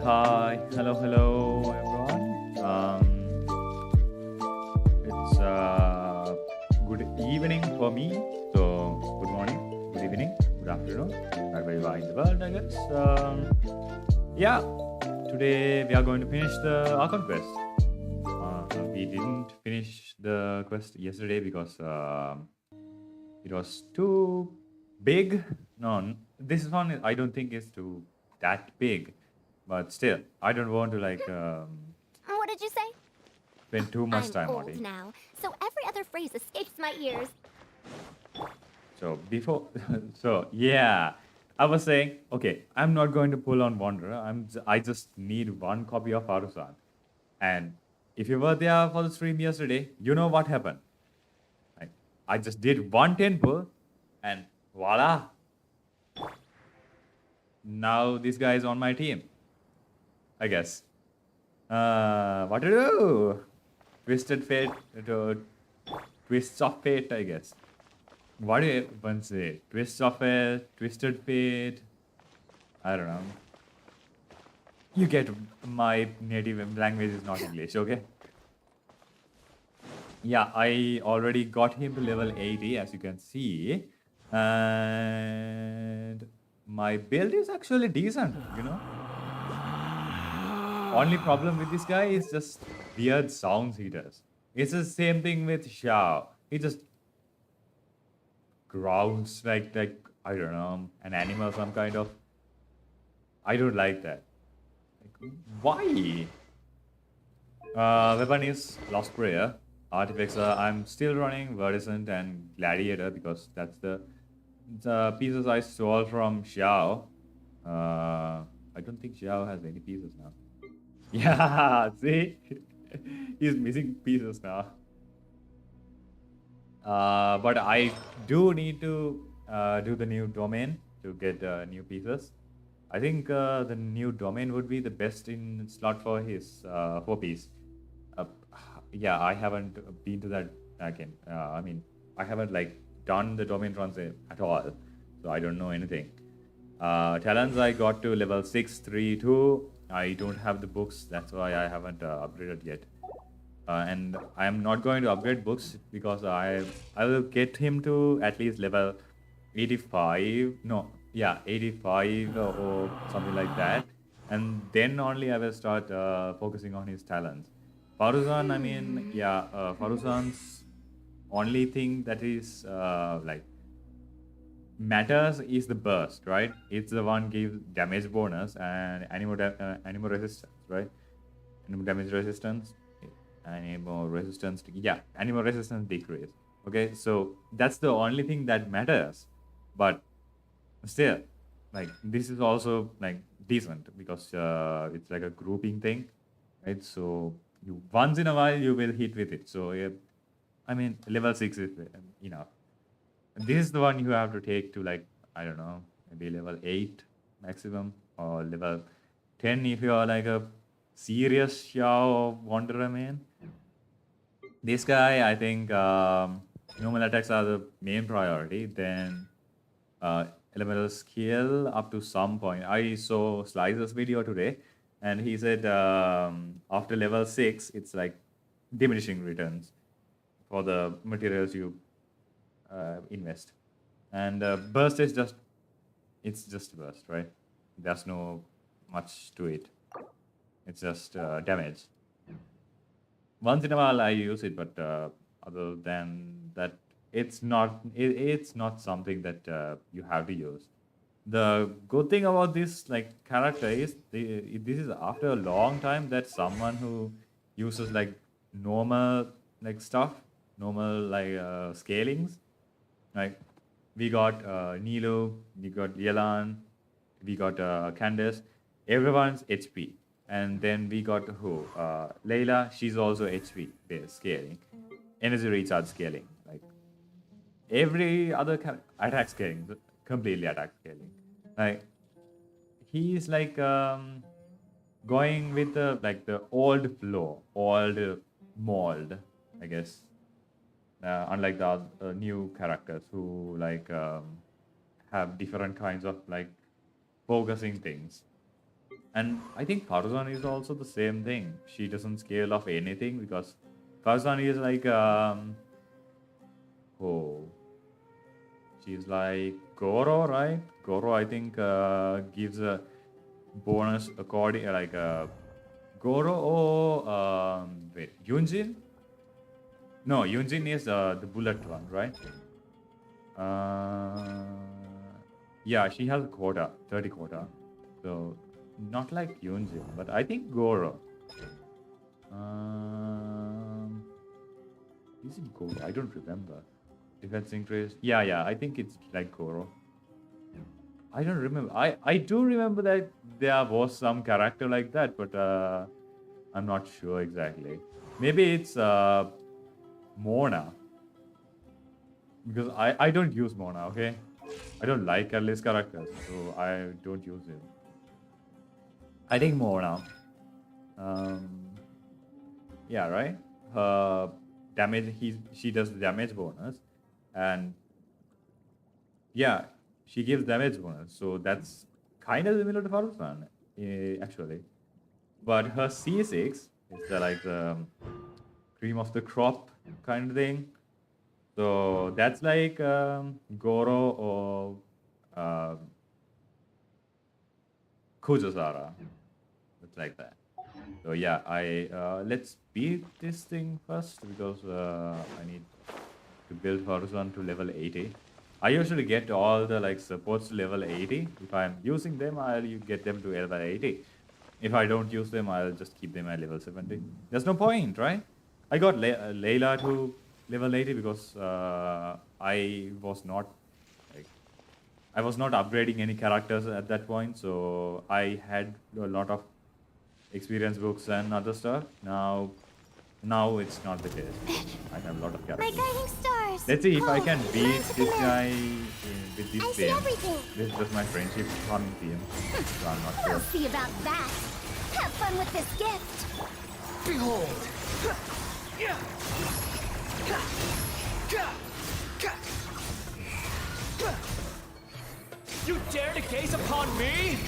Hi. Hello, everyone. It's good evening for me. So, good morning, good evening, good afternoon, wherever you are in the world, I guess. Yeah, today we are going to finish the Archon quest. We didn't finish the quest yesterday because it was too big. No, this one I don't think is too that big, but still, I don't want to What did you say? spend too much I'm time on old it. now, so every other phrase escapes my ears. So before, so yeah, I was saying, okay, I'm not going to pull on Wanderer. I just need one copy of Arusan. And if you were there for the stream yesterday, you know what happened. Like, I just did one 10 pull, and voila, now this guy is on my team, I guess. What to do? Twisted fate, twists of fate, I guess. What do you even say? Twists of fate, twisted fate. I don't know. You get my native language is not English, okay? Yeah, I already got him to level 80, as you can see. And my build is actually decent, you know? Only problem with this guy is just weird sounds he does. It's the same thing with Xiao. He just growls like I don't know, an animal, some kind of. I don't like that. Like, why? Weapon is Lost Prayer. Artifacts are I'm still running Verdicent and Gladiator because that's the pieces I stole from Xiao. I don't think Xiao has any pieces now. Yeah, see? He's missing pieces now. But I do need to do the new domain to get new pieces. I think the new domain would be the best in slot for his 4 piece. Uh, yeah, I haven't been to that again. I mean, I haven't done the domain runs at all, so I don't know anything. Talents I got to level 632. I don't have the books, that's why I haven't upgraded yet. And I am not going to upgrade books because I will get him to at least level 85. No, yeah, 85 or something like that. And then only I will start focusing on his talents. Faruzan, I mean, yeah, Faruzan's only thing that is matters is the burst, right? It's the one gives damage bonus and animal resistance, right? Animal damage resistance, animal resistance. Yeah, animal resistance decrease. Okay, so that's the only thing that matters. But still, this is also decent because it's like a grouping thing, right? So you once in a while you will hit with it. So yeah, I mean level 6 is enough. This is the one you have to take to I don't know, maybe level 8 maximum or level 10 if you are like a serious Xiao or Wanderer man. This guy, I think normal attacks are the main priority. Then elemental skill up to some point. I saw Slicer's video today, and he said after level 6, it's like diminishing returns for the materials you invest. And burst is it's just burst, right? There's no much to it. It's just damage. Once in a while I use it, but other than that, it's not something that you have to use. The good thing about this character is this is after a long time that someone who uses normal stuff, normal scalings. Like we got Nilo, we got Yelan, we got Candace. Everyone's HP, and then we got who? Layla. She's also HP based scaling, energy recharge scaling. Like every other attack scaling, completely attack scaling. Like he's going with the old flow, old mold, I guess. Unlike the new characters who have different kinds of focusing things. And I think Farzan is also the same thing. She doesn't scale off anything because Farzan is like oh, she's like Goro, right? Goro, I think, gives a bonus according like Goro or wait, Yunjin? No, Yunjin is the bullet one, right? Yeah, she has a quota, 30 quota. So not like Yunjin, but I think Goro. Is it Goro? I don't remember. Defense increase. Yeah, I think it's like Goro. I don't remember. I do remember that there was some character like that, but I'm not sure exactly. Maybe it's Mona. Because I don't use Mona, okay? I don't like Alice characters, so I don't use him. I think Mona. Yeah, right? Her damage, she does the damage bonus. And yeah, she gives damage bonus. So that's kind of similar to Faruzan, actually. But her C6 is like the cream of the crop kind of thing. So that's like Goro or Kujasara. It's like that. So yeah, let's beat this thing first because I need to build Horizon to level 80. I usually get all the like supports to level 80. If I'm using them, I'll get them to level 80. If I don't use them, I'll just keep them at level 70. There's no point, right? I got Layla to level 80 because I was not upgrading any characters at that point, so I had a lot of experience books and other stuff. Now it's not the case. I have a lot of My characters. guiding stars. Let's see if I Hold, can beat magic this alert. guy with I this see theme. everything. This is just my friendship farming theme, so I'm not We'll sure. see about that. Have fun with this gift. Behold! You dare to gaze upon me?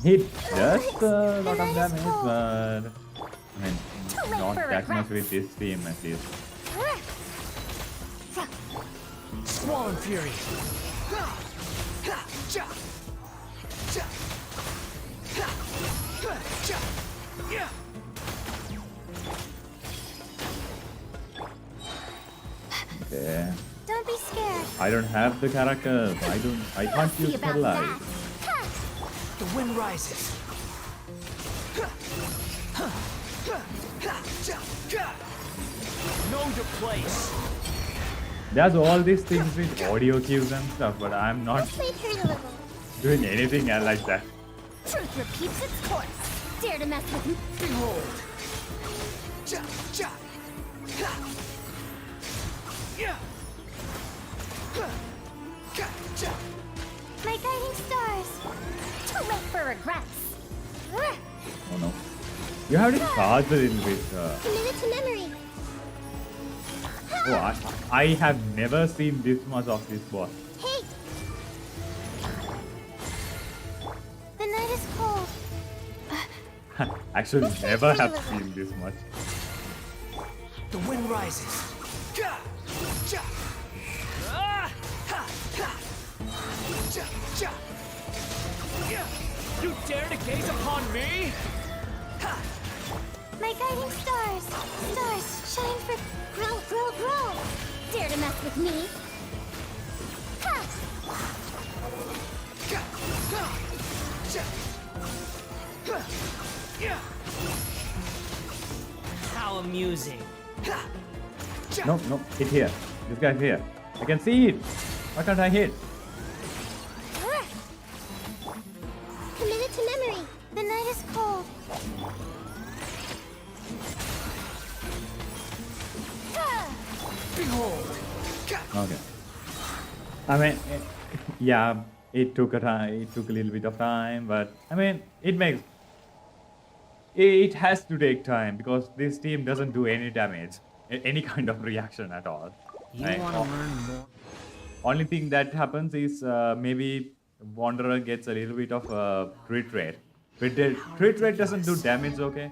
He does a lot of night is damage, cold. but I mean, Too late not for that much regrets. with this theme at least. Swollen Fury! Okay. Don't be scared. I don't have the characters. I can't See use about Paralyze. that. Ha! The wind rises. Know your place. There's all these things with audio cues and stuff, but I'm not Sleep here a little. doing anything like that. Truth repeats its course. Dare to mess with me. Behold! My guiding stars. Too late for regrets. Oh no. You have to charge a little bit. Commit it to memory. Oh, I have never seen this much of this boss. Hey! The night is cold. Actually, never have seen this much. The wind rises. You dare to gaze upon me? My guiding stars. Stars, shine for grow. Dare to mess with me. Ha! How amusing. No, hit here. This guy's here. I can see it. Why can't I hit? Commit it to memory. The night is cold. Behold! Okay. I mean, yeah, it took a time. It took a little bit of time, but I mean, it has to take time because this team doesn't do any damage, any kind of reaction at all. You Right. want to learn more? Only thing that happens is maybe Wanderer gets a little bit of crit rate. But the crit rate doesn't do damage, okay?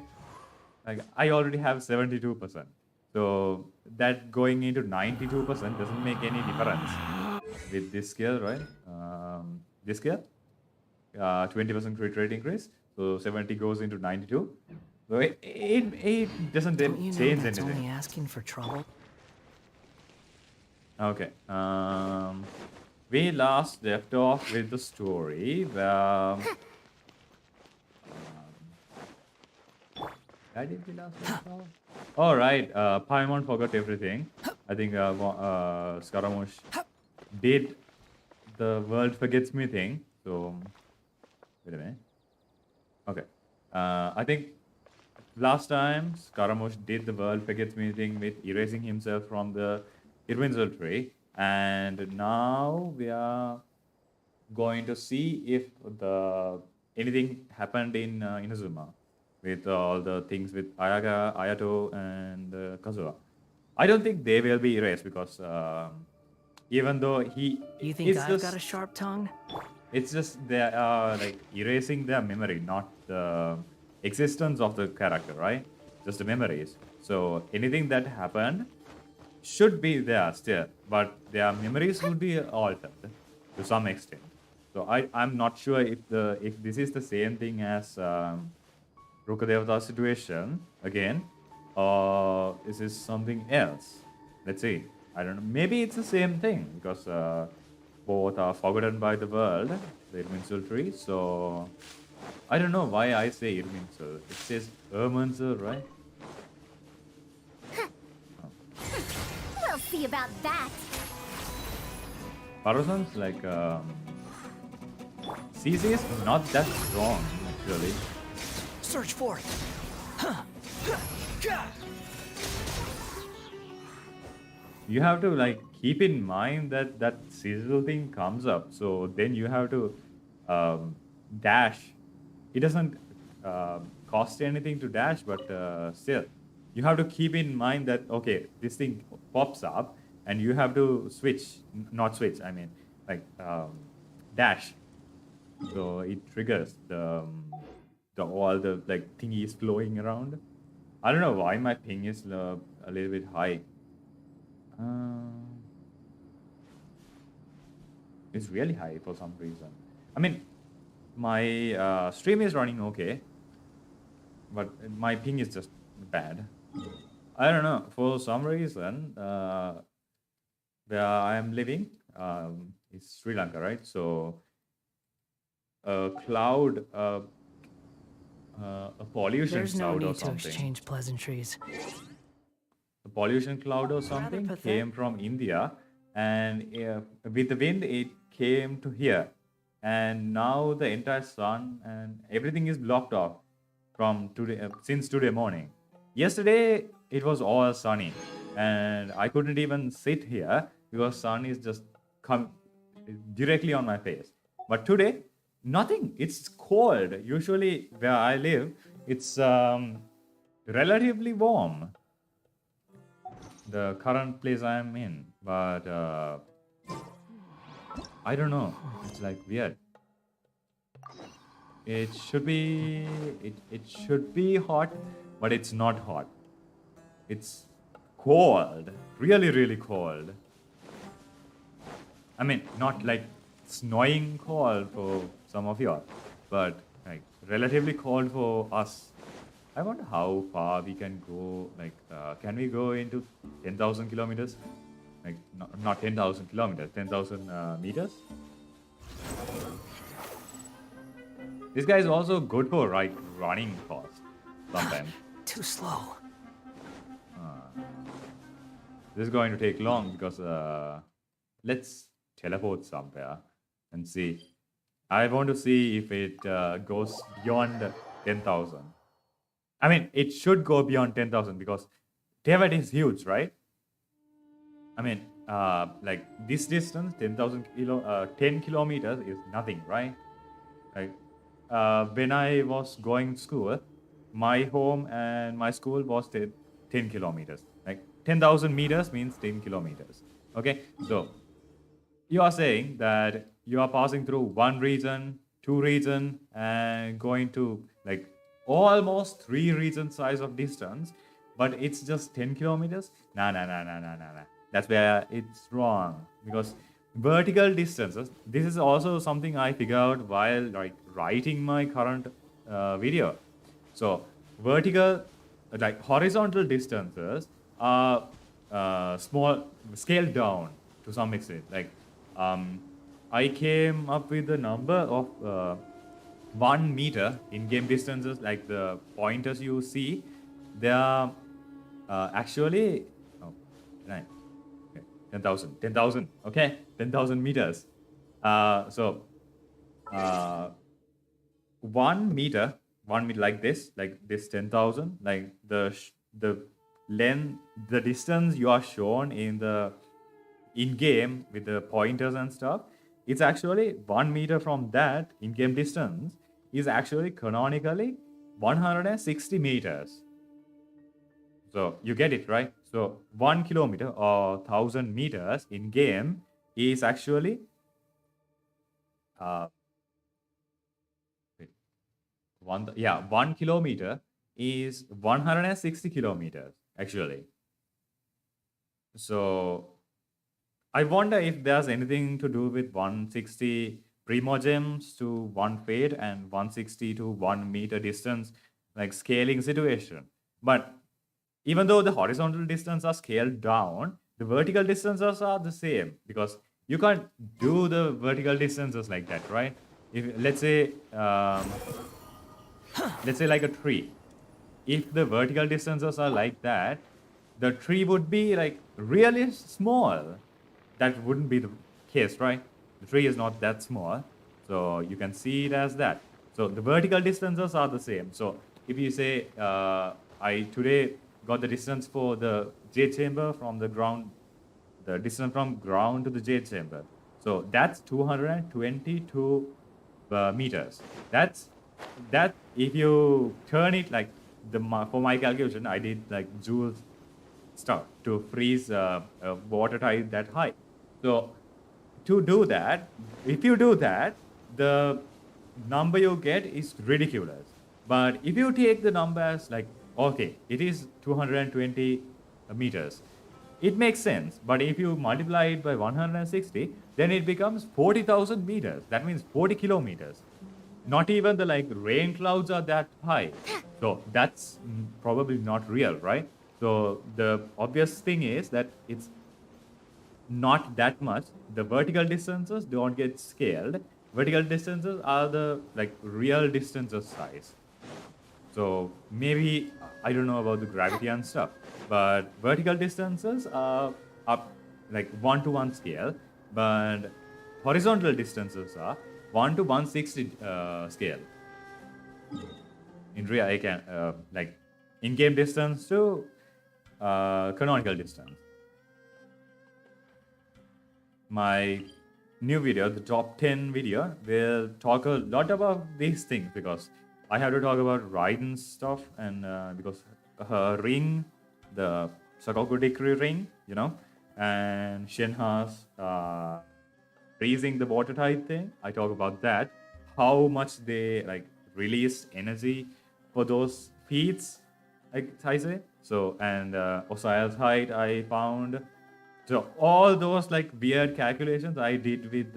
Like, I already have 72%. So that going into 92% doesn't make any difference with this skill, right? This skill, 20% crit rate increase. So 70 goes into 92. So it doesn't Don't you know change that's anything. only asking for trouble? Okay. We last left off with the story where. Where did we last left off? All right. Paimon forgot everything. I think Scaramouche did the world forgets me thing. So wait a minute. Okay. I think last time Scaramouche did the world forgets me thing with erasing himself from the Irwin's tree, and now we are going to see if anything happened in Inazuma with all the things with Ayaga, Ayato, and Kazuha. I don't think they will be erased because even though You think I've got a sharp tongue? it's just they are like erasing their memory, not the existence of the character, right? Just the memories. So anything that happened should be there still, but their memories would be altered to some extent. So I'm not sure if this is the same thing as Rukadevata's situation again, or is this something else? Let's see. I don't know. Maybe it's the same thing because both are forgotten by the world, the Irminsul tree. So I don't know why I say Irminsul. It says Irminsul, right? We'll see about that. Parason's like CC is not that strong actually. Search for it. You have to like keep in mind that sizzle thing comes up, so then you have to dash. It doesn't cost anything to dash, but still you have to keep in mind that okay, this thing pops up and you have to switch, not switch, I mean like dash, so it triggers the all the like thingies flowing around. I don't know why my ping is a little bit high. It's really high for some reason. I mean, my stream is running okay, but my ping is just bad. I don't know. For some reason, where I am living is Sri Lanka, right? So, a cloud, a pollution There's no cloud or need to something. exchange pleasantries. The pollution cloud or something pathetic. came from India, and with the wind it came to here, and now the entire sun and everything is blocked off from today since today morning. Yesterday it was all sunny, and I couldn't even sit here because sun is just come directly on my face. But today, nothing. It's cold. Usually where I live, it's relatively warm. The current place I am in, but I don't know. It's like weird. It should be it should be hot, but it's not hot. It's cold, really cold. I mean, not like snowing cold for some of you, but like relatively cold for us. I wonder how far we can go. Like, can we go into 10,000 kilometers? Like, not 10,000 kilometers, 10,000 meters. This guy is also good for running fast sometimes. Too slow. This is going to take long because let's teleport somewhere and see. I want to see if it goes beyond 10,000. I mean, it should go beyond 10,000 because David is huge, right? I mean, like this distance, 10 kilometers is nothing, right? Like when I was going to school, my home and my school was 10 kilometers. Like 10,000 meters means 10 kilometers. Okay, so you are saying that you are passing through one region, two region, and going to like almost three region size of distance, but it's just 10 kilometers. Nah. That's where it's wrong, because vertical distances. This is also something I figured out while like writing my current video. So vertical, like horizontal distances are small, scaled down to some extent. Like I came up with the number of 1 meter in-game distances, like the pointers you see, they are actually right, okay, 10,000, okay, 10,000 meters. So 1 meter, 1 meter like this 10,000, like the length, the distance you are shown in the in-game with the pointers and stuff, it's actually 1 meter from that in-game distance is actually canonically 160 meters. So you get it, right? So 1 kilometer or 1,000 meters in game is actually wait, 1 kilometer is 160 kilometers actually. So I wonder if there's anything to do with 160 primogems to 1 fade and 160 to 1 meter distance, like scaling situation. But even though the horizontal distance are scaled down, the vertical distances are the same, because you can't do the vertical distances like that, right? If let's say like a tree, if the vertical distances are like that, the tree would be like really small. That wouldn't be the case, right? The tree is not that small, so you can see it as that. So the vertical distances are the same. So if you say I today got the distance for the jade chamber from the ground, the distance from ground to the jade chamber, so that's 222 meters. That if you turn it like for my calculation, I did like joules stuff to freeze water type that high. So to do that, if you do that, the number you get is ridiculous. But if you take the number as like, okay, it is 220 meters, it makes sense. But if you multiply it by 160, then it becomes 40,000 meters. That means 40 kilometers. Not even the like rain clouds are that high. So that's probably not real, right? So the obvious thing is that it's not that much. The vertical distances don't get scaled. Vertical distances are the like real distances size. So maybe I don't know about the gravity and stuff, but vertical distances are up like 1-to-1 scale, but horizontal distances are 1 to 160 scale. In real, I can like in-game distance to canonical distance. My new video, the top 10 video, will talk a lot about these things, because I have to talk about Raiden's stuff, and because her ring, the Sakoku Decree ring, you know, and Shenha's freezing the water type thing. I talk about that, how much they like release energy for those feats, like I say. So, and Osiel's height I found. So all those like weird calculations I did with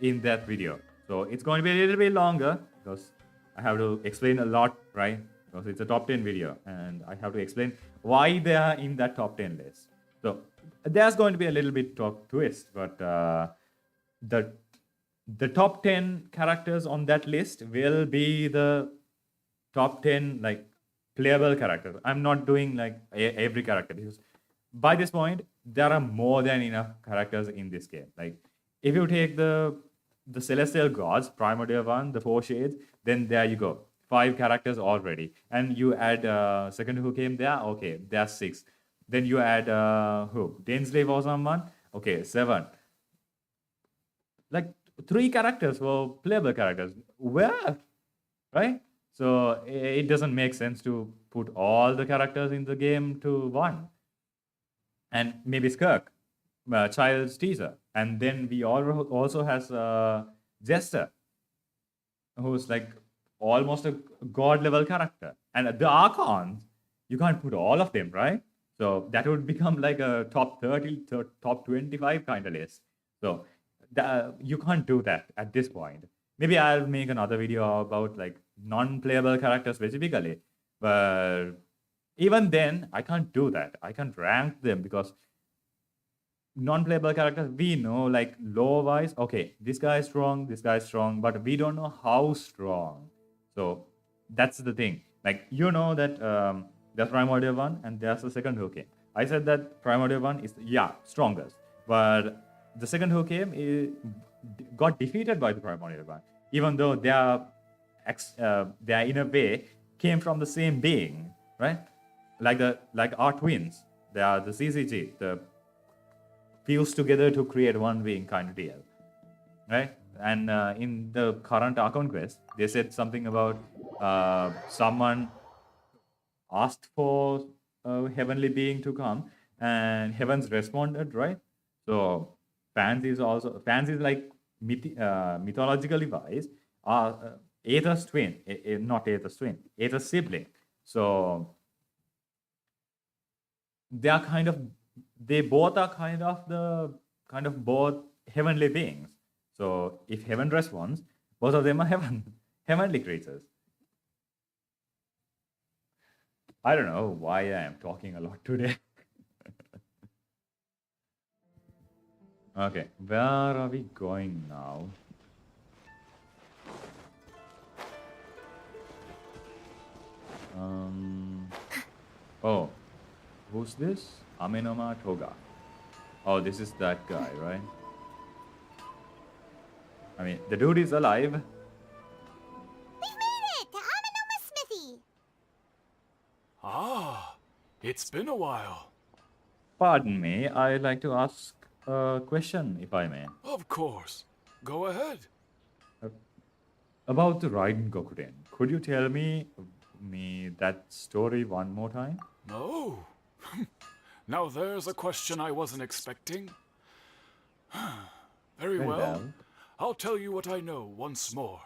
in that video. So it's going to be a little bit longer, because I have to explain a lot, right? Because it's a top 10 video, and I have to explain why they are in that top 10 list. So there's going to be a little bit of twist, but the top 10 characters on that list will be the top 10 like playable characters. I'm not doing like every character, because by this point there are more than enough characters in this game. Like if you take the celestial gods, primordial one, the 4 shades, then there you go, 5 characters already. And you add second who came there, okay, there's 6. Then you add who, Densley or someone, okay, 7. Like 3 characters for playable characters. Where? Right? So it doesn't make sense to put all the characters in the game to 1. And maybe Skirk. child's teaser, and then we also has Jester, who's like almost a god level character, and the Archons, you can't put all of them, right? So that would become like a top 30, top 25 kind of list. So you can't do that at this point. Maybe I'll make another video about like non-playable characters specifically, but even then I can't do that. I can't rank them because non-playable characters, we know like lore wise, okay, this guy is strong, but we don't know how strong. So that's the thing. Like, you know that there's Primordial 1 and there's the second who came. I said that Primordial 1 is, strongest, but the second who came got defeated by the Primordial 1, even though they are in a way came from the same being, right? Like our twins, they are the CCG, the fused together to create one being kind of deal, right? And in the current Archon quest, they said something about someone asked for a heavenly being to come, and heavens responded, right? So fans is like mythologically wise are Aether's twin, not Aether's twin, Aether's sibling. So they both are kind of both heavenly beings. So if heaven responds, both of them are heavenly creatures. I don't know why I am talking a lot today. Okay, where are we going now? Oh, who's this? Amenoma Toga. Oh, this is that guy, right? I mean, the dude is alive. We've made it to Amenoma Smithy. Ah, it's been a while. Pardon me, I'd like to ask a question, if I may. Of course. Go ahead. About the Raiden Gokuden, could you tell me that story one more time? No. Now there's a question I wasn't expecting. Very well. I'll tell you what I know once more.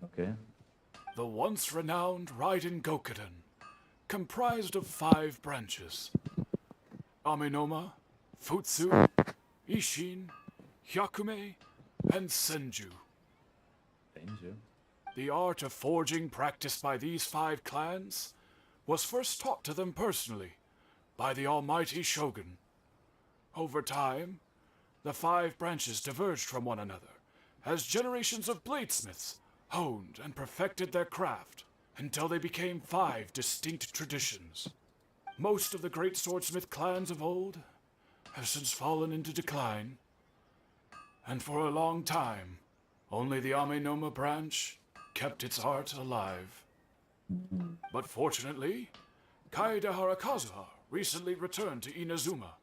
Okay. The once renowned Raiden Gokuden, comprised of 5 branches: Amenoma, Futsu, Ishin, Hyakume, and Senju. The art of forging practiced by these 5 clans was first taught to them personally by the almighty Shogun. Over time, the 5 branches diverged from one another as generations of bladesmiths honed and perfected their craft until they became 5 distinct traditions. Most of the great swordsmith clans of old have since fallen into decline, and for a long time, only the Amenoma branch kept its art alive. But fortunately, Kaede Harakazuha recently returned to Inazuma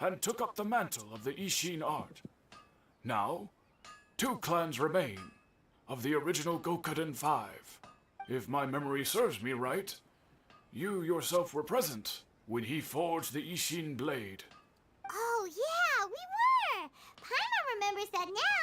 and took up the mantle of the Ishin art. Now, 2 clans remain of the original Gokuden 5. If my memory serves me right, you yourself were present when he forged the Ishin blade. Oh, yeah, we were. Paimon remembers that now.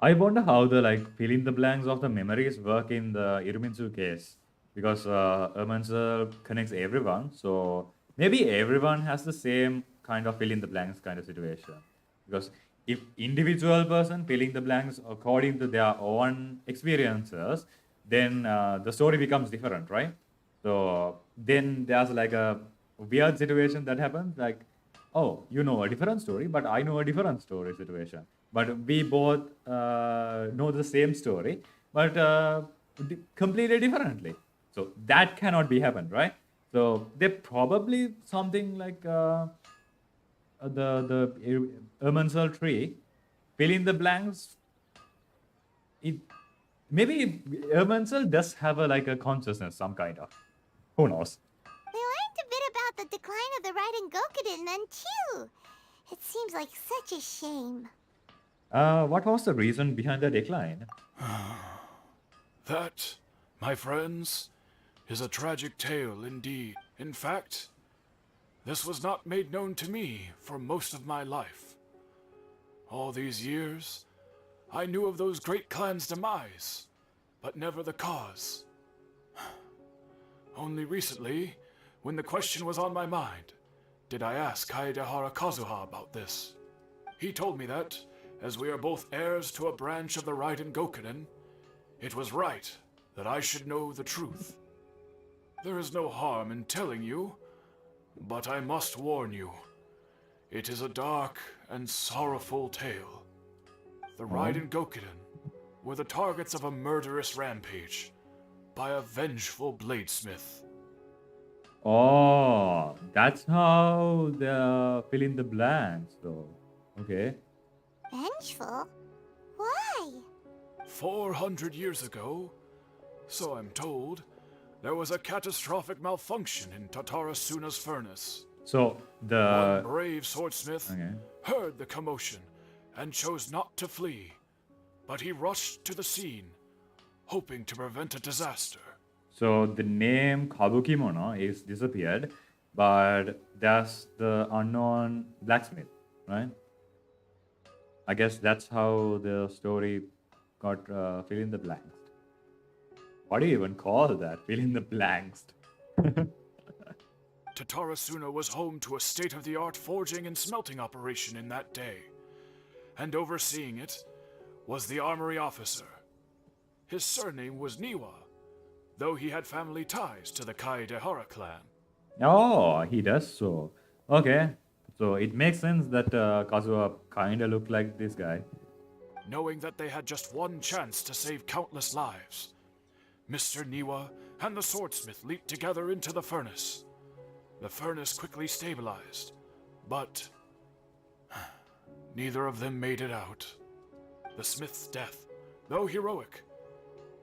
I wonder how the fill in the blanks of the memories work in the Irumitsu case, because Ermansel connects everyone, so maybe everyone has the same kind of fill in the blanks kind of situation. Because if individual person filling the blanks according to their own experiences, then the story becomes different, right? So then there's like a weird situation that happens, like, oh, you know a different story, but I know a different story situation. But we both know the same story, but completely differently. So that cannot be happened, right? So they probably something like the Ermansel tree, fill in the blanks. Maybe Ermansel does have a consciousness, some kind of. Who knows? We learned a bit about the decline of the Raiden Gokuden then, too. It seems like such a shame. What was the reason behind the decline? That, my friends, is a tragic tale indeed. In fact, This was not made known to me for most of my life. All these years, I knew of those great clans' demise, but never the cause. Only recently, when the question was on my mind, did I ask Kaedehara Kazuha about this. He told me that, as we are both heirs to a branch of the Raiden Gokunin, it was right that I should know the truth. There is no harm in telling you, but I must warn you. It is a dark and sorrowful tale. The Raiden Gokunin were the targets of a murderous rampage by a vengeful bladesmith. Oh, that's how the fill in the blanks, though. Okay. Vengeful? Why? 400 years ago, so I'm told, there was a catastrophic malfunction in Tatarasuna's furnace. So One the brave swordsmith heard the commotion and chose not to flee, but he rushed to the scene, hoping to prevent a disaster. so the name Kabukimono is disappeared, but that's the unknown blacksmith, right? I guess that's how the story got fill in the blanks. What do you even call that? Fill in the blanks. Tatarasuna was home to a state-of-the-art forging and smelting operation in that day, and overseeing it was the armory officer. His surname was Niwa, though he had family ties to the Kaedehara clan. Oh, he does so. Okay. So it makes sense that Kazuha kinda looked like this guy. Knowing that they had just one chance to save countless lives, Mr. Niwa and the swordsmith leaped together into the furnace. The furnace quickly stabilized, but neither of them made it out. The smith's death, though heroic,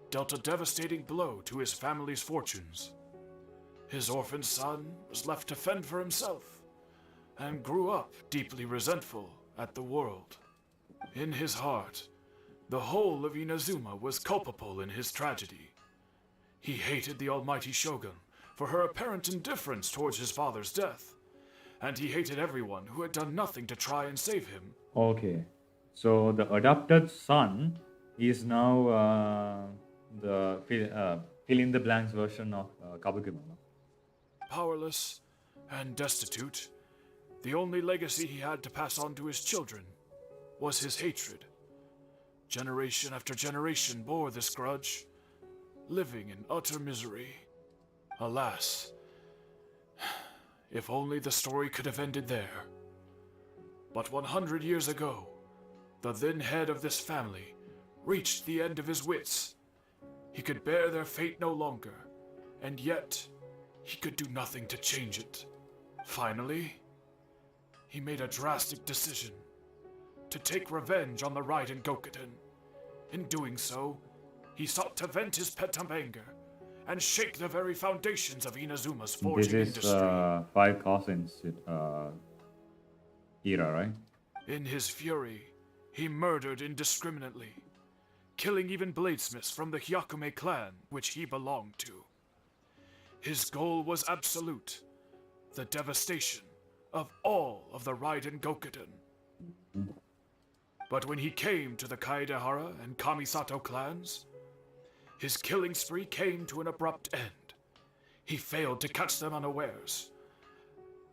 dealt a devastating blow to his family's fortunes. His orphaned son was left to fend for himself, and grew up deeply resentful at the world. In his heart, the whole of Inazuma was culpable in his tragedy. He hated the almighty shogun for her apparent indifference towards his father's death, and he hated everyone who had done nothing to try and save him. Okay. So the adopted son is now the fill in the blanks version of Kabukimono. Powerless and destitute, the only legacy he had to pass on to his children was his hatred. Generation after generation bore this grudge, living in utter misery. Alas, if only the story could have ended there. But 100 years ago, the then head of this family reached the end of his wits. He could bear their fate no longer, and yet he could do nothing to change it. Finally, he made a drastic decision to take revenge on the Raiden Gokunin. In doing so, he sought to vent his pent anger and shake the very foundations of Inazuma's forging This is industry. Five Cousins era, right? In his fury, he murdered indiscriminately, killing even bladesmiths from the Hyakume clan which he belonged to. His goal was absolute, the devastation of all of the Raiden Gokunin. But when he came to the Kaedehara and Kamisato clans, his killing spree came to an abrupt end. He failed to catch them unawares.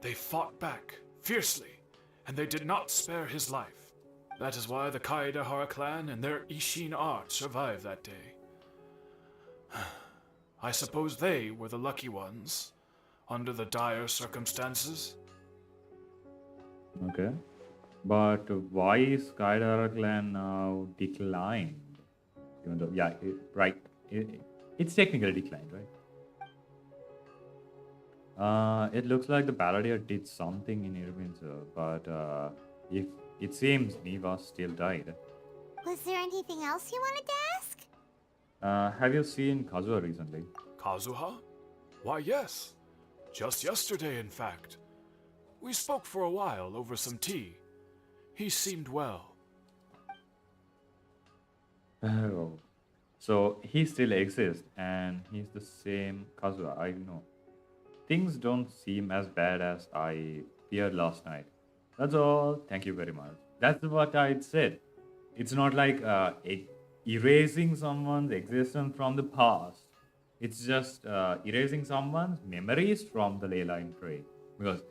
They fought back fiercely, and they did not spare his life. That is why the Kaedehara clan and their Ishin art survived that day. I suppose they were the lucky ones, under the dire circumstances. Okay. But why is Kaidara clan now declined? Even though, yeah, it's technically declined, right? It looks like the Balladeer did something in Irminzer, but if it seems Niva still died. Was there anything else you wanted to ask? Have you seen Kazuha recently? Kazuha? Why, yes. Just yesterday, in fact. We spoke for a while over some tea. He seemed well. Oh. So he still exists and he's the same Kazuha, I know. things don't seem as bad as I feared last night. That's all. Thank you very much. That's what I said. It's not like erasing someone's existence from the past. It's just erasing someone's memories from the ley line tree. Because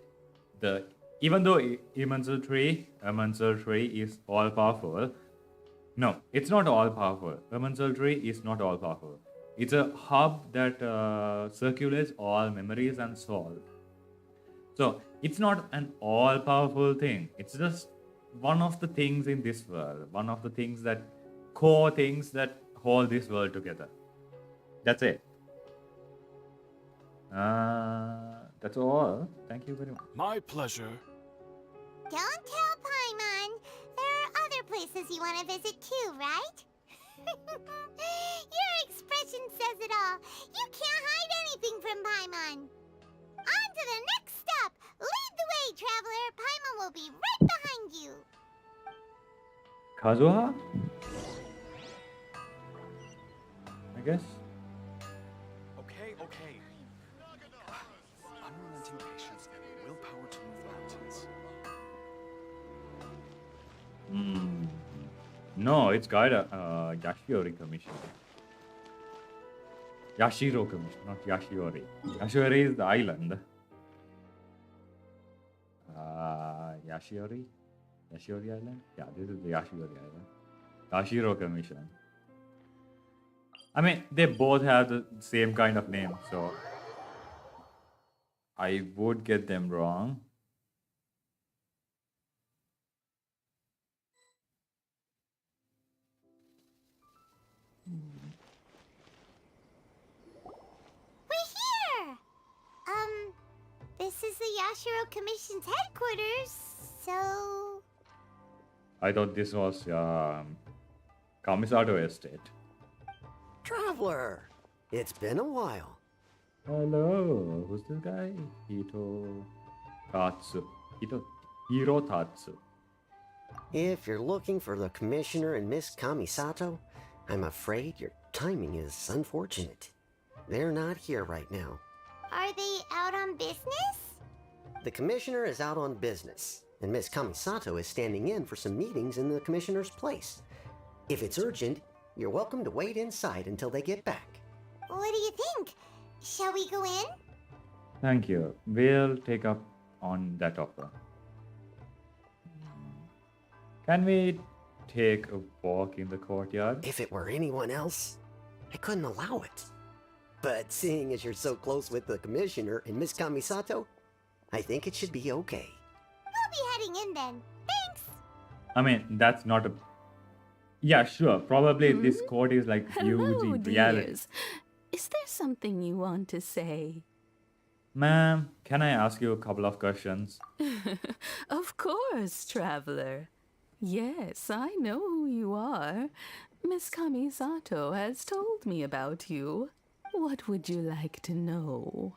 the even though Immensal tree is all powerful, no, it's not all powerful. Immensal tree is not all powerful. It's a hub that circulates all memories and soul. So it's not an all powerful thing. It's just one of the things in this world, one of the things that core things that hold this world together. That's it. That's all. Thank you very much. My pleasure. Don't tell Paimon. There are other places you want to visit too, right? Your expression says it all. You can't hide anything from Paimon. On to the next stop. Lead the way, traveler. Paimon will be right behind you. Kazuha? I guess. Okay. Unrelenting patience and willpower to move mountains. No, it's Gaida, Yashiori Commission. Yashiro Commission, not Yashiori. Yashiori is the island. Yashiori Island? Yeah, this is the Yashiori Island. Yashiro Commission. I mean, they both have the same kind of name, so I would get them wrong. We're here! This is the Yashiro Commission's headquarters, so... I thought this was Kamisato Estate. Traveler, it's been a while. Hello, who's this guy? Hiro Tatsu. If you're looking for the Commissioner and Miss Kamisato, I'm afraid your timing is unfortunate. They're not here right now. Are they out on business? The Commissioner is out on business, and Miss Kamisato is standing in for some meetings in the Commissioner's place. If it's urgent, you're welcome to wait inside until they get back. What do you think? Shall we go in? Thank you. We'll take up on that offer. Can we take a walk in the courtyard? If it were anyone else, I couldn't allow it. But seeing as you're so close with the Commissioner and Miss Kamisato, I think it should be okay. We'll be heading in then. Thanks! I mean, that's not a... Yeah, sure. Probably this court is like huge Hello, in reality. dears. Is there something you want to say? Ma'am, can I ask you a couple of questions? Of course, traveler. Yes, I know who you are. Miss Kamisato has told me about you. What would you like to know?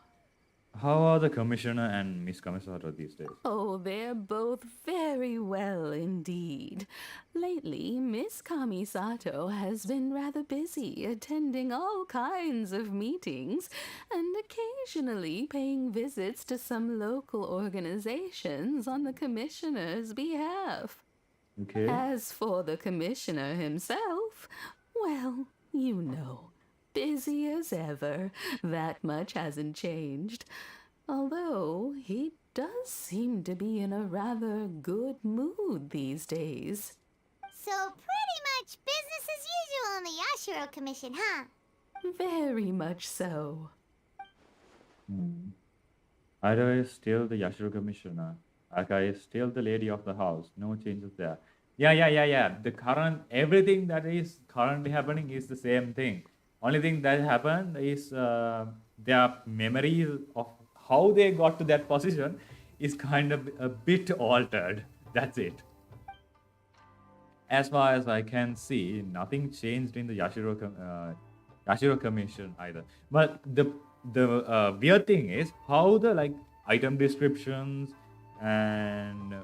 How are the commissioner and Miss Kamisato these days? Oh, they're both very well indeed. Lately, Miss Kamisato has been rather busy attending all kinds of meetings and occasionally paying visits to some local organizations on the commissioner's behalf. Okay. As for the commissioner himself, well, you know, busy as ever. That much hasn't changed. Although he does seem to be in a rather good mood these days. So pretty much business as usual in the Yashiro Commission, huh? Very much so. Ida is still the Yashiro commissioner. Aka is still the lady of the house. No changes there. Yeah. The current, everything that is currently happening is the same thing. Only thing that happened is their memories of how they got to that position is kind of a bit altered. That's it. As far as I can see, nothing changed in the Yashiro Commission either. But the weird thing is how the item descriptions and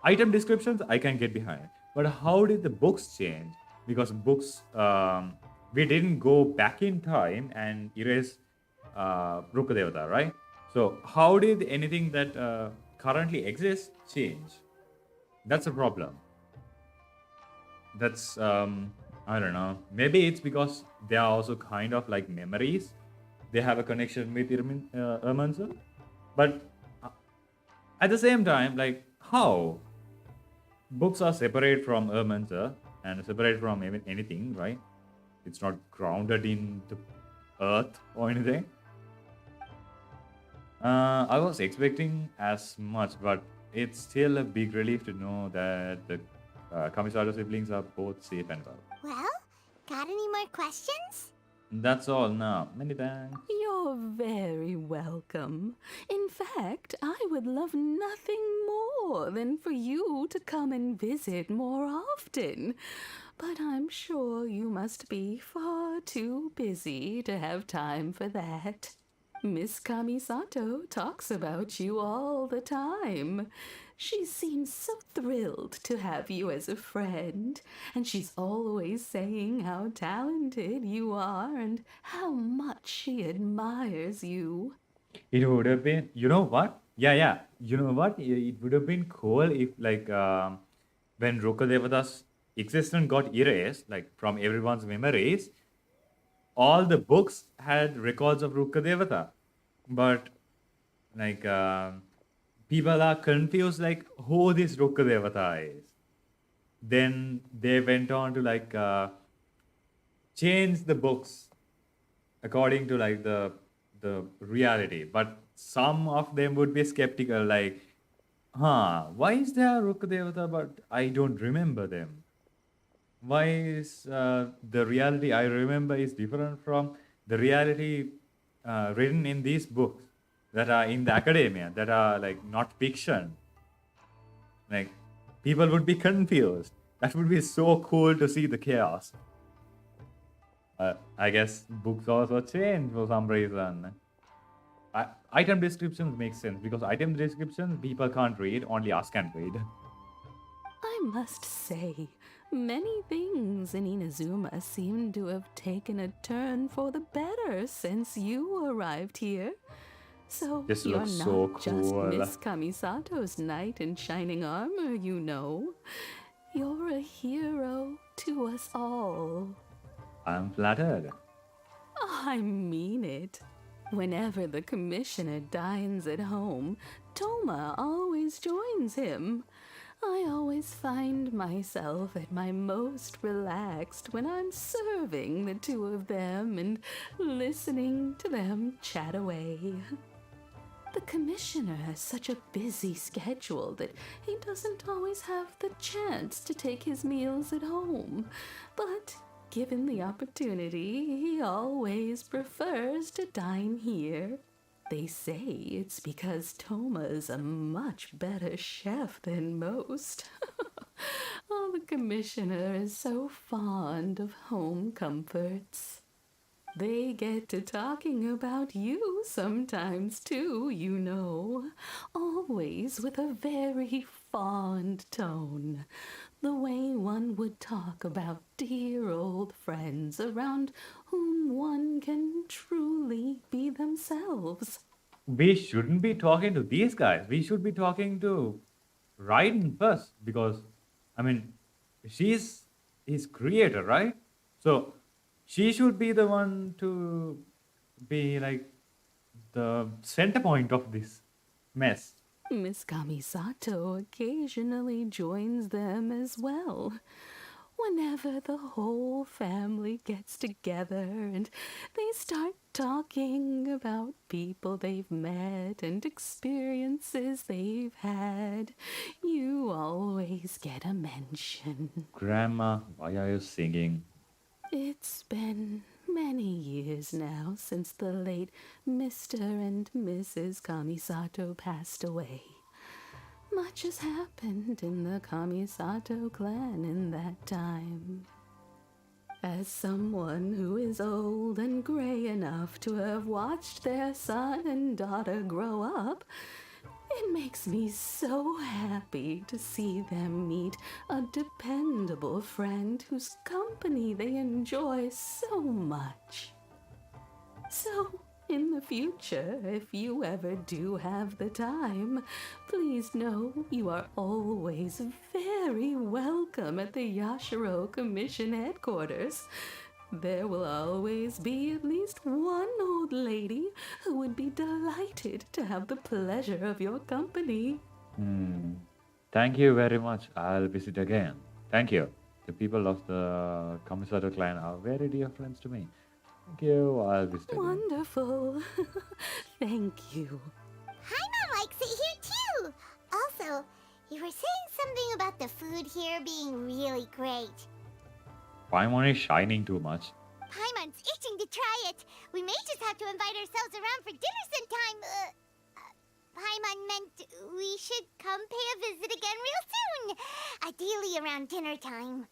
item descriptions I can get behind. But how did the books change? Because books, we didn't go back in time and erase Rukadevata, right? So how did anything that currently exists change? That's a problem. That's I don't know. Maybe it's because they are also kind of like memories. They have a connection with Irminsul. But uh, at the same time, like how books are separate from Irminsul and separate from even anything, right? It's not grounded in the earth or anything. I was expecting as much, but it's still a big relief to know that the Kamisato siblings are both safe and well. Well, got any more questions? That's all now. Many thanks. You're very welcome. In fact, I would love nothing more than for you to come and visit more often. But I'm sure you must be far too busy to have time for that. Miss Kamisato talks about you all the time. She seems so thrilled to have you as a friend, and she's always saying how talented you are and how much she admires you. It would have been, you know what? Yeah. You know what? It would have been cool if, like, when Rukadevata's existence got erased, like, from everyone's memories, all the books had records of Rukadevata. But, like, people are confused, like, who this Rukadevata is. Then they went on to, like, change the books according to like the reality, but some of them would be skeptical, like, why is there Rukadevata but I don't remember them? Why is the reality I remember is different from the reality written in these books that are in the academia, that are like not fiction? Like, people would be confused. That would be so cool to see the chaos. I guess books also change for some reason. Item descriptions make sense because item descriptions people can't read, only us can read. I must say, many things in Inazuma seem to have taken a turn for the better since you arrived here. So This you're looks not so just cool. Miss Kamisato's knight in shining armor, you know. You're a hero to us all. I'm flattered. I mean it. Whenever the commissioner dines at home, Toma always joins him. I always find myself at my most relaxed when I'm serving the two of them and listening to them chat away. The commissioner has such a busy schedule that he doesn't always have the chance to take his meals at home, but given the opportunity, he always prefers to dine here. They say it's because Toma is a much better chef than most. Oh, the commissioner is so fond of home comforts. They get to talking about you sometimes too, you know. Always with a very fond tone. The way one would talk about dear old friends around whom one can truly be themselves. We shouldn't be talking to these guys. We should be talking to Raiden first because, I mean, she's his creator, right? So she should be the one to be like the center point of this mess. Miss Kamisato occasionally joins them as well. Whenever the whole family gets together and they start talking about people they've met and experiences they've had, you always get a mention. Grandma, why are you singing? It's been many years now since the late Mr. and Mrs. Kamisato passed away. Much has happened in the Kamisato clan in that time. As someone who is old and gray enough to have watched their son and daughter grow up, it makes me so happy to see them meet a dependable friend whose company they enjoy so much. So, In the future, if you ever do have the time, please know you are always very welcome at the Yashiro Commission headquarters. There will always be at least one old lady who would be delighted to have the pleasure of your company. Thank you very much. I'll visit again. Thank you. The people of the Kamisato clan are very dear friends to me. Thank you. I'll visit again. Wonderful. Thank you. Paimon likes it here too. Also, you were saying something about the food here being really great. Paimon is shining too much. Paimon's itching to try it. We may just have to invite ourselves around for dinner sometime. Paimon meant we should come pay a visit again real soon. Ideally around dinner time.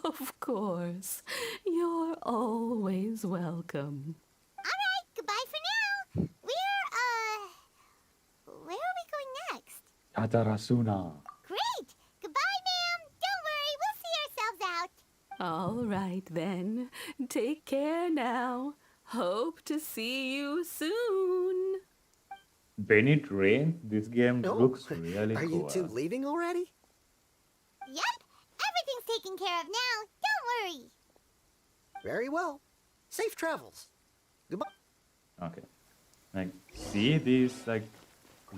Of course. You're always welcome. Alright, goodbye for now. Where are we going next? Atarasuna. Great! Goodbye, ma'am. Don't worry, we'll see ourselves out. All right then. Take care now. Hope to see you soon. When it rains, this game No. looks really Are cool. you two leaving already? Yep, everything's taken care of now. Don't worry. Very well. Safe travels. Goodbye. Okay. Like, see these like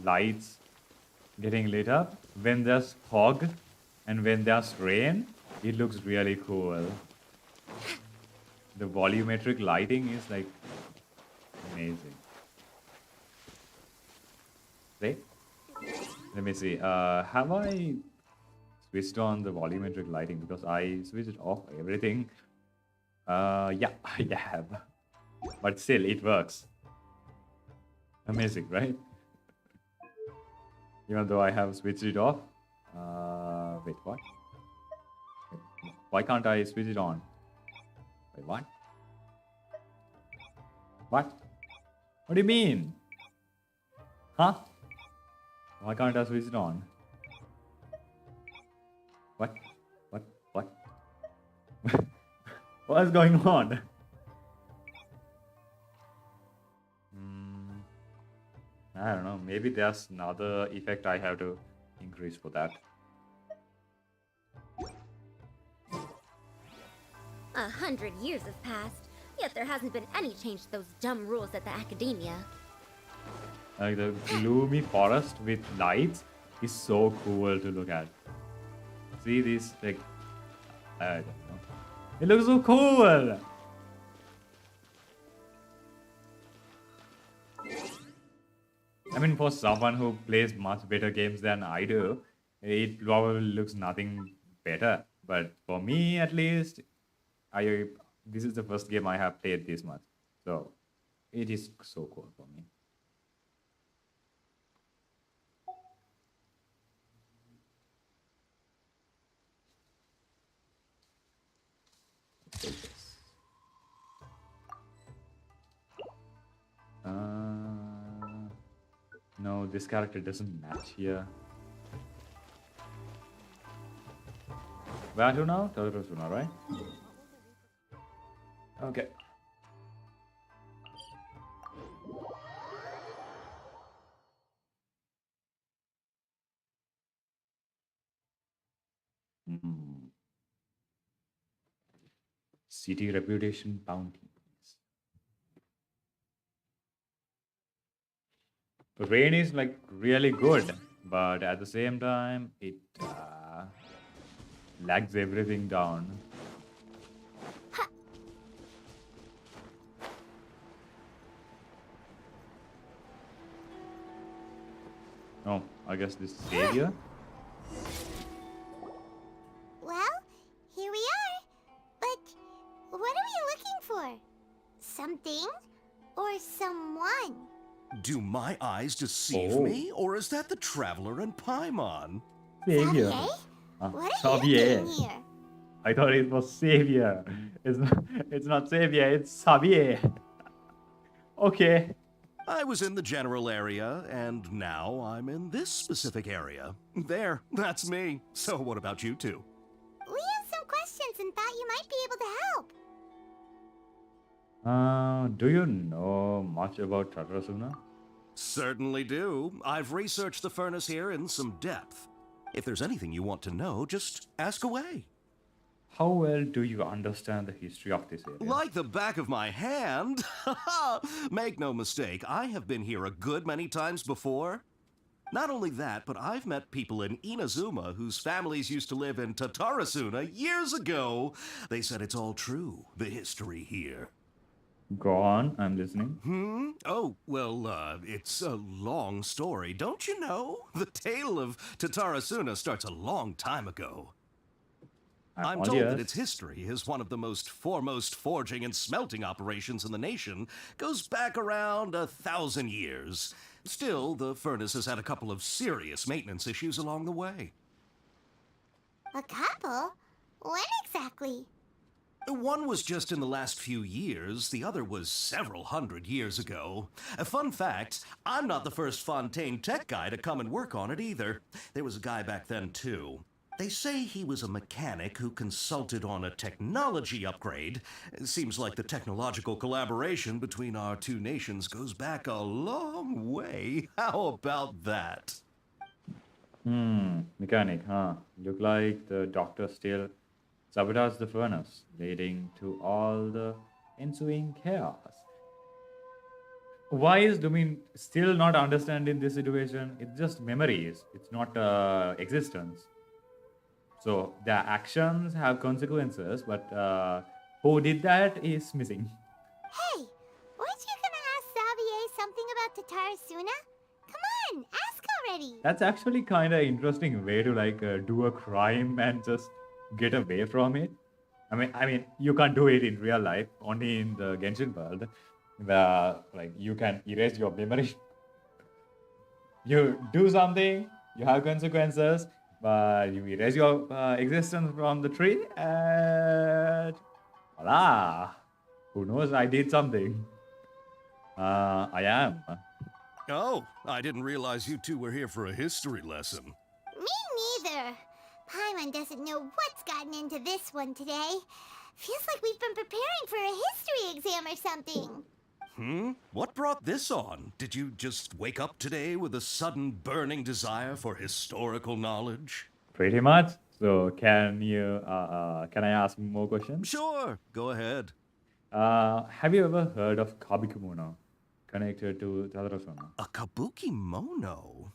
lights getting lit up when there's fog and when there's rain. It looks really cool. The volumetric lighting is like amazing. Right? Let me see. Have I switched on the volumetric lighting? Because I switched off everything. Yeah, I have. But still, it works. Amazing, right? Even though I have switched it off. Wait, what? Why can't I switch it on? Wait, what? What? What do you mean? Huh? Why can't I switch it on? What? What? What? What's going on? I don't know. Maybe there's another effect I have to increase for that. 100 years have passed, yet there hasn't been any change to those dumb rules at the academia. Like the gloomy forest with lights is so cool to look at. See this, like, I don't know. It looks so cool. I mean, for someone who plays much better games than I do, it probably looks nothing better. But for me, at least, this is the first game I have played this much. So, it is so cool for me. Take this. No, this character doesn't match here. Where to now? Tadarasuna, right? Okay. City reputation bounty. Rain is like really good, but at the same time, it lags everything down. Oh, I guess this is Savior. Well, here we are. But what are we looking for? Something or someone? Do my eyes deceive me, or is that the traveler and Paimon? Savior. Xavier? Ah, What are you Xavier. doing here? I thought it was Savior. It's not Savior, it's Xavier. Okay. I was in the general area, and now I'm in this specific area. There, that's me. So what about you two? We have some questions and thought you might be able to help. Do you know much about Tatarasuna? Certainly do. I've researched the furnace here in some depth. If there's anything you want to know, just ask away. How well do you understand the history of this area? Like the back of my hand. Make no mistake, I have been here a good many times before. Not only that, but I've met people in Inazuma whose families used to live in Tatarasuna years ago. They said it's all true, the history here. Go on, I'm listening. Oh, well, it's a long story, don't you know? The tale of Tatarasuna starts a long time ago. I'm all told that ears. its history is one of the most foremost forging and smelting operations in the nation. Goes back around 1,000 years. Still, the furnace has had a couple of serious maintenance issues along the way. A couple? When exactly? One was just in the last few years, the other was several hundred years ago. A fun fact, I'm not the first Fontaine tech guy to come and work on it either. There was a guy back then too. They say he was a mechanic who consulted on a technology upgrade. It seems like the technological collaboration between our two nations goes back a long way. How about that? Mechanic, huh? Look like the doctor still sabotaged the furnace, leading to all the ensuing chaos. Why is Domin still not understanding this situation? It's just memories. It's not existence. So the actions have consequences, but who did that is missing. Hey, weren't you gonna ask Xavier something about Tatarasuna? Come on, ask already. That's actually kind of interesting way to like do a crime and just get away from it. I mean, you can't do it in real life, only in the Genshin world, where like you can erase your memory. You do something, you have consequences, but you erase your existence from the tree, and voila! Who knows? I did something. I am. Oh, I didn't realize you two were here for a history lesson. Me neither. Paimon doesn't know what's gotten into this one today. Feels like we've been preparing for a history exam or something. What brought this on? Did you just wake up today with a sudden burning desire for historical knowledge? Pretty much. So can I ask more questions? Sure, go ahead. Have you ever heard of Kabikumono connected to Tatarasuna? A kabuki mono?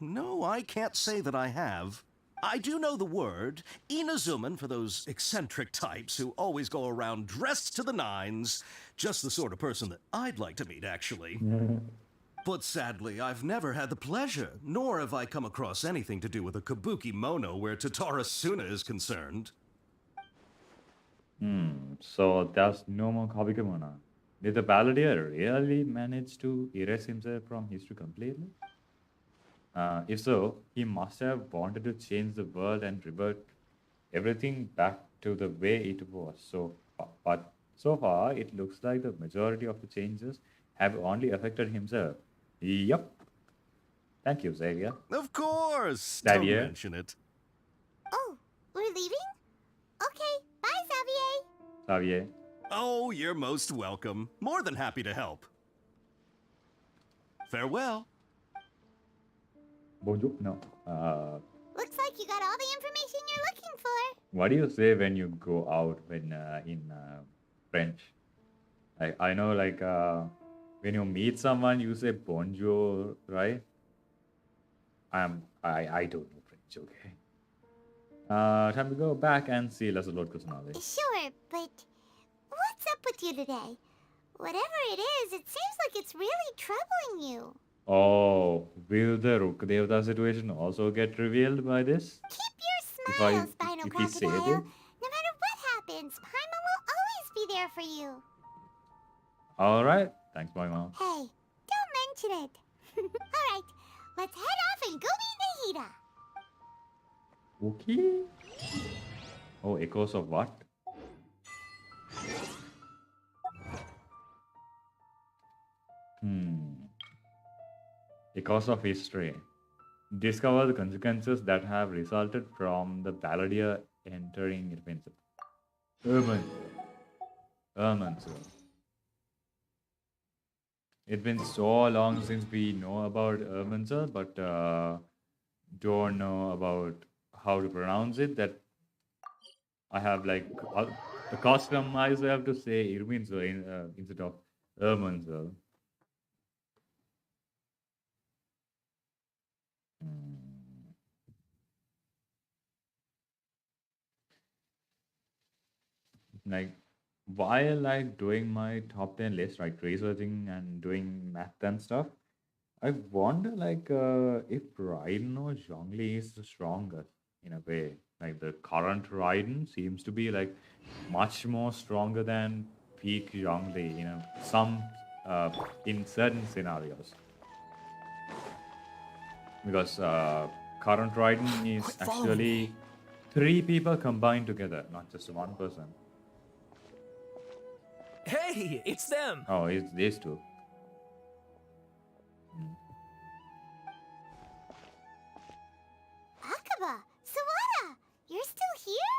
No, I can't say that I have. I do know the word, Inazuman for those eccentric types who always go around dressed to the nines. Just the sort of person that I'd like to meet, actually. But sadly, I've never had the pleasure, nor have I come across anything to do with a kabuki mono where Tatarasuna is concerned. So there's no more Kabikumono. Did the Balladeer really manage to erase himself from history completely? If so, he must have wanted to change the world and revert everything back to the way it was. But so far, it looks like the majority of the changes have only affected himself. Yup. Thank you, Xavier. Of course! Xavier? Don't mention it. Oh, we're leaving? Okay, bye, Xavier. Xavier. Oh, you're most welcome. More than happy to help. Farewell. Bonjour. No. Looks like you got all the information you're looking for. What do you say when you go out when in French? I know, like when you meet someone, you say bonjour, right? I don't know French, okay. Time to go back and see Las Lord Kusanale. Sure, but what's up with you today? Whatever it is, it seems like it's really troubling you. Oh, will the Rukdevta situation also get revealed by this? Keep your smile, Spinal if he say Crocodile. it? No matter what happens, Paimon will always be there for you. Alright, thanks, my mom. Hey, don't mention it. Alright, let's head off and go meet Nahida. Okay. Oh, echoes of what? Echoes of history. Discover the consequences that have resulted from the Balladeer entering Irvine. Erman's. It's been so long since we know about Erminster, but don't know about how to pronounce it. That I have like the custom. I have to say Irminster instead of Erminster. Like while like doing my top 10 list, like researching and doing math and stuff, I wonder like if Raiden or Zhongli is the strongest in a way. Like the current Raiden seems to be like much more stronger than peak Zhongli, some in certain scenarios. Because current Raiden is Quit following actually me. 3 people combined together, not just one person. Hey, it's them. Oh, it's these two. Akaba, Sawada, you're still here?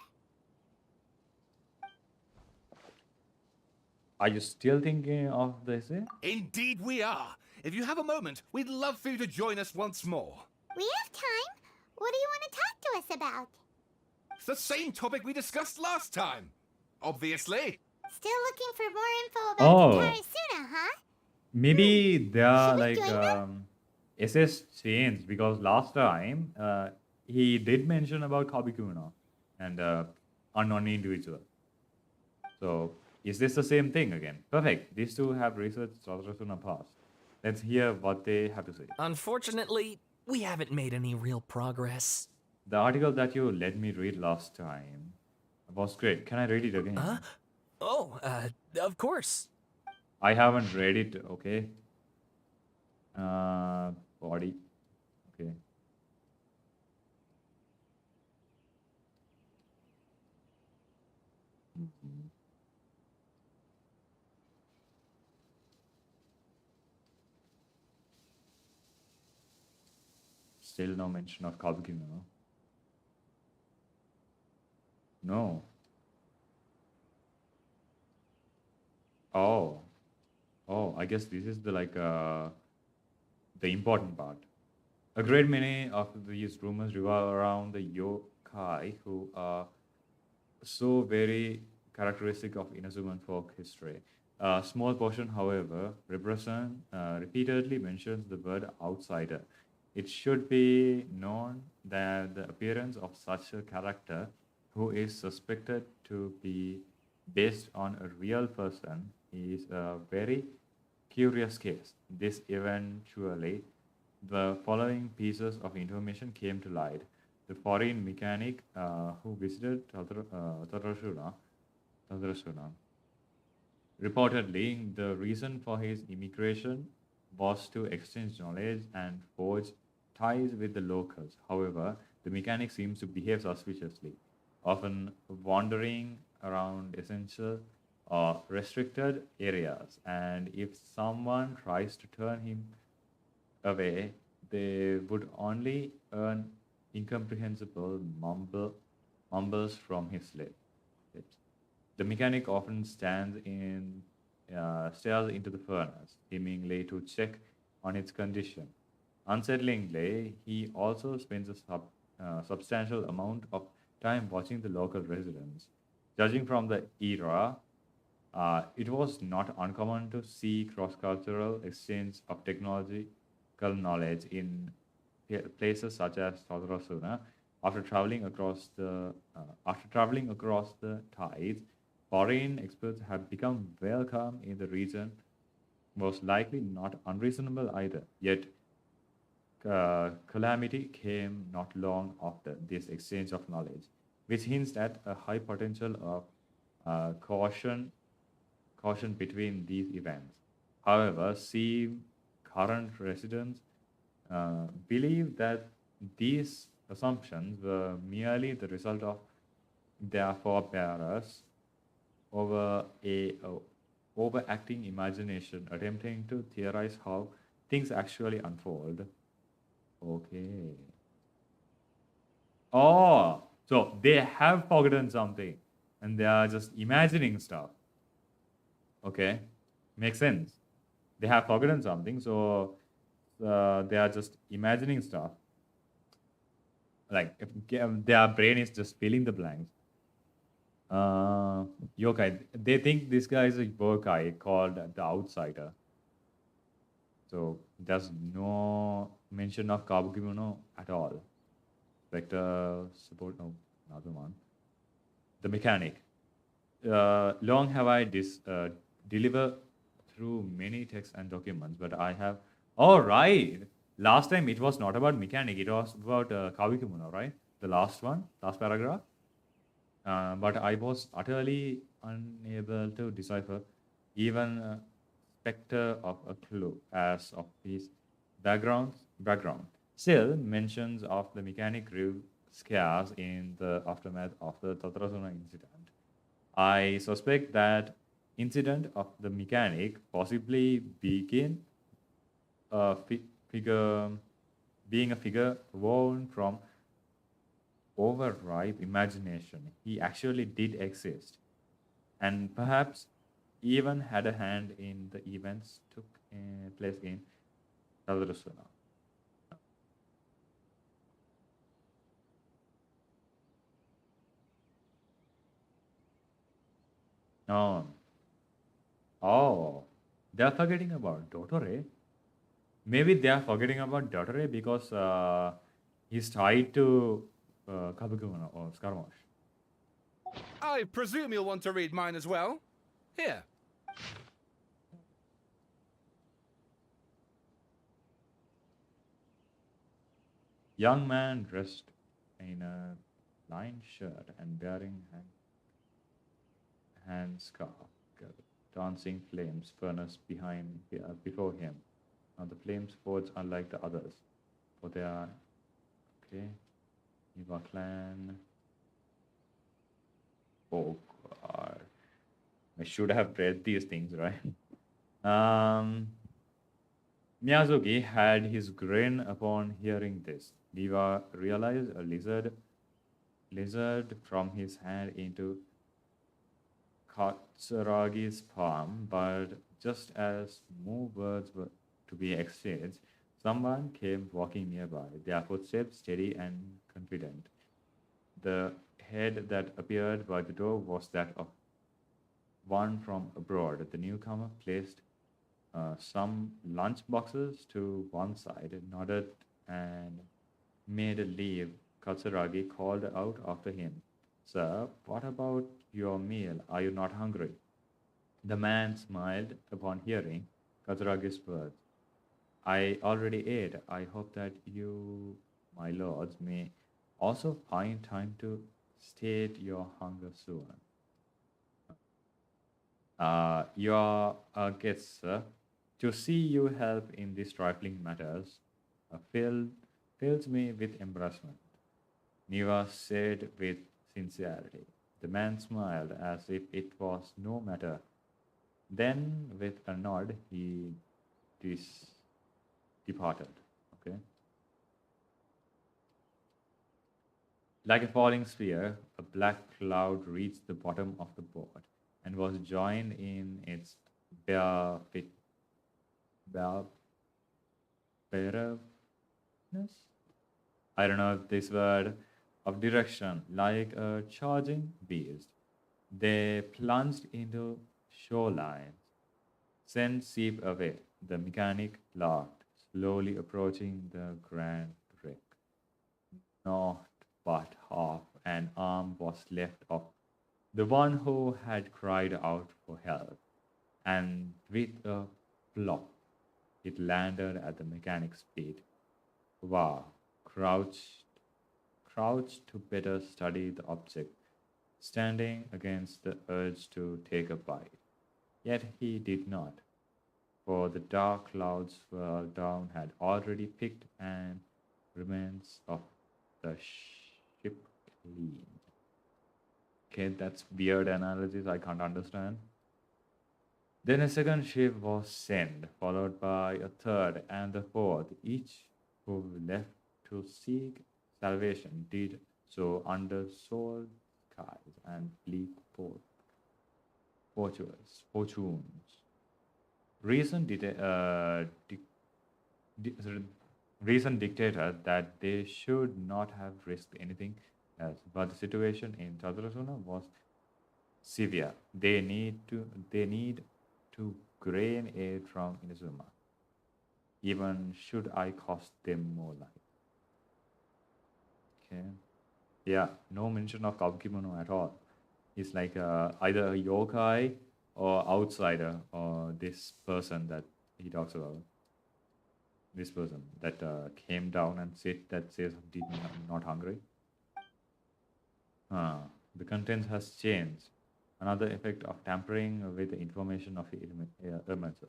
Are you still thinking of this? Indeed we are. If you have a moment, we'd love for you to join us once more. We have time. What do you want to talk to us about? It's the same topic we discussed last time. Obviously. Still looking for more info about Oh. Tatarasuna, huh? Maybe they are Should we like join them? SS changed because last time he did mention about Kabikuna and unknown individual. So is this the same thing again? Perfect. These two have researched Tatarasuna past. Let's hear what they have to say. Unfortunately, we haven't made any real progress. The article that you let me read last time was great. Can I read it again? Huh? Oh, of course. I haven't read it, okay? Body. Okay. Still no mention of Kabuki, no? No. Oh. Oh, I guess this is the the important part. A great many of these rumors revolve around the yokai who are so very characteristic of Inazuman folk history. A small portion, however, repeatedly mentions the word outsider. It should be known that the appearance of such a character who is suspected to be based on a real person is a very curious case. This eventually, the following pieces of information came to light. The foreign mechanic who visited Tatarasuna reportedly, the reason for his immigration was to exchange knowledge and forge ties with the locals. However, the mechanic seems to behave suspiciously, often wandering around essential or restricted areas. And if someone tries to turn him away, they would only earn incomprehensible mumbles from his lips. The mechanic often stares into the furnace, seemingly to check on its condition. Unsettlingly, he also spends a substantial amount of time watching the local residents. Judging from the era, it was not uncommon to see cross-cultural exchange of technological knowledge in places such as Tatarasuna. After traveling across the tides, foreign experts have become welcome in the region, most likely not unreasonable either. Yet, calamity came not long after this exchange of knowledge, which hints at a high potential of caution between these events. However, some current residents believe that these assumptions were merely the result of their forebearers over a overacting imagination attempting to theorize how things actually unfold. Okay. Oh, so they have forgotten something and they are just imagining stuff. Okay, makes sense. they have forgotten something, so they are just imagining stuff. Like if their brain is just filling the blanks. Yokai, they think this guy is a yokai called the Outsider. So there's no mention of Kabukimuno at all. Vector support, no, another one. The mechanic. Long have I delivered through many texts and documents, but I have. All right. Last time it was not about mechanic, it was about Kabukimuno, right? The last one, last paragraph. But I was utterly unable to decipher even a spectre of a clue as of his background. Still, mentions of the mechanic grew scarce in the aftermath of the Tatarasuna incident. I suspect that incident of the mechanic possibly being a figure born from overripe imagination. He actually did exist, and perhaps even had a hand in the events took place in Tadarusuna. Oh, oh, they're forgetting about Dotore. Maybe they are forgetting about Dotore because he's tied to Kabukimona or Scaramouche. I presume you'll want to read mine as well. Here. Young man dressed in a lined shirt and bearing hand scarf, dancing flames furnace before him. Now the flames forge unlike the others, for they are okay. Niva clan. Oh God. I should have read these things, right? Miyazuki had his grin upon hearing this. Niva realized a lizard from his hand into Katsuragi's palm, but just as more words were to be exchanged, someone came walking nearby, their footsteps steady and confident. The head that appeared by the door was that of one from abroad. The newcomer placed some lunch boxes to one side, nodded, and made a leave. Katsuragi called out after him, "Sir, what about your meal? Are you not hungry?" The man smiled upon hearing Katsuragi's words. "I already ate. I hope that you, my lords, may also find time to state your hunger soon." Your guest, sir, to see you help in these trifling matters fills me with embarrassment, Niva said with sincerity. The man smiled as if it was no matter. Then, with a nod, he departed. Okay. Like a falling sphere, a black cloud reached the bottom of the boat and was joined in its bareness. I don't know this word of direction, like a charging beast. They plunged into shoreline, sent seep away. The mechanic laughed, slowly approaching the grand wreck. Not but half an arm was left of the one who had cried out for help, and with a plop, it landed at the mechanic's feet. Wow, crouched to better study the object, standing against the urge to take a bite. Yet he did not, for the dark clouds swirled down had already picked and remains of the ship clean. Okay, that's weird analysis I can't understand. Then a second ship was sent, followed by a third and the fourth. Each who left to seek salvation did so under salt skies and bleak fortunes. recent recent dictator that they should not have risked anything else. But the situation in Chaturasuna was severe. They need to gain aid from Inazuma, even should I cost them more life. Okay. Yeah, no mention of Kawakimono at all. He's like either a yokai or outsider, or this person that he talks about. This person that came down and says did not hungry. The content has changed. Another effect of tampering with the information of Ermancer.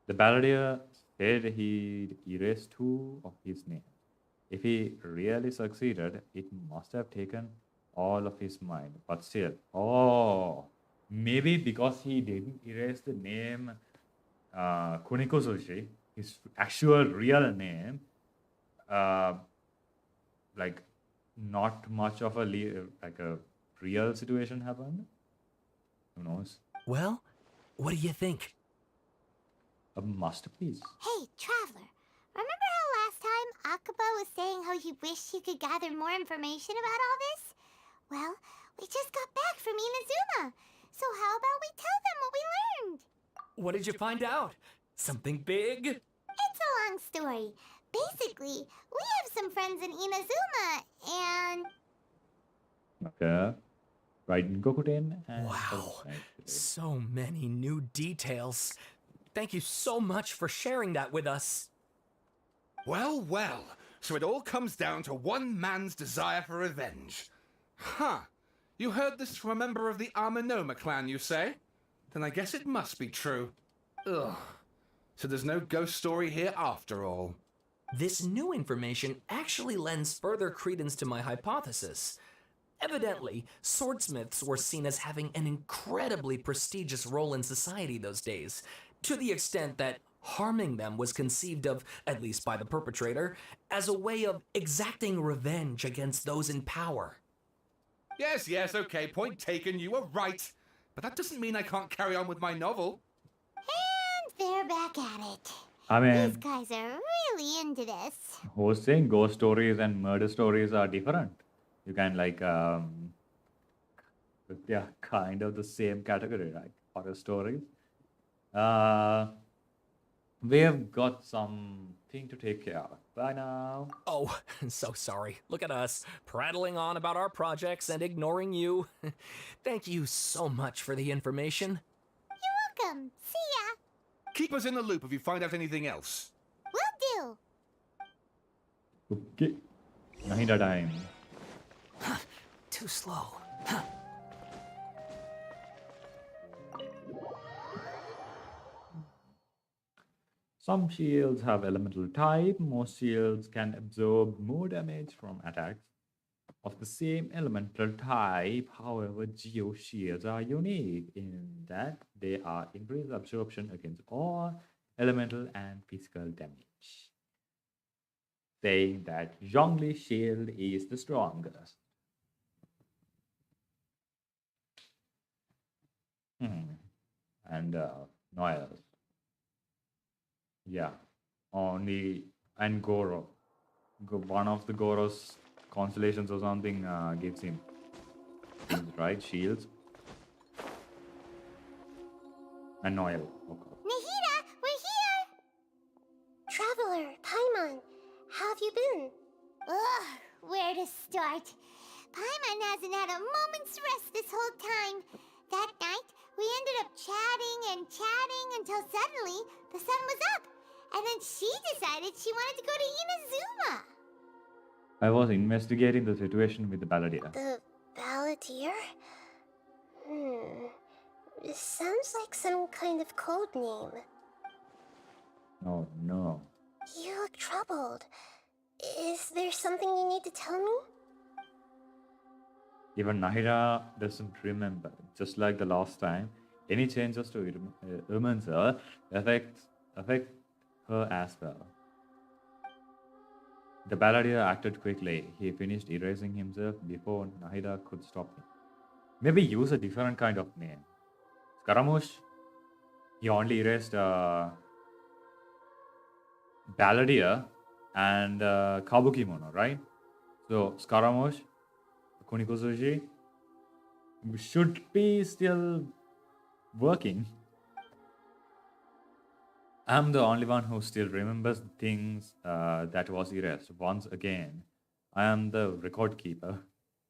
The Balladeer said he'd erase 2 of his names. If he really succeeded, it must have taken all of his mind. But still, maybe because he didn't erase the name Kuniko Sushi, his actual real name, like not much of a real situation happened. Who knows? Well, what do you think? A masterpiece. Hey, Traveler. Remember how last time Akaba was saying how he wished he could gather more information about all this? Well, we just got back from Inazuma. So how about we tell them what we learned? What did you find out? Something big? It's a long story. Basically, we have some friends in Inazuma, and... Okay. Raiden Gokuten and... Wow. So many new details. Thank you so much for sharing that with us. Well, well. So it all comes down to one man's desire for revenge. Huh. You heard this from a member of the Amanoma clan, you say? Then I guess it must be true. Ugh. So there's no ghost story here after all. This new information actually lends further credence to my hypothesis. Evidently, swordsmiths were seen as having an incredibly prestigious role in society those days, to the extent that harming them was conceived of, at least by the perpetrator, as a way of exacting revenge against those in power. Yes, okay, point taken, you were right. But that doesn't mean I can't carry on with my novel. And they're back at it. I mean, These guys are really into this. who's saying ghost stories and murder stories are different? You can they're kind of the same category, right? Horror stories. We've got something to take care of. Bye now. Oh, so sorry. Look at us, prattling on about our projects and ignoring you. Thank you so much for the information. You're welcome. See ya. Keep us in the loop if you find out anything else. Will do. Okay. Nahida time. Too slow. Some shields have elemental type. Most shields can absorb more damage from attacks of the same elemental type. However, geo shields are unique in that they are increased absorption against all elemental and physical damage, saying that Zhongli shield is the strongest. And Noel. Yeah, only and Goro. One of the Goro's constellations or something gives him right shields. And Noel, of course. Nahida, we're here! Traveler, Paimon, how have you been? Ugh, where to start? Paimon hasn't had a moment's rest this whole time. That night, we ended up chatting until suddenly the sun was up. And then she decided she wanted to go to Inazuma. I was investigating the situation with the Balladeer. The Balladeer? This sounds like some kind of code name. Oh no. You look troubled. Is there something you need to tell me? Even Nahida doesn't remember. Just like the last time, any changes to Irmancer affect her as well. The Balladeer acted quickly. He finished erasing himself before Nahida could stop him. Maybe use a different kind of name. Scaramouche? He only erased Balladeer and Kabukimono, right? So Scaramouche, Kunikozushi should be still working. I'm the only one who still remembers the things that was erased once again. I am the record keeper.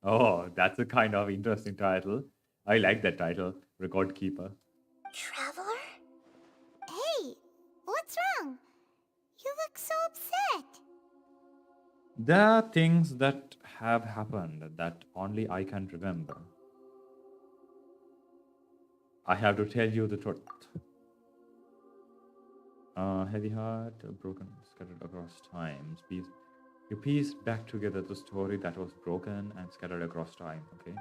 Oh, that's a kind of interesting title. I like that title, Record Keeper. Traveler? Hey, what's wrong? You look so upset. There are things that have happened that only I can remember. I have to tell you the truth. Heavy heart, broken, scattered across times. You piece back together the story that was broken and scattered across time, okay?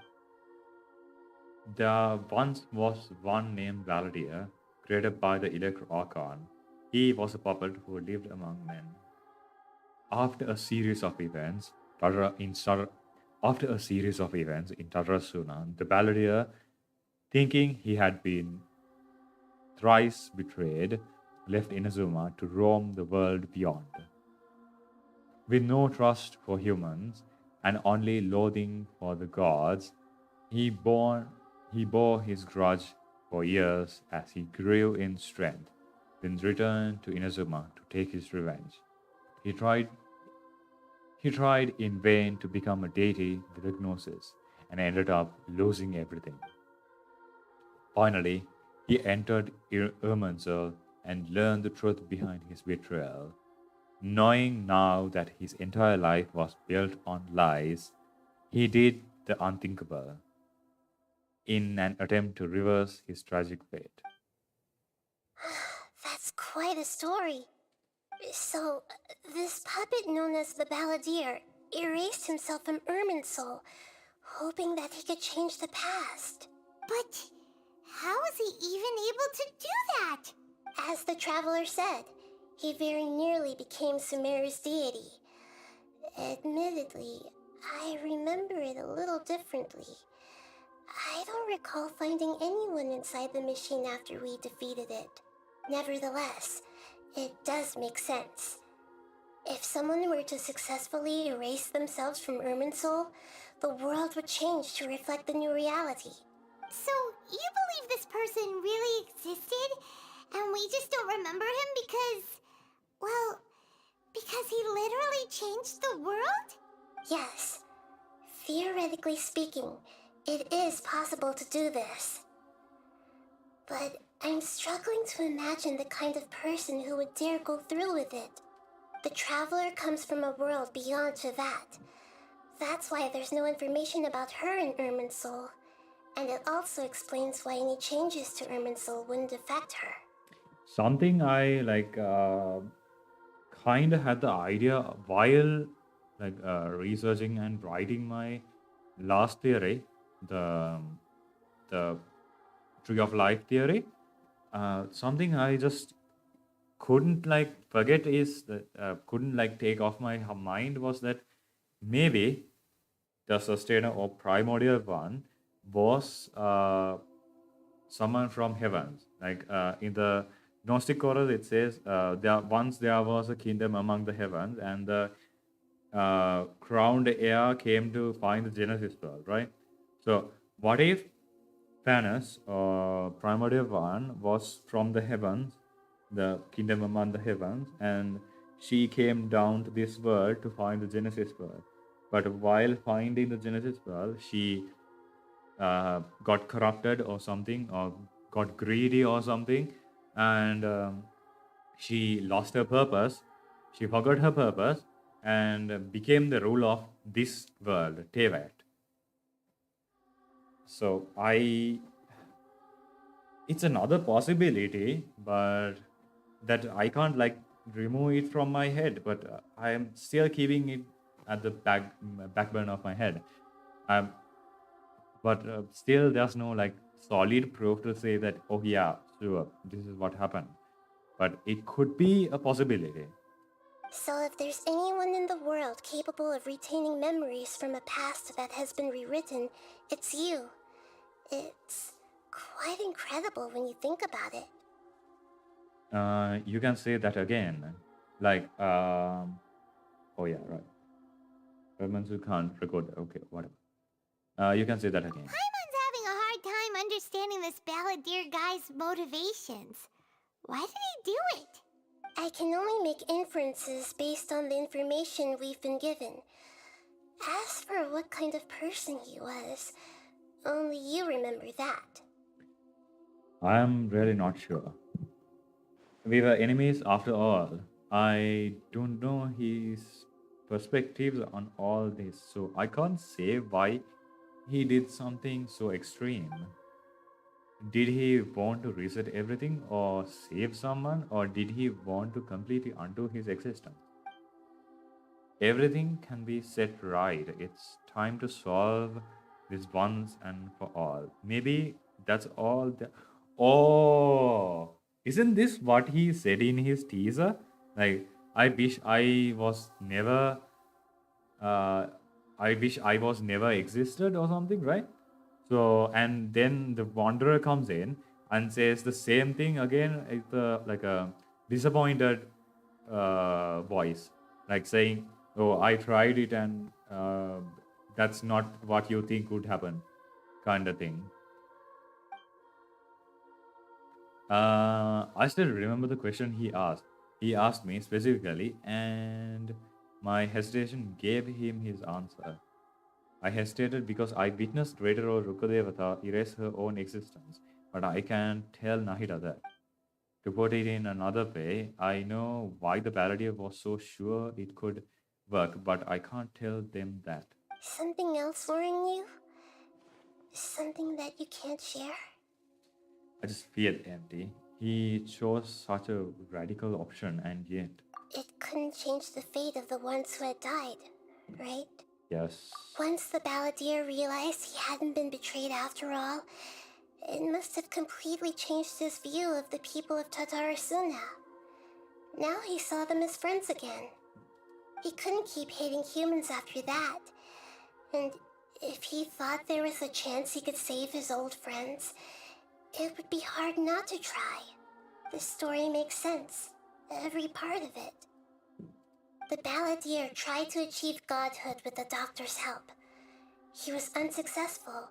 There once was one named Valadier, created by the Electro Archon. He was a puppet who lived among men. After a series of events in Tadrasuna, the Valadier, thinking he had been thrice betrayed, left Inazuma to roam the world beyond. With no trust for humans and only loathing for the gods, he bore his grudge for years as he grew in strength, then returned to Inazuma to take his revenge. He tried in vain to become a deity with a gnosis and ended up losing everything. Finally, he entered Irminsul and learned the truth behind his betrayal. Knowing now that his entire life was built on lies, he did the unthinkable in an attempt to reverse his tragic fate. That's quite a story. So, this puppet known as the Balladeer erased himself from Irminsul, hoping that he could change the past. But how was he even able to do that? As the traveler said, he very nearly became Sumeru's deity. Admittedly, I remember it a little differently. I don't recall finding anyone inside the machine after we defeated it. Nevertheless, it does make sense. If someone were to successfully erase themselves from Irminsul, the world would change to reflect the new reality. So, you believe this person really existed, and we just don't remember him because he literally changed the world? Yes. Theoretically speaking, it is possible to do this. But I'm struggling to imagine the kind of person who would dare go through with it. The traveler comes from a world beyond to that. That's why there's no information about her in Irminsul. And it also explains why any changes to Irminsul wouldn't affect her. Something I kind of had the idea while researching and writing my last theory, the Tree of Life theory. Something I just couldn't forget is that couldn't take off my mind was that maybe the sustainer or primordial one was someone from heavens. In the Gnostic Chorus, it says there was a kingdom among the heavens, and the crowned heir came to find the Genesis world, right? So, what if Thanos or primordial one was from the heavens, the kingdom among the heavens, and she came down to this world to find the Genesis world. But while finding the Genesis world, she got corrupted or something, or got greedy or something, and she lost her purpose. She forgot her purpose and became the ruler of this world, Tevat. So it's another possibility, but that I can't remove it from my head. But I am still keeping it at the backburner of my head. But still, there's no solid proof to say that, oh yeah, sure, this is what happened. But it could be a possibility. So if there's anyone in the world capable of retaining memories from a past that has been rewritten, it's you. It's quite incredible when you think about it. You can say that again. Like, oh yeah, right. Mansu can't record that. Okay, whatever. You can say that again. Paimon's having a hard time understanding this balladeer guy's motivations. Why did he do it? I can only make inferences based on the information we've been given. As for what kind of person he was, only you remember that. I am really not sure. We were enemies after all. I don't know his perspectives on all this, so I can't say why he did something so extreme. Did he want to reset everything or save someone, or did he want to completely undo his existence? Everything can be set right. It's time to solve this once and for all. Maybe that's all the. Oh, isn't this what he said in his teaser? Like, I wish I was never. I wish I was never existed or something, right? So, and then the wanderer comes in and says the same thing again. It's like a disappointed voice, like saying, "Oh, I tried it, and that's not what you think would happen," kind of thing. I still remember the question he asked. He asked me specifically, and my hesitation gave him his answer. I hesitated because I witnessed Raider or Rukadevata erase her own existence, but I can't tell Nahida that. To put it in another way, I know why the Balladeer was so sure it could work, but I can't tell them that. Something else worrying you? Something that you can't share? I just feel empty. He chose such a radical option, and yet. It couldn't change the fate of the ones who had died, right? Yes. Once the balladeer realized he hadn't been betrayed after all, it must have completely changed his view of the people of Tatarasuna. Now he saw them as friends again. He couldn't keep hating humans after that. And if he thought there was a chance he could save his old friends, it would be hard not to try. The story makes sense, every part of it. The balladeer tried to achieve godhood with the doctor's help. He was unsuccessful,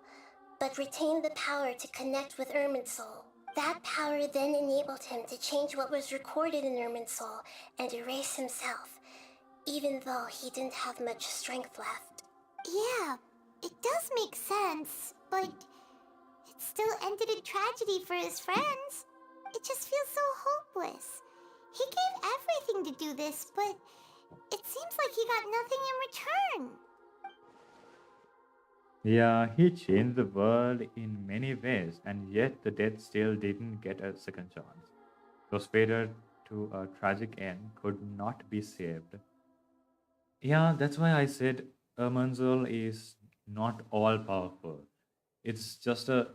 but retained the power to connect with Irminsul. That power then enabled him to change what was recorded in Irminsul and erase himself, even though he didn't have much strength left. Yeah, it does make sense, but it still ended in tragedy for his friends. It just feels so hopeless. He gave everything to do this, but it seems like he got nothing in return. Yeah, he changed the world in many ways, and yet the dead still didn't get a second chance. Those fated to a tragic end could not be saved. Yeah, that's why I said Ermanzul is not all powerful. It's just a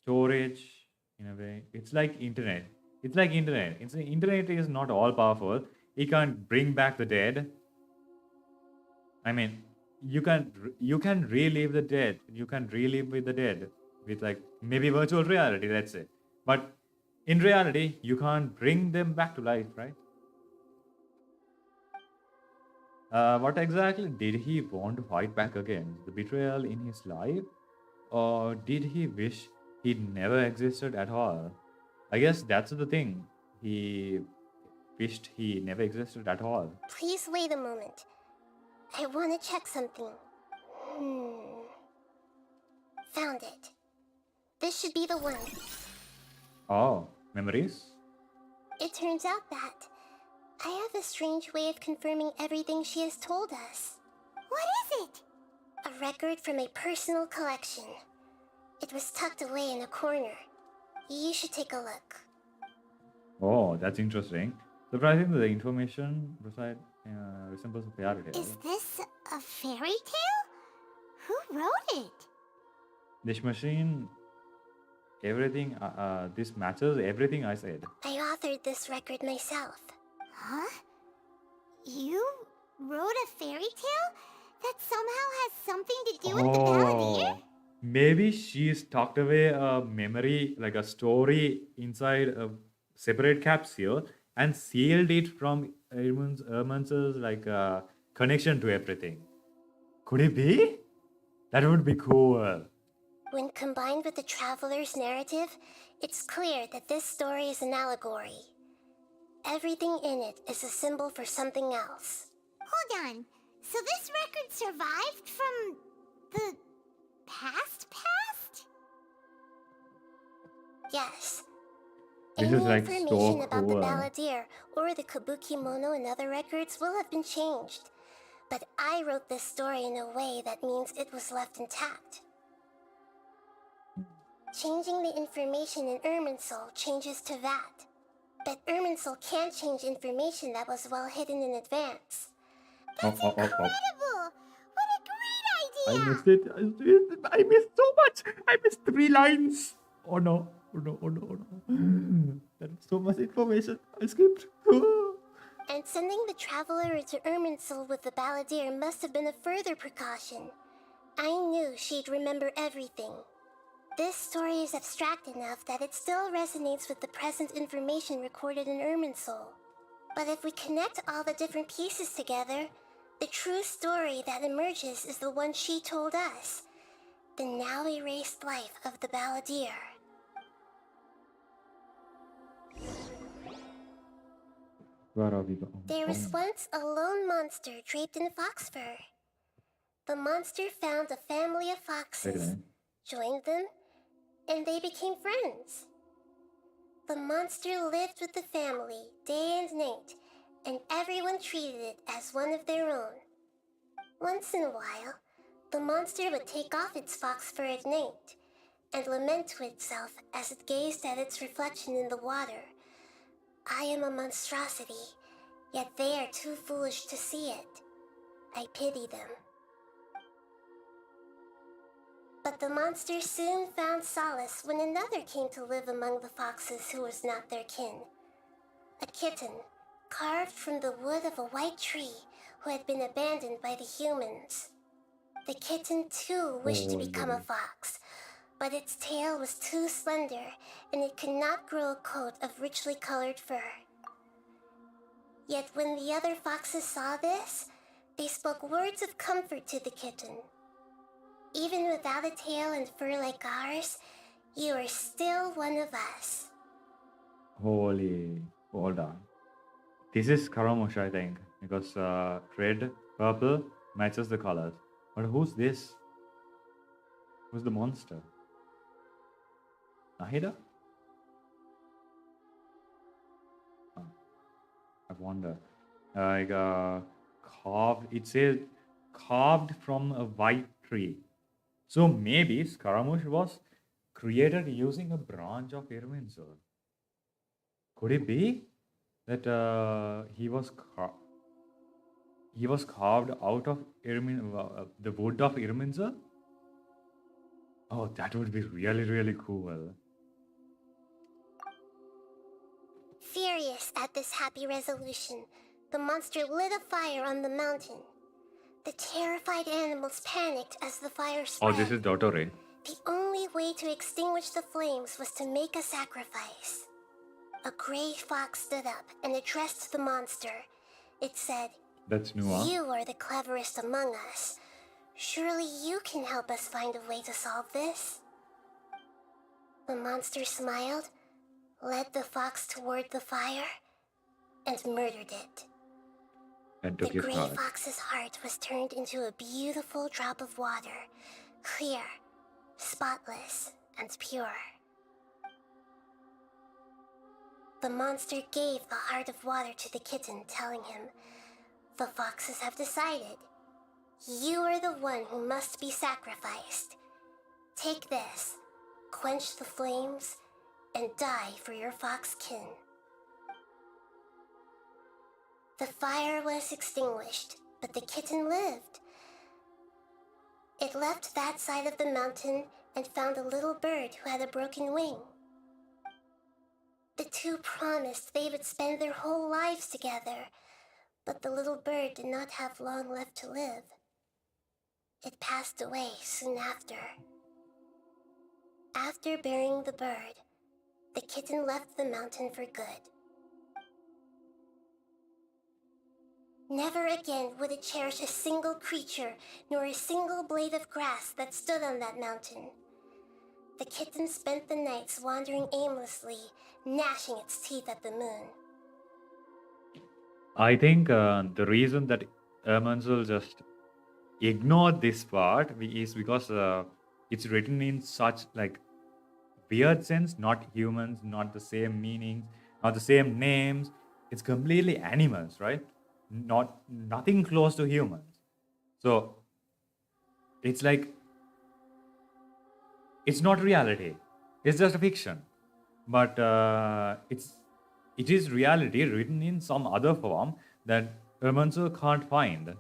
storage in a way. It's like internet. Internet is not all powerful. It can't bring back the dead. I mean, you can relive the dead. You can relive with the dead with like maybe virtual reality, let's say. But in reality, you can't bring them back to life, right? What exactly did he want to fight back against? The betrayal in his life? Or did he wish he'd never existed at all? I guess that's the thing. He wished he never existed at all. Please wait a moment. I want to check something. Found it. This should be the one. Oh, memories? It turns out that I have a strange way of confirming everything she has told us. What is it? A record from a personal collection. It was tucked away in a corner. You should take a look. Oh, that's interesting. Surprisingly, the information resembles a fairy tale. Is this a fairy tale? Who wrote it? This machine, everything, this matches everything I said. I authored this record myself. Huh? You wrote a fairy tale that somehow has something to do with the balladeer? Maybe she's tucked away a memory, like a story inside separate capsule and sealed it from Erman's like connection to everything. Could it be? That would be cool. When combined with the traveler's narrative, it's clear that this story is an allegory. Everything in it is a symbol for something else. Hold on. So this record survived from the past? Yes. This Any is like information so about the cool. balladeer or the kabuki mono in other records will have been changed. But I wrote this story in a way that means it was left intact. Changing the information in Irminsul changes to that. But Irminsul can't change information that was well hidden in advance. That's incredible! What a great I idea! missed it. I missed so much. I missed 3 lines. Oh no. That's so much information. I skipped. And sending the traveler into Irminsul with the balladeer must have been a further precaution. I knew she'd remember everything. This story is abstract enough that it still resonates with the present information recorded in Irminsul. But if we connect all the different pieces together, the true story that emerges is the one she told us. The now erased life of the balladeer. Where are we going? There was once a lone monster draped in fox fur. The monster found a family of foxes, joined them, and they became friends. The monster lived with the family day and night, and everyone treated it as one of their own. Once in a while, the monster would take off its fox fur at night and lament to itself as it gazed at its reflection in the water. I am a monstrosity, yet they are too foolish to see it. I pity them. But the monster soon found solace when another came to live among the foxes who was not their kin. A kitten, carved from the wood of a white tree who had been abandoned by the humans. The kitten too wished to become a fox, but its tail was too slender and it could not grow a coat of richly colored fur. Yet when the other foxes saw this, they spoke words of comfort to the kitten. Even without a tail and fur like ours, you are still one of us. Holy, hold on. This is scaramouche, I think, because red, purple matches the colors. But who's this? Who's the monster? Nahida? Oh, I wonder. Like carved. It says carved from a white tree. So maybe Scaramouche was created using a branch of Irminsul. Could it be that he was carved out of the wood of Irminsul? Oh, that would be really, really cool. Furious at this happy resolution, the monster lit a fire on the mountain. The terrified animals panicked as the fire spread. Oh, this is Dotore. The only way to extinguish the flames was to make a sacrifice. A gray fox stood up and addressed the monster. It said, That's Nua. You are the cleverest among us. Surely you can help us find a way to solve this. The monster smiled, led the fox toward the fire, and murdered it. And took The his gray heart. fox's heart was turned into a beautiful drop of water, clear, spotless, and pure. The monster gave the heart of water to the kitten, telling him, The foxes have decided. You are the one who must be sacrificed. Take this, quench the flames, and die for your fox kin. The fire was extinguished, but the kitten lived. It left that side of the mountain and found a little bird who had a broken wing. The two promised they would spend their whole lives together, but the little bird did not have long left to live. It passed away soon after. After burying the bird, the kitten left the mountain for good. Never again would it cherish a single creature nor a single blade of grass that stood on that mountain. The kitten spent the nights wandering aimlessly, gnashing its teeth at the moon. I think the reason that Ermansul just ignored this part is because it's written in such like weird sense, not humans, not the same meanings, not the same names. It's completely animals, right? Nothing close to humans. So it's like it's not reality. It's just a fiction. But it is reality written in some other form that Ermansul can't find.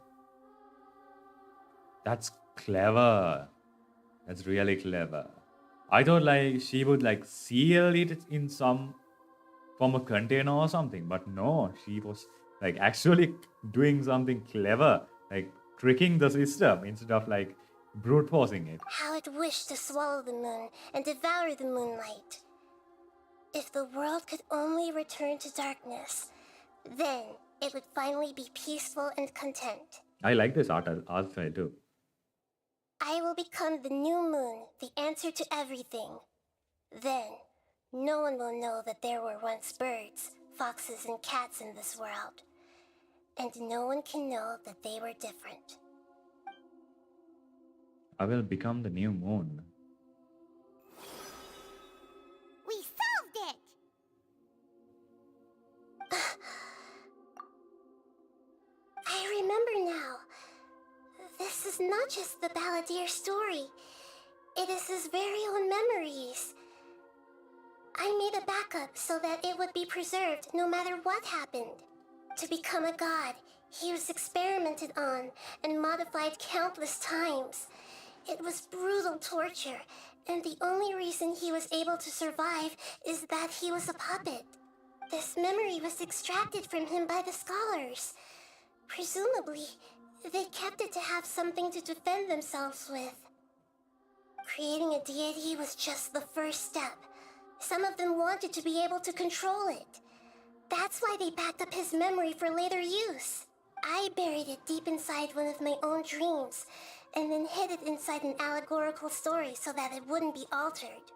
That's clever. That's really clever. I thought like she would like seal it in some from a container or something, but no, she was like actually doing something clever, like tricking the system instead of like brute forcing it. How it wished to swallow the moon and devour the moonlight. If the world could only return to darkness, then it would finally be peaceful and content. I like this art style too. I will become the new moon, the answer to everything. Then, no one will know that there were once birds, foxes, and cats in this world. And no one can know that they were different. I will become the new moon. We solved it! I remember now. This is not just the Balladeer story. It is his very own memories. I made a backup so that it would be preserved no matter what happened. To become a god, he was experimented on and modified countless times. It was brutal torture, and the only reason he was able to survive is that he was a puppet. This memory was extracted from him by the scholars. Presumably, they kept it to have something to defend themselves with. Creating a deity was just the first step. Some of them wanted to be able to control it. That's why they backed up his memory for later use. I buried it deep inside one of my own dreams, and then hid it inside an allegorical story so that it wouldn't be altered.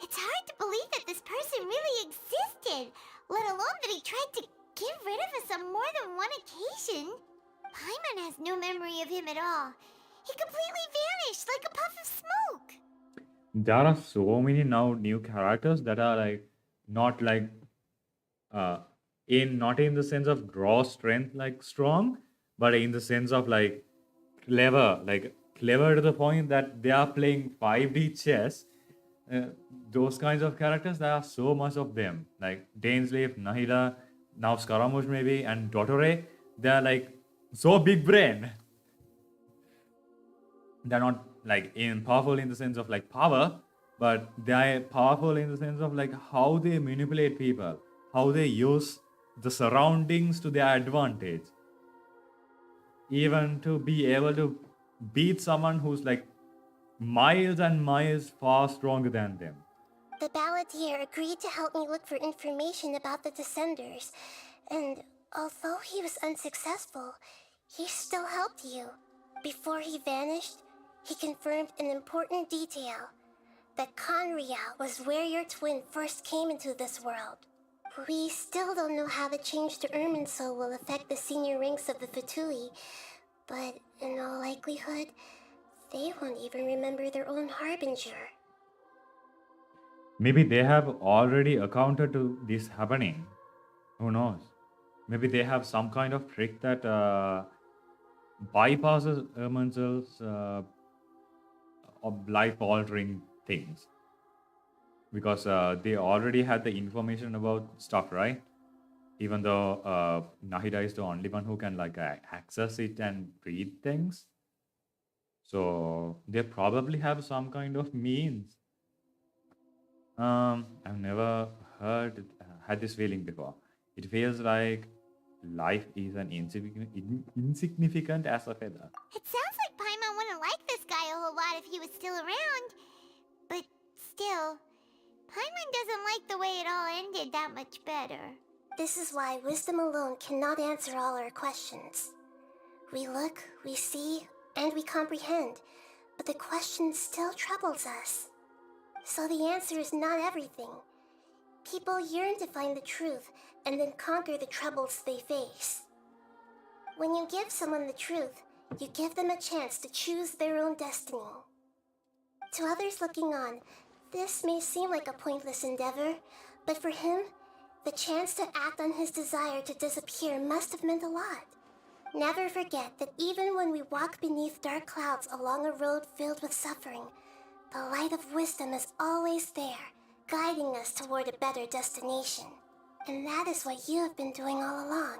It's hard to believe that this person really existed, let alone that he tried to get rid of us on more than one occasion. Paimon has no memory of him at all. He completely vanished like a puff of smoke. There are so many now new characters that are like not like not in the sense of draw strength like strong, but in the sense of like clever to the point that they are playing 5D chess. Those kinds of characters, there are so much of them. Like Dainsleif, Nahida, now Scaramouche maybe, and Dotore. They are like so big brain. They're not like powerful in the sense of like power, but they are powerful in the sense of like how they manipulate people, how they use the surroundings to their advantage. Even to be able to beat someone who's like miles and miles far stronger than them. The Balladeer agreed to help me look for information about the Descenders, and although he was unsuccessful, he still helped you. Before he vanished, he confirmed an important detail, that Conria was where your twin first came into this world. We still don't know how the change to Irminsul will affect the senior ranks of the Fatui, but in all likelihood, they won't even remember their own Harbinger. Maybe they have already accounted to this happening. Who knows? Maybe they have some kind of trick that bypasses Irminsul's life-altering things. Because they already had the information about stuff, right? Even though Nahida is the only one who can like access it and read things. So they probably have some kind of means. I've never had this feeling before. It feels like life is an insignificant as a feather. It sounds like Paimon wouldn't like this guy a whole lot if he was still around. But still, Paimon doesn't like the way it all ended that much better. This is why wisdom alone cannot answer all our questions. We look, we see, and we comprehend, but the question still troubles us. So the answer is not everything. People yearn to find the truth and then conquer the troubles they face. When you give someone the truth, you give them a chance to choose their own destiny. To others looking on, this may seem like a pointless endeavor, but for him, the chance to act on his desire to disappear must have meant a lot. Never forget that even when we walk beneath dark clouds along a road filled with suffering, the light of wisdom is always there, guiding us toward a better destination. And that is what you have been doing all along.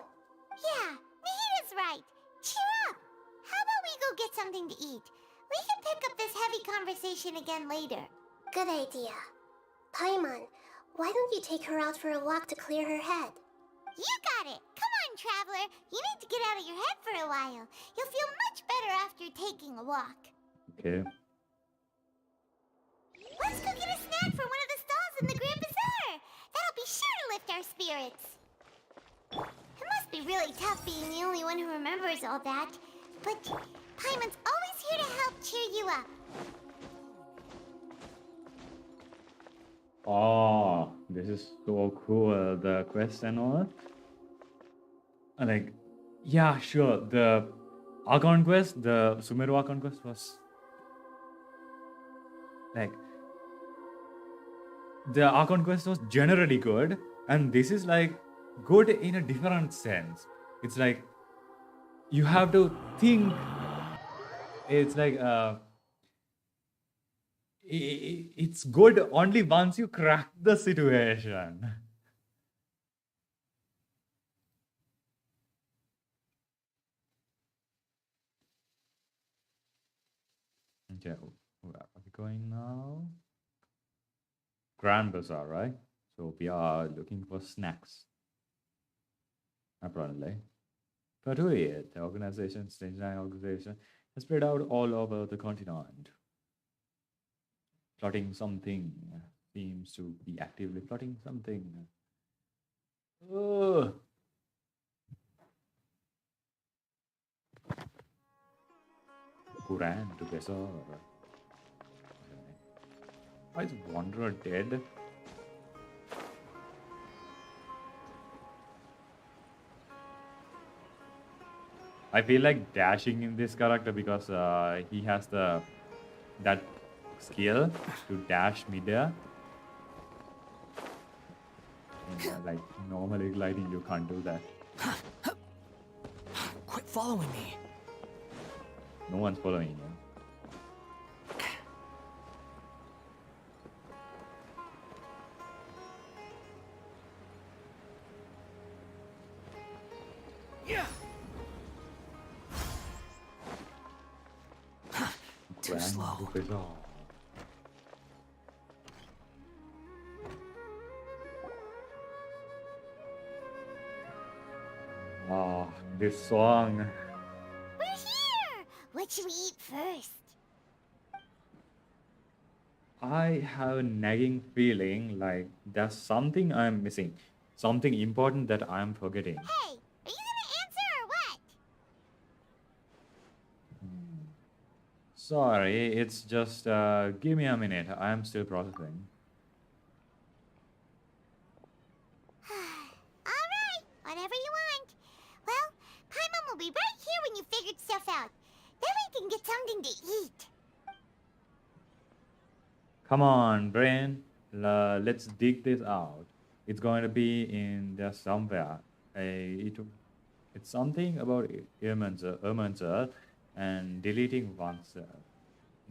Yeah, Nahita's right. Cheer up. How about we go get something to eat? We can pick up this heavy conversation again later. Good idea. Paimon, why don't you take her out for a walk to clear her head? You got it. Come on, Traveler. You need to get out of your head for a while. You'll feel much better after taking a walk. Okay. Let's go get a snack from one of the stalls in the Grand Bazaar. That'll be sure to lift our spirits. It must be really tough being the only one who remembers all that. But Paimon's always here to help cheer you up. Oh, this is so cool. The quest and all. Like, yeah, sure. The Archon quest, the Sumeru Archon quest was like, the Archon quest was generally good, and this is like good in a different sense. It's like you have to think. It's like it's good only once you crack the situation. Okay, where are we going now? Grand Bazaar, right? So we are looking for snacks. Apparently. Katuit, the organization, stage 9 organization, is spread out all over the continent. Plotting something. Seems to be actively plotting something. Ugh. Grand Bazaar. Why is Wanderer dead? I feel like dashing in this character because he has that skill to dash midair. Like normally gliding, you can't do that. Quit following me. No one's following you. Too slow. Oh, this song. We're here! What should we eat first? I have a nagging feeling like there's something I'm missing. Something important that I'm forgetting. Hey, are you gonna answer or what? Sorry, it's just give me a minute. I'm still processing. Alright, whatever you want. Well, Paimon will be right here when you figured stuff out. Then we can get something to eat. Come on, brain. Let's dig this out. It's going to be in there somewhere. It's something about Irmanzer and deleting oneself.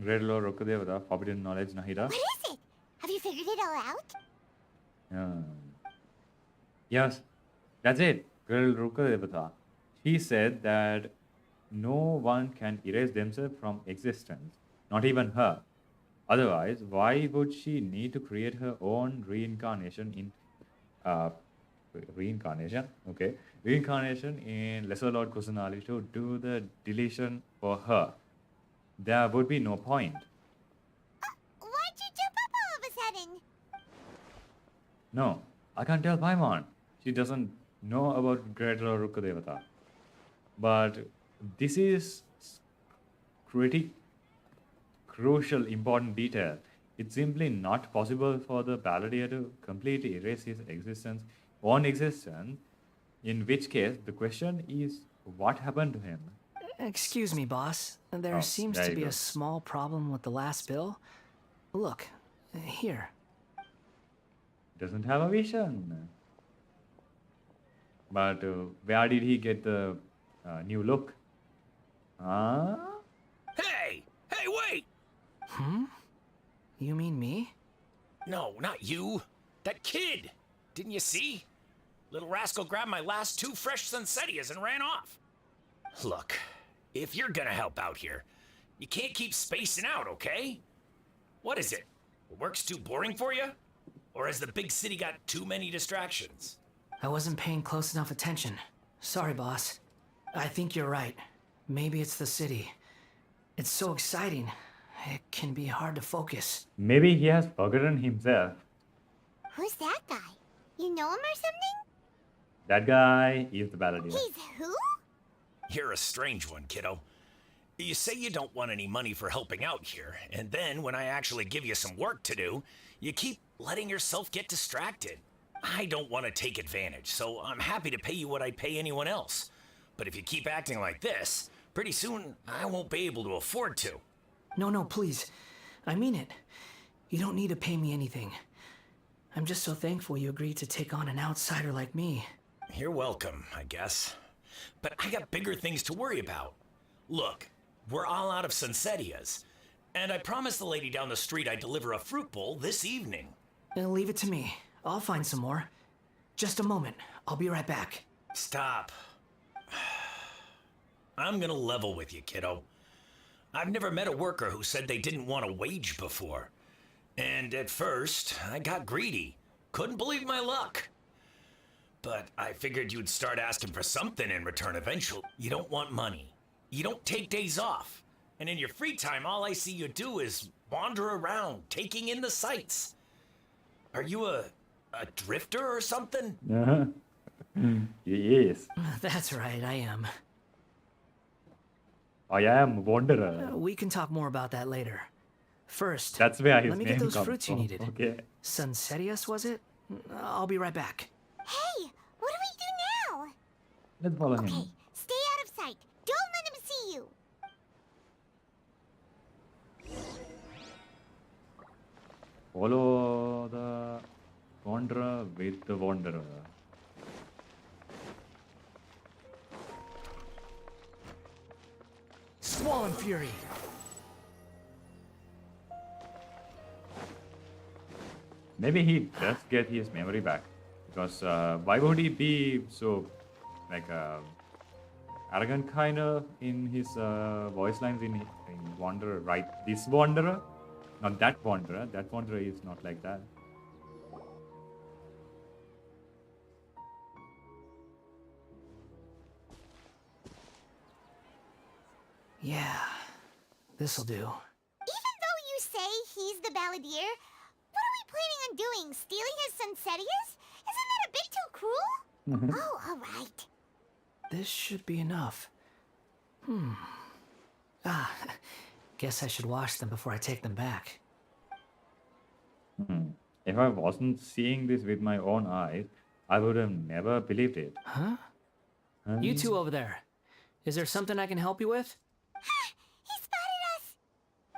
Great Lord Rokadevata, forbidden knowledge, Nahida. What is it? Have you figured it all out? Yes, that's it. Great Lord Rokadevata. She said that no one can erase themselves from existence, not even her. Otherwise, why would she need to create her own reincarnation in reincarnation in Lesser Lord Kusanali to do the deletion for her? There would be no point. Why'd you jump up all of a sudden? No, I can't tell Paimon. She doesn't know about Greater Rukadevata. But this is pretty crucial, important detail. It's simply not possible for the Balladeer to completely erase his own existence, in which case the question is what happened to him? Excuse me, boss. There Oh, seems there to you be go. a small problem with the last bill. Look, here. Doesn't have a vision. But where did he get the new look? Huh? Hey! Hey, wait! Hmm? You mean me? No, not you. That kid. Didn't you see? Little rascal grabbed my last 2 fresh Sunsetias and ran off. Look, if you're gonna help out here, you can't keep spacing out, okay? What is it? Work's too boring for you? Or has the big city got too many distractions? I wasn't paying close enough attention. Sorry, boss. I think you're right. Maybe it's the city. It's so exciting. It can be hard to focus. Maybe he has forgotten himself. Who's that guy? You know him or something? That guy is the Balladeer. He's who? You're a strange one, kiddo. You say you don't want any money for helping out here, and then when I actually give you some work to do, you keep letting yourself get distracted. I don't want to take advantage, so I'm happy to pay you what I'd pay anyone else. But if you keep acting like this, pretty soon I won't be able to afford to. No, please. I mean it. You don't need to pay me anything. I'm just so thankful you agreed to take on an outsider like me. You're welcome, I guess. But I got bigger things to worry about. Look, we're all out of Sunsetias, and I promised the lady down the street I'd deliver a fruit bowl this evening. Leave it to me. I'll find some more. Just a moment. I'll be right back. Stop. I'm gonna level with you, kiddo. I've never met a worker who said they didn't want a wage before. And at first, I got greedy. Couldn't believe my luck. But I figured you'd start asking for something in return eventually. You don't want money. You don't take days off. And in your free time, all I see you do is wander around, taking in the sights. Are you a drifter or something? Uh-huh. He is. That's right, I am. I am Wanderer. We can talk more about that later. First, That's where his let me name get those comes fruits from. you needed. Okay. Sunsetias, was it? I'll be right back. Hey, what do we do now? Let's follow him. Okay, stay out of sight. Don't let him see you. Follow the Wanderer with the Wanderer. Swollen Fury! Maybe he does get his memory back. Because why would he be so like arrogant kind of in his voice lines in Wanderer, right? This Wanderer? Not that Wanderer. That Wanderer is not like that. Yeah, this'll do. Even though you say he's the Balladeer, what are we planning on doing? Stealing his Sunsetias? Isn't that a bit too cruel? Oh, all right. This should be enough. Guess I should wash them before I take them back. If I wasn't seeing this with my own eyes, I would have never believed it. Huh? You two over there. Is there something I can help you with? He spotted us.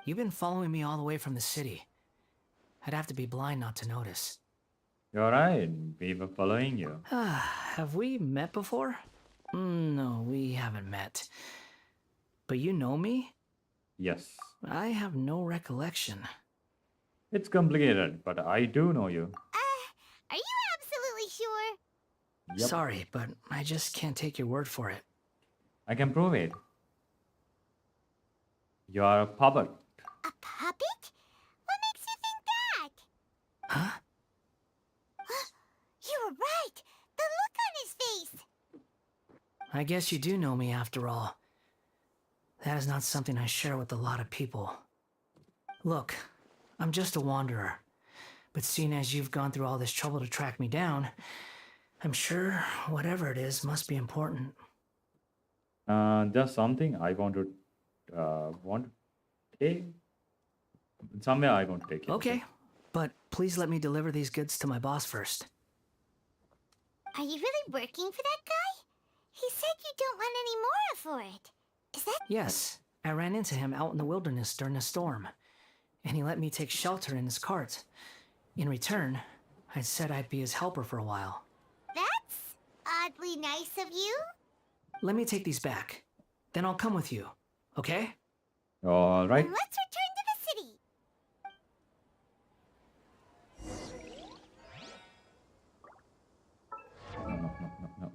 You've been following me all the way from the city. I'd have to be blind not to notice. You're right. We were following you. Have we met before? No, we haven't met. But you know me? Yes. I have no recollection. It's complicated, but I do know you. Are you absolutely sure? Yep. Sorry, but I just can't take your word for it. I can prove it. You are a puppet. A puppet? What makes you think that? Huh? You were right. The look on his face. I guess you do know me after all. That is not something I share with a lot of people. Look, I'm just a wanderer. But seeing as you've gone through all this trouble to track me down, I'm sure whatever it is must be important. Just something I want to take. Somewhere I want to take it. Okay, but please let me deliver these goods to my boss first. Are you really working for that guy? He said you don't want any more for it. Is that... Yes, I ran into him out in the wilderness during a storm, and he let me take shelter in his cart. In return, I said I'd be his helper for a while. That's oddly nice of you. Let me take these back. Then I'll come with you, okay? All right. Then let's return to the city.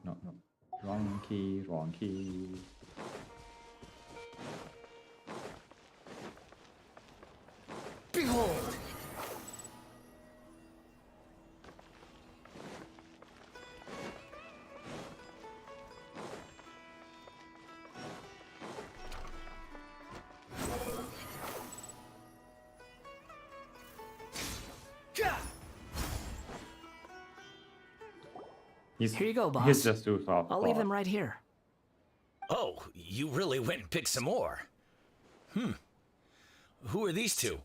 No. Wrong key. Behold! Here you go, boss. He's just too soft. I'll leave them right here. Oh, you really went and picked some more. Who are these two?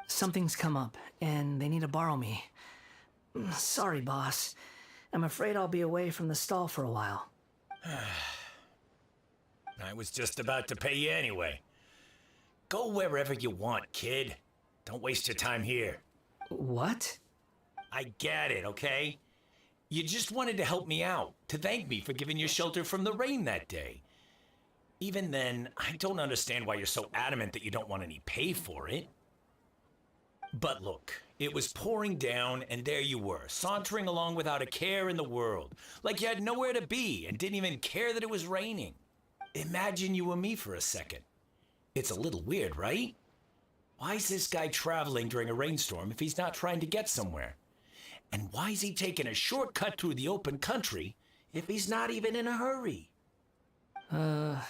Something's come up, and they need to borrow me. Sorry, boss. I'm afraid I'll be away from the stall for a while. I was just about to pay you anyway. Go wherever you want, kid. Don't waste your time here. What? I get it, okay? You just wanted to help me out, to thank me for giving you shelter from the rain that day. Even then, I don't understand why you're so adamant that you don't want any pay for it. But look, it was pouring down, and there you were, sauntering along without a care in the world, like you had nowhere to be and didn't even care that it was raining. Imagine you were me for a second. It's a little weird, right? Why is this guy traveling during a rainstorm if he's not trying to get somewhere? And why is he taking a shortcut through the open country if he's not even in a hurry? But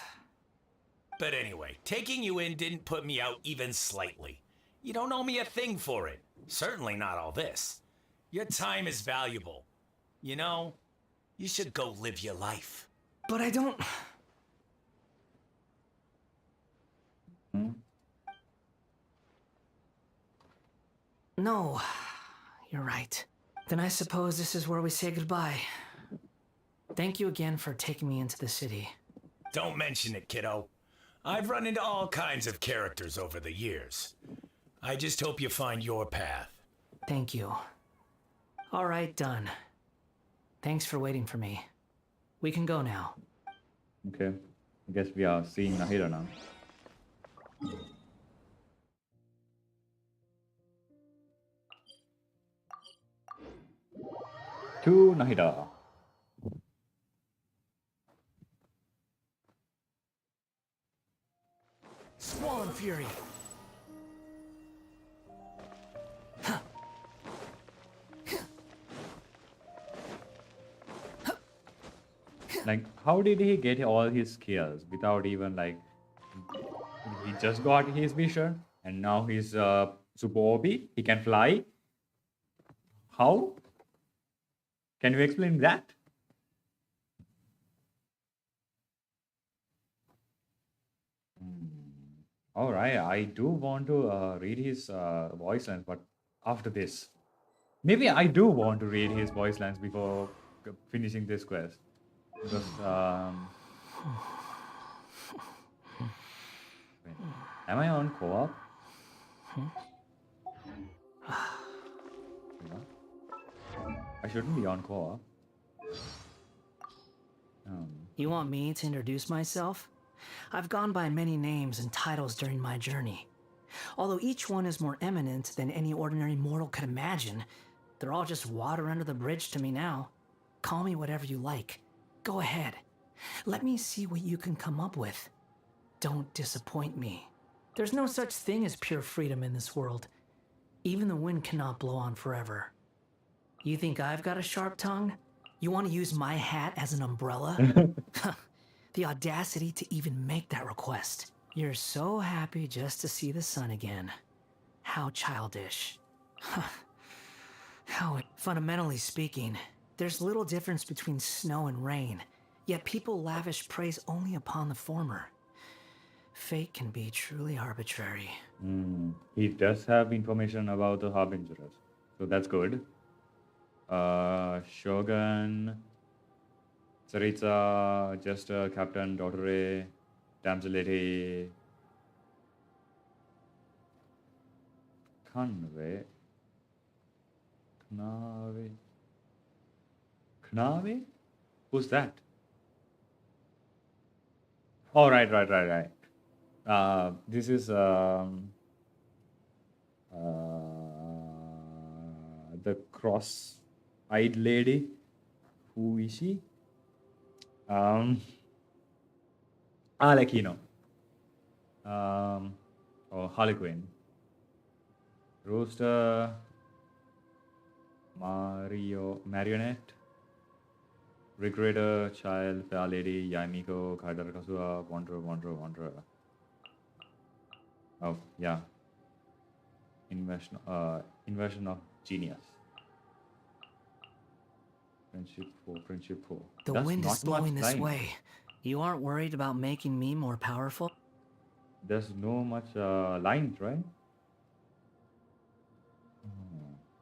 anyway, taking you in didn't put me out even slightly. You don't owe me a thing for it. Certainly not all this. Your time is valuable. You know, you should go live your life. But I don't... No, you're right. Then I suppose this is where we say goodbye. Thank you again for taking me into the city. Don't mention it, kiddo. I've run into all kinds of characters over the years. I just hope you find your path. Thank you. All right, done. Thanks for waiting for me. We can go now. Okay. I guess we are seeing Nahida now. To Nahida. Swollen Fury. Like, how did he get all his skills without even like... He just got his vision and now he's super OP. He can fly. How? Can you explain that? All right, I do want to read his voice lines, but after this, maybe I do want to read his voice lines before finishing this quest. Because wait, am I on co-op? I shouldn't be on co-op. You want me to introduce myself? I've gone by many names and titles during my journey. Although each one is more eminent than any ordinary mortal could imagine, they're all just water under the bridge to me now. Call me whatever you like. Go ahead. Let me see what you can come up with. Don't disappoint me. There's no such thing as pure freedom in this world. Even the wind cannot blow on forever. You think I've got a sharp tongue? You want to use my hat as an umbrella? The audacity to even make that request. You're so happy just to see the sun again. How childish. How, fundamentally speaking, there's little difference between snow and rain, yet people lavish praise only upon the former. Fate can be truly arbitrary. He does have information about the harbingers, so that's good. Shogun, Saritsa, Jester, Captain, Dottere, Damsel Lady, Kanwe, Knave? Who's that? Oh, right. This is the cross-eyed lady. Who is she? Alekino. Or Harlequin. Rooster. Marionette. Recreator, Child, Fair Lady, Yamiko, Kaidar Kasua, Wanderer. Oh, yeah. Inversion of Genius. Friendship 4. The That's wind not is blowing much this line. way. You aren't worried about making me more powerful? There's no much lines, right?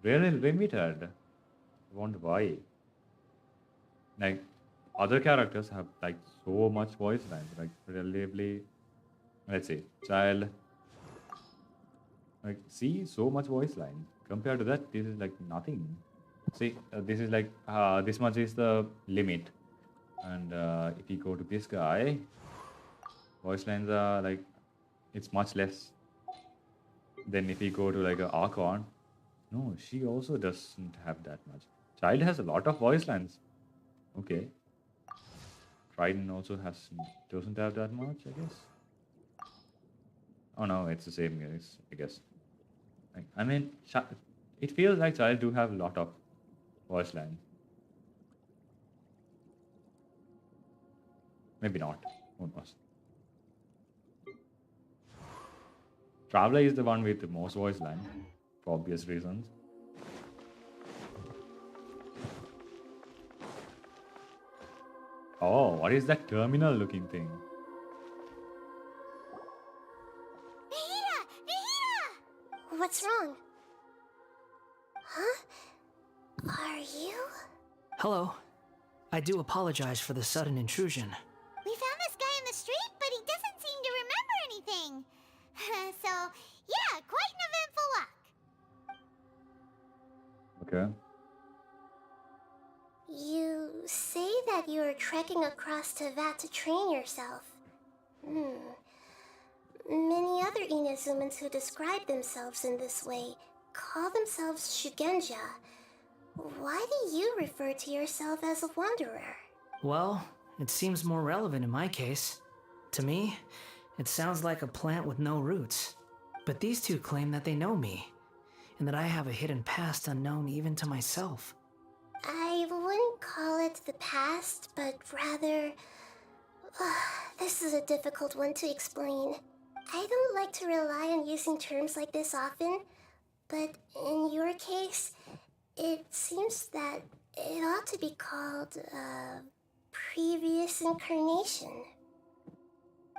Really limited. Wonder why. Like, other characters have like so much voice lines, like relatively. Let's see, Child. Like, see, so much voice line. Compared to that, this is like nothing. See, this is like this much is the limit, and if you go to this guy, voice lines are like it's much less. Then if you go to like an Archon, no, she also doesn't have that much. Child has a lot of voice lines. Okay. Trident also doesn't have that much, I guess. Oh no, it's the same, guys, I guess. Like, I mean, it feels like Child do have a lot of voice lines. Maybe not. Who knows? Traveler is the one with the most voice line, for obvious reasons. Oh, what is that terminal looking thing? What's wrong? Huh? Are you? Hello. I do apologize for the sudden intrusion. We found this guy in the street, but he doesn't seem to remember anything. So, yeah, quite an eventful walk. Okay. You say that you are trekking across to Vat to train yourself. Many other Inazumans who describe themselves in this way call themselves Shugenja. Why do you refer to yourself as a wanderer? Well, it seems more relevant in my case. To me, it sounds like a plant with no roots. But these two claim that they know me, and that I have a hidden past unknown even to myself. I wouldn't call it the past, but rather... this is a difficult one to explain. I don't like to rely on using terms like this often, but in your case, it seems that it ought to be called, previous incarnation.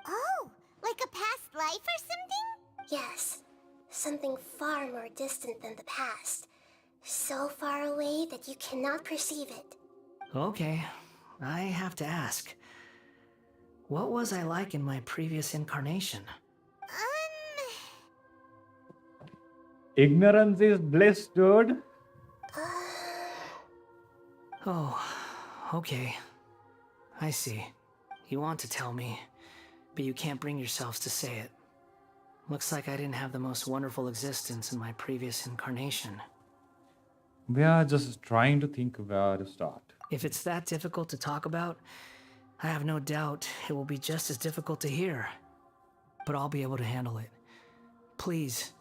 Oh, like a past life or something? Yes, something far more distant than the past. So far away that you cannot perceive it. Okay, I have to ask. What was I like in my previous incarnation? Ignorance is bliss, dude. Oh, okay. I see. You want to tell me, but you can't bring yourselves to say it. Looks like I didn't have the most wonderful existence in my previous incarnation. We are just trying to think where to start. If it's that difficult to talk about, I have no doubt it will be just as difficult to hear. But I'll be able to handle it. Please,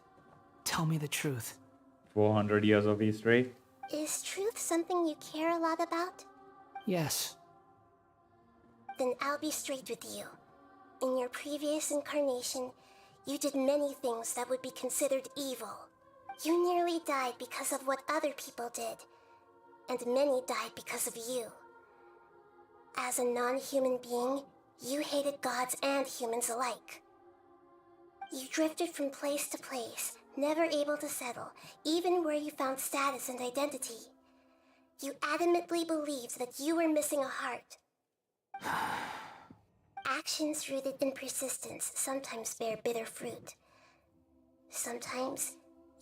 tell me the truth. 400 years of history. Is truth something you care a lot about? Yes. Then I'll be straight with you. In your previous incarnation, you did many things that would be considered evil. You nearly died because of what other people did, and many died because of you. As a non-human being, you hated gods and humans alike. You drifted from place to place, never able to settle, even where you found status and identity. You adamantly believed that you were missing a heart. Actions rooted in persistence sometimes bear bitter fruit. Sometimes,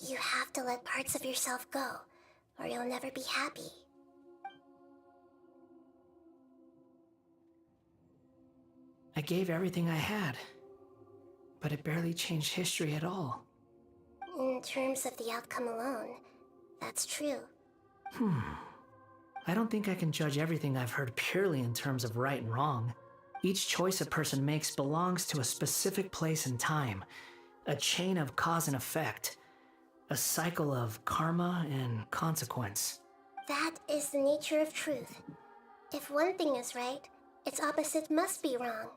you have to let parts of yourself go, or you'll never be happy. I gave everything I had, but it barely changed history at all. In terms of the outcome alone, that's true. I don't think I can judge everything I've heard purely in terms of right and wrong. Each choice a person makes belongs to a specific place and time, a chain of cause and effect, a cycle of karma and consequence. That is the nature of truth. If one thing is right, its opposite must be wrong.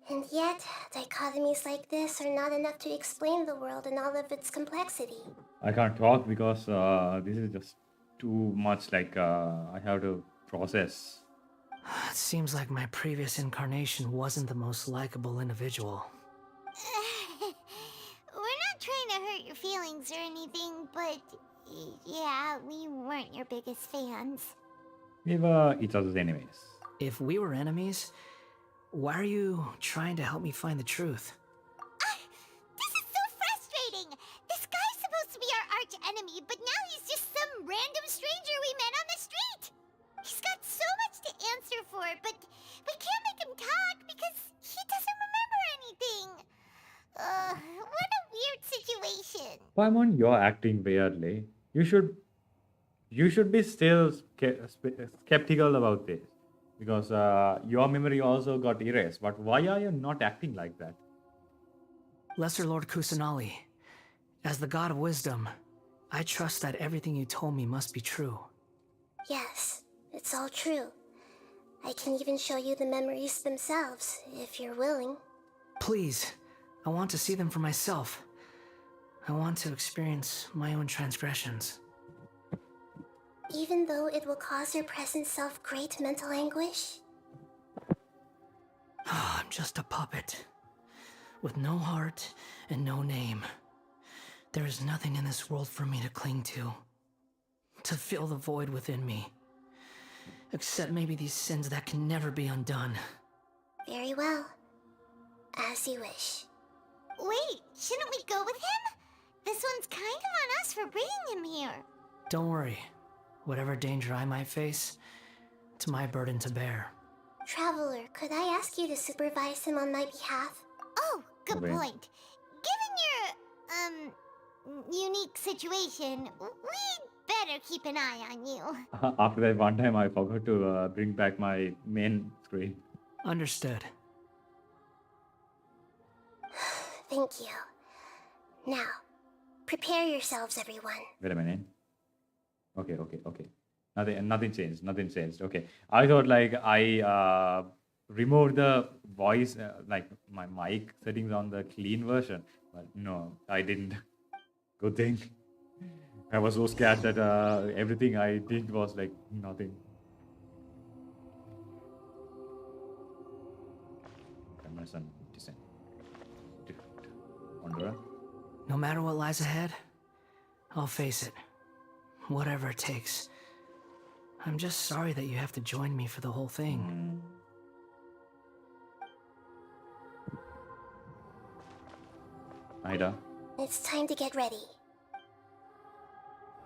And yet, dichotomies like this are not enough to explain the world in all of its complexity. I can't talk because this is just too much. Like I have to process. It seems like my previous incarnation wasn't the most likable individual. We're not trying to hurt your feelings or anything, but yeah, we weren't your biggest fans. We were each other's enemies. If we were enemies, why are you trying to help me find the truth? This is so frustrating! This guy's supposed to be our arch enemy, but now he's just some random stranger we met on the street! He's got so much to answer for, but we can't make him talk because he doesn't remember anything! What a weird situation! Paimon, you're acting weirdly. You should be still skeptical about this. Because your memory also got erased. But why are you not acting like that? Lesser Lord Kusanali, as the god of wisdom, I trust that everything you told me must be true. Yes, it's all true. I can even show you the memories themselves, if you're willing. Please, I want to see them for myself. I want to experience my own transgressions. Even though it will cause your present self great mental anguish? I'm just a puppet, with no heart and no name. There is nothing in this world for me to cling to fill the void within me. Except maybe these sins that can never be undone. Very well. As you wish. Wait, shouldn't we go with him? This one's kind of on us for bringing him here. Don't worry. Whatever danger I might face, it's my burden to bear. Traveler, could I ask you to supervise him on my behalf? Oh, good point. Given your, unique situation, we'd better keep an eye on you. After that one time, I forgot to bring back my main screen. Understood. Thank you. Now, prepare yourselves, everyone. Wait a minute. Okay. Nothing changed. Okay. I thought like I removed the voice, like my mic settings on the clean version. But no, I didn't. Good thing. I was so scared that everything I did was like nothing. Emerson, descent. Wanderer. No matter what lies ahead, I'll face it. Whatever it takes. I'm just sorry that you have to join me for the whole thing. Ida. It's time to get ready.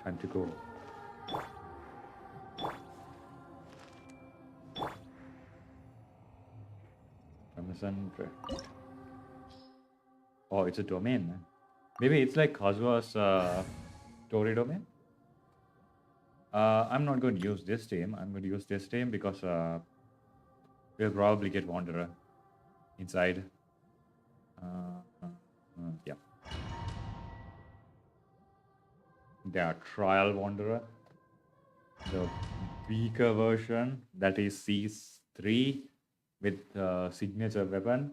Time to go. Emerson. Oh, it's a domain. Maybe it's like Kazua's story domain. I'm not going to use this team. I'm going to use this team because we'll probably get Wanderer inside. Yeah. The Trial Wanderer. The weaker version, that is C3 with signature weapon.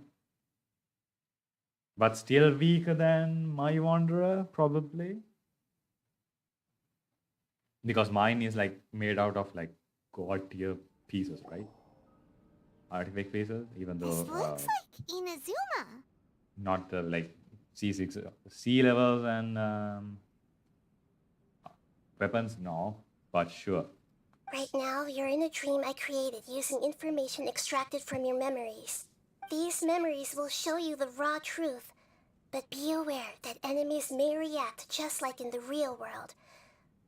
But still weaker than my Wanderer, probably. Because mine is like made out of like god tier pieces, right? Artifact pieces, even This though looks like Inazuma. not the like C6 sea levels and weapons, no, but sure. Right now, you're in a dream I created using information extracted from your memories. These memories will show you the raw truth, but be aware that enemies may react just like in the real world.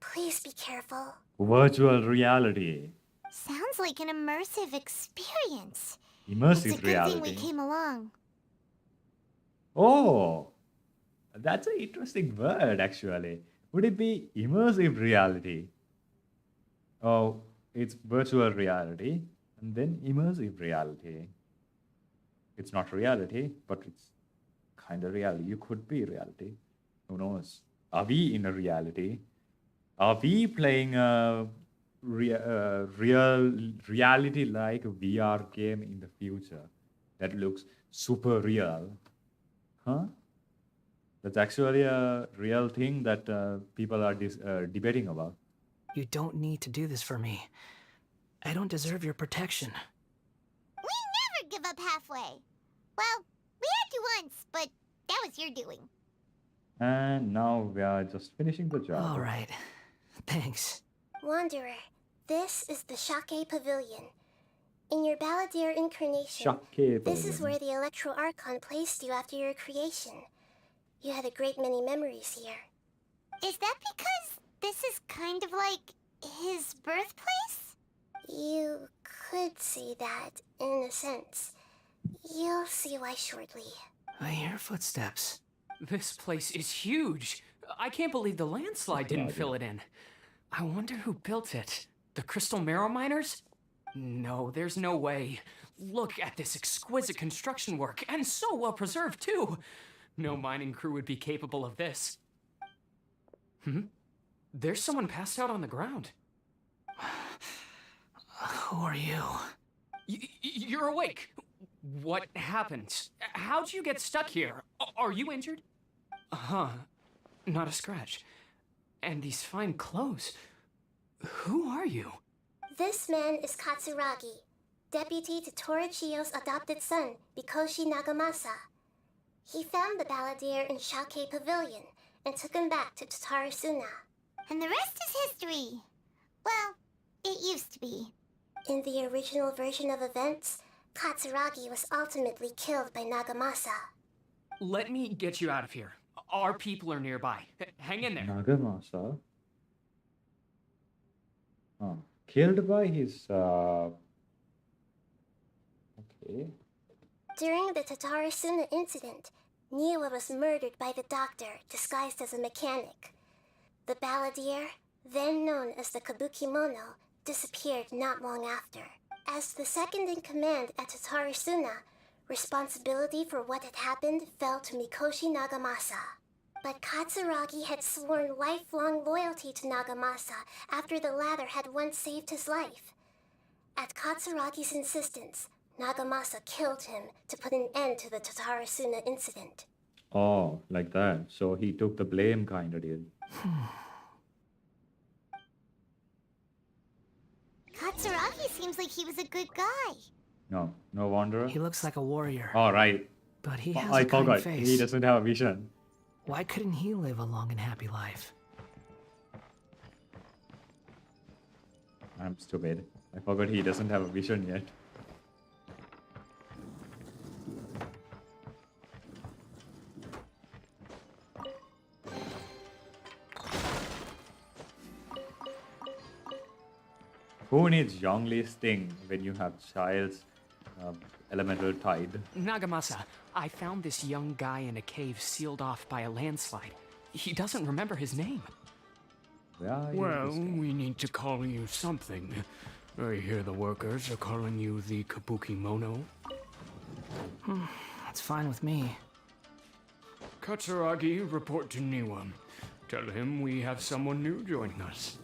Please be careful. Virtual reality. Sounds like an immersive experience. Immersive It's a good reality. thing we came along. Oh, that's an interesting word actually. Would it be immersive reality? Oh, it's virtual reality and then immersive reality. It's not reality, but it's kind of reality. You could be reality. Who knows? Are we in a reality? Are we playing a real reality like VR game in the future that looks super real? Huh? That's actually a real thing that people are debating about. You don't need to do this for me. I don't deserve your protection. We never give up halfway. Well, we had to once, but that was your doing. And now we are just finishing the job. All right. Thanks. Wanderer, this is the Shake Pavilion. In your Balladeer incarnation, Shake this is Pavilion. where the Electro Archon placed you after your creation. You had a great many memories here. Is that because this is kind of like his birthplace? You could see that, in a sense. You'll see why shortly. I hear footsteps. This place is huge. I can't believe the landslide didn't fill it in. I wonder who built it. The Crystal Marrow Miners? No, there's no way. Look at this exquisite construction work, and so well preserved, too. No mining crew would be capable of this. There's someone passed out on the ground. Who are you? You're awake. What happened? How'd you get stuck here? Are you injured? Huh. Not a scratch. And these fine clothes. Who are you? This man is Katsuragi, deputy to Torichio's adopted son, Mikoshi Nagamasa. He found the Balladeer in Shake Pavilion and took him back to Tatarasuna. And the rest is history. Well, it used to be. In the original version of events, Katsuragi was ultimately killed by Nagamasa. Let me get you out of here. Our people are nearby. Hang in there. Nagamasa. Oh, killed by his. Okay. During the Tatarasuna incident, Niwa was murdered by the doctor disguised as a mechanic. The Balladeer, then known as the Kabukimono, disappeared not long after. As the second in command at Tatarasuna, responsibility for what had happened fell to Mikoshi Nagamasa. But Katsuragi had sworn lifelong loyalty to Nagamasa after the latter had once saved his life. At Katsuragi's insistence, Nagamasa killed him to put an end to the Tatarasuna incident. Oh, like that. So he took the blame, kind of did. Katsuragi seems like he was a good guy. No wanderer. He looks like a warrior. All right. But he has I a kind forgot. face. He doesn't have a vision. Why couldn't he live a long and happy life? I'm stupid. I forgot he doesn't have a vision yet. Who needs Zhongli Sting when you have Child's elemental tide? Nagamasa, I found this young guy in a cave sealed off by a landslide. He doesn't remember his name. Well, we need to call you something. I hear the workers are calling you the Kabukimono. That's fine with me. Katsuragi, report to Niwa. Tell him we have someone new joining us.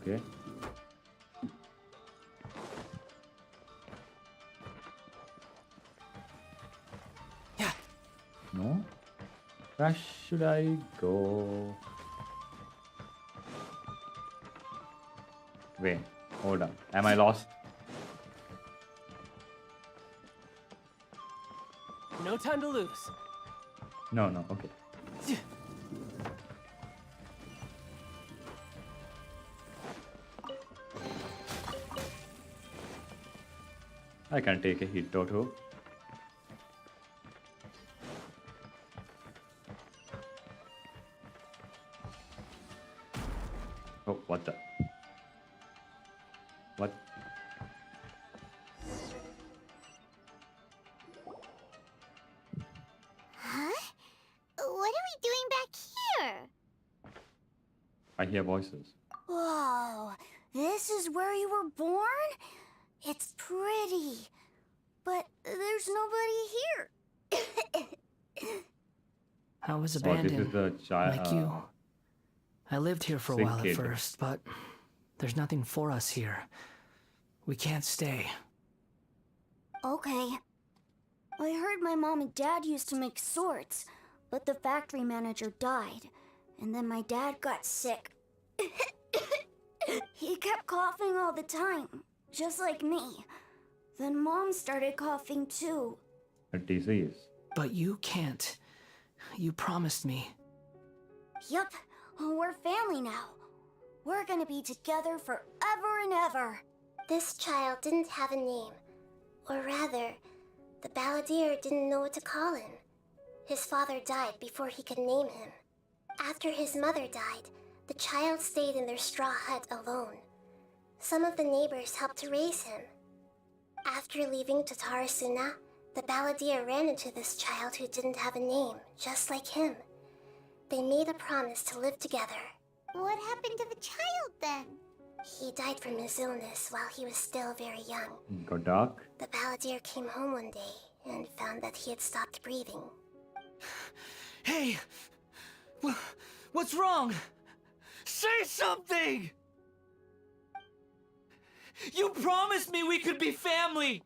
Okay. No? Where should I go? Wait, hold on. Am I lost? No time to lose. No, no, okay. I can take a hit or two. Oh, what the? What? Huh? What are we doing back here? I hear voices. Whoa, this is where you were born? It's pretty, but there's nobody here. I was Oh, this abandoned, is the child. like you. I lived here for a sick while kid. at first, but there's nothing for us here. We can't stay. Okay. I heard my mom and dad used to make swords, but the factory manager died, and then my dad got sick. He kept coughing all the time, just like me. Then Mom started coughing too. A disease. But you can't. You promised me. Yup, we're family now. We're gonna be together forever and ever. This child didn't have a name. Or rather, the balladeer didn't know what to call him. His father died before he could name him. After his mother died, the child stayed in their straw hut alone. Some of the neighbors helped to raise him. After leaving Tatarasuna, the balladeer ran into this child who didn't have a name, just like him. They made a promise to live together. What happened to the child then? He died from his illness while he was still very young. Got dark. The balladeer came home one day and found that he had stopped breathing. Hey! What's wrong? Say something! You promised me we could be family!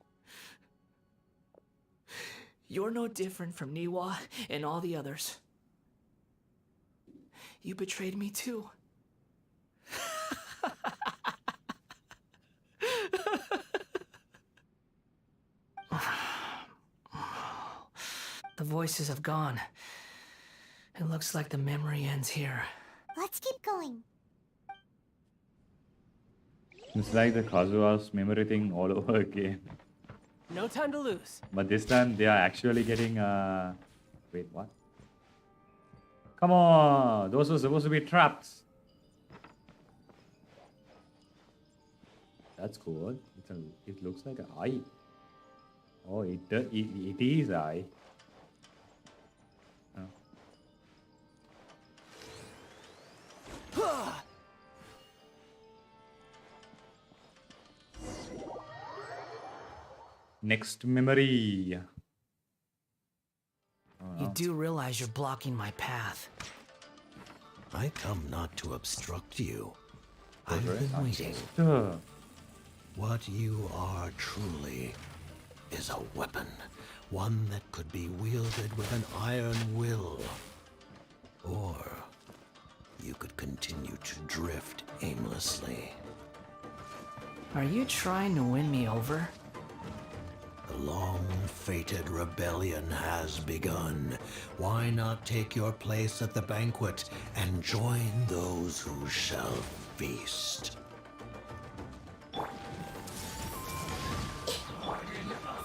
You're no different from Niwa and all the others. You betrayed me too. The voices have gone. It looks like the memory ends here. Let's keep going. It's like the Kazuha's memory thing all over again. No time to lose. But this time they are actually getting wait, what? Come on! Those were supposed to be traps. That's cool. It looks like an eye. Oh, it is eye. Oh. Next memory. You do realize you're blocking my path. I come not to obstruct you. I've been waiting. What you are truly is a weapon. One that could be wielded with an iron will. Or you could continue to drift aimlessly. Are you trying to win me over? The long-fated rebellion has begun. Why not take your place at the banquet and join those who shall feast?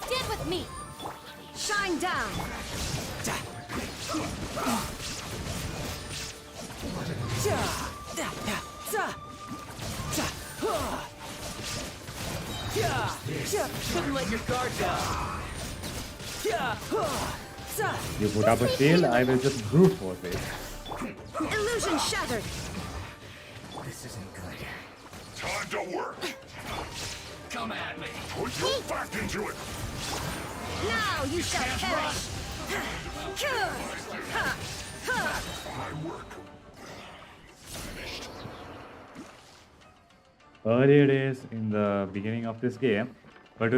Stand with me! Shine down! Couldn't let your guard down. You put up a shield, I will just brute force it. Illusion shattered! This isn't good. Time to work. Come at me. Put your back into it. Now you shall perish! My work. Finished. Earlier days in the beginning of this game, but we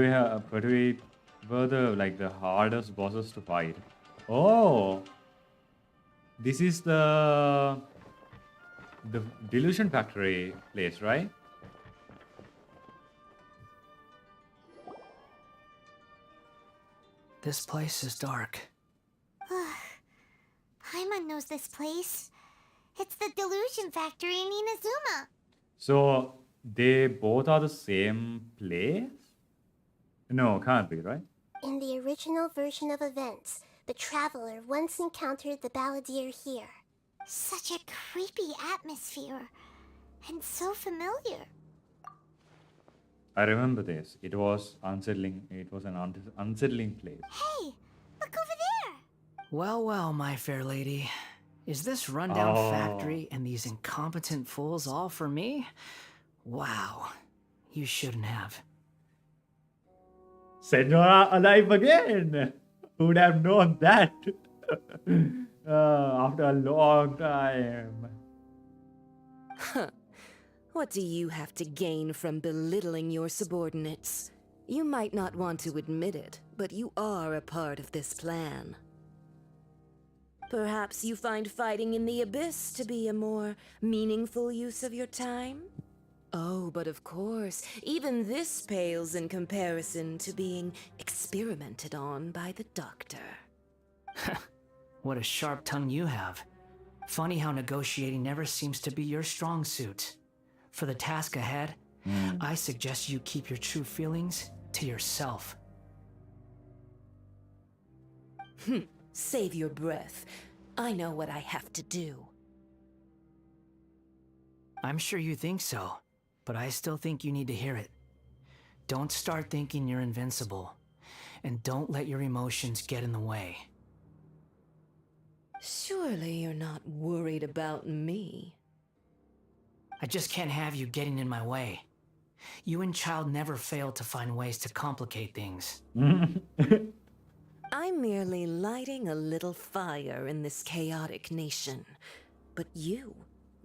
were the hardest bosses to fight. Oh, this is the Delusion Factory place, right? This place is dark. Paimon knows this place. It's the Delusion Factory in Inazuma. So they both are the same place? No, can't be, right? In the original version of events, the Traveler once encountered the Balladeer here. Such a creepy atmosphere. And so familiar. I remember this. It was unsettling. It was an unsettling place. Hey, look over there. Well, well, my fair lady. Is this rundown factory and these incompetent fools all for me? Wow. You shouldn't have. Senora alive again! Who would have known that? After a long time. Huh. What do you have to gain from belittling your subordinates? You might not want to admit it, but you are a part of this plan. Perhaps you find fighting in the Abyss to be a more meaningful use of your time? Oh, but of course, even this pales in comparison to being experimented on by the Doctor. What a sharp tongue you have. Funny how negotiating never seems to be your strong suit. For the task ahead, I suggest you keep your true feelings to yourself. Save your breath. I know what I have to do. I'm sure you think so, but I still think you need to hear it. Don't start thinking you're invincible, and don't let your emotions get in the way. Surely you're not worried about me. I just can't have you getting in my way. You and Child never fail to find ways to complicate things. I'm merely lighting a little fire in this chaotic nation. But you,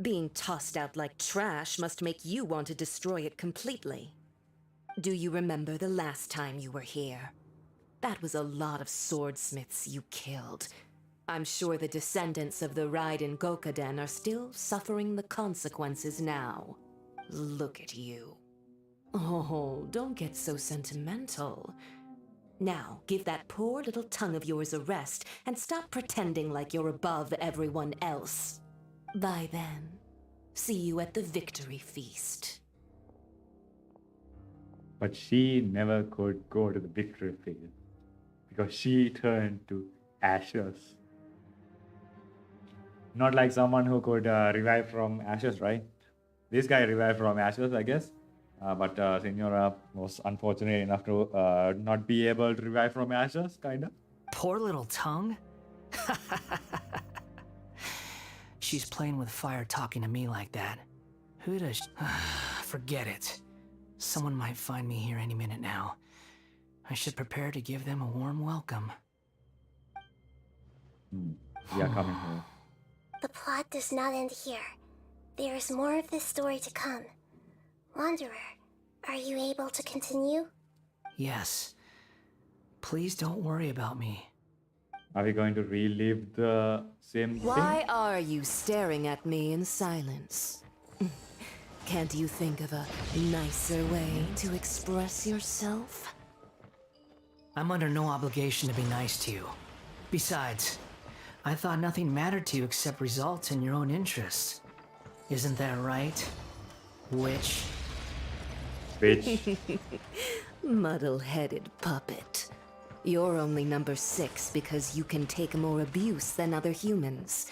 being tossed out like trash, must make you want to destroy it completely. Do you remember the last time you were here? That was a lot of swordsmiths you killed. I'm sure the descendants of the Raiden Gokaden are still suffering the consequences now. Look at you. Oh, don't get so sentimental. Now, give that poor little tongue of yours a rest and stop pretending like you're above everyone else. Bye then. See you at the victory feast. But she never could go to the victory field because she turned to ashes. Not like someone who could revive from ashes, right? This guy revived from ashes, I guess. But Senora was unfortunate enough to not be able to revive from ashes, kinda. Poor little tongue? She's playing with fire talking to me like that. Who does... Forget it. Someone might find me here any minute now. I should prepare to give them a warm welcome. Yeah, coming here. The plot does not end here. There is more of this story to come. Wanderer, are you able to continue? Yes. Please don't worry about me. Are we going to relive the same thing? Why are you staring at me in silence? Can't you think of a nicer way to express yourself? I'm under no obligation to be nice to you. Besides, I thought nothing mattered to you except results in your own interests. Isn't that right, witch? Bitch. Muddle-headed puppet. You're only number 6 because you can take more abuse than other humans.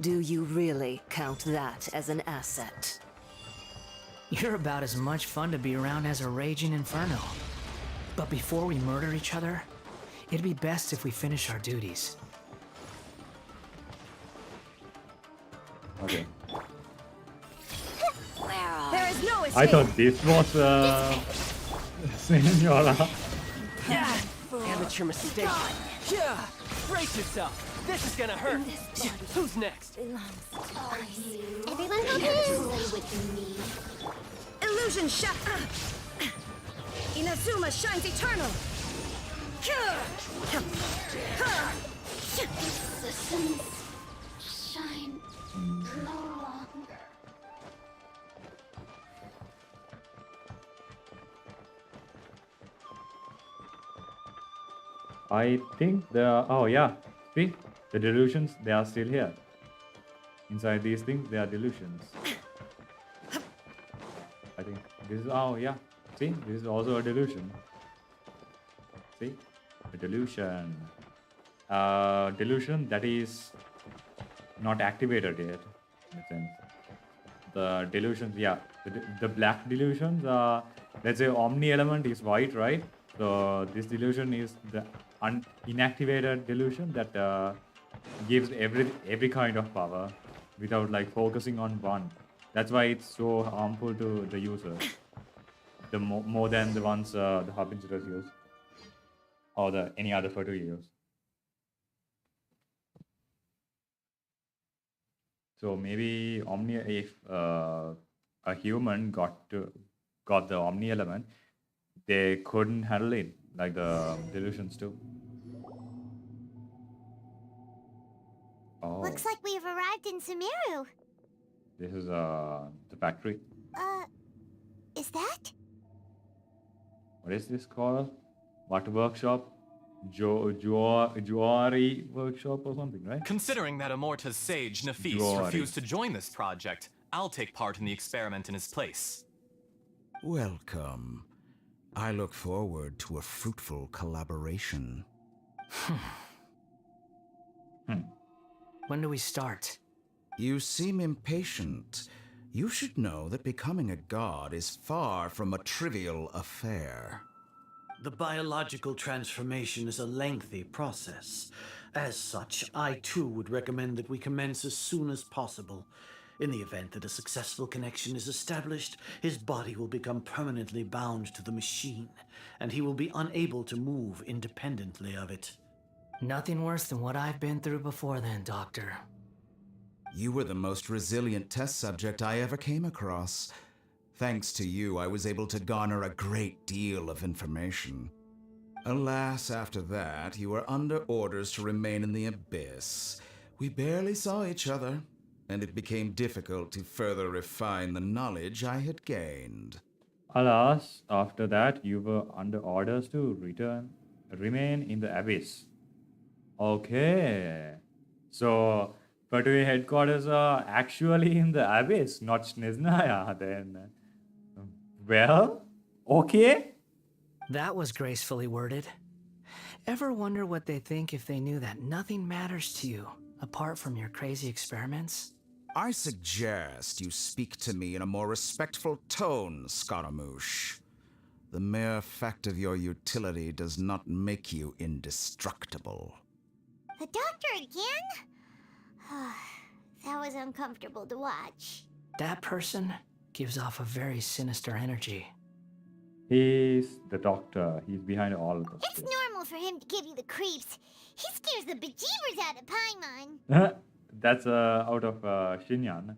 Do you really count that as an asset? You're about as much fun to be around as a raging inferno. But before we murder each other, it'd be best if we finish our duties. Okay. There is no escape. I thought this was Senora. Amateur mistake. Yeah, brace yourself. This is gonna hurt. Who's next? Everyone help me! Illusion shot. Inazuma shines eternal. Systems shine no longer. I think oh yeah, see, the delusions, they are still here. Inside these things, they are delusions. I think this is, oh yeah, see, this is also a delusion. See, a delusion. Delusion that is not activated yet, in a sense. The delusions, yeah, the black delusions, let's say omni element is white, right? So this delusion is the inactivated delusion that gives every kind of power without like focusing on one. That's why it's so harmful to the user. The more than the ones the harbingers use or the any other photo use. So maybe omni, if a human got the omni element, they couldn't handle it like the delusions do. Oh, Looks like we've arrived in Sumeru. this is the factory. Is that? What is this called? What workshop? Juari workshop or something, right? Considering that Amorta's sage, Nafis, Juari. refused to join this project, I'll take part in the experiment in his place. Welcome. I look forward to a fruitful collaboration. When do we start? You seem impatient. You should know that becoming a god is far from a trivial affair. The biological transformation is a lengthy process. As such, I too would recommend that we commence as soon as possible. In the event that a successful connection is established, his body will become permanently bound to the machine, and he will be unable to move independently of it. Nothing worse than what I've been through before then, Doctor. You were the most resilient test subject I ever came across. Thanks to you, I was able to garner a great deal of information. Alas, after that, you were under orders to remain in the abyss. We barely saw each other, and it became difficult to further refine the knowledge I had gained. Alas, after that, you were under orders to remain in the abyss. Okay. So, Fatui headquarters are actually in the abyss, not Sniznaya, then. Well, okay. That was gracefully worded. Ever wonder what they think if they knew that nothing matters to you apart from your crazy experiments? I suggest you speak to me in a more respectful tone, scaramouche. The mere fact of your utility does not make you indestructible. The doctor again? That was uncomfortable to watch. That person gives off a very sinister energy. He's the doctor. He's behind all of this. It's normal for him to give you the creeps. He scares the bejeebers out of Paimon. That's out of Shinyan.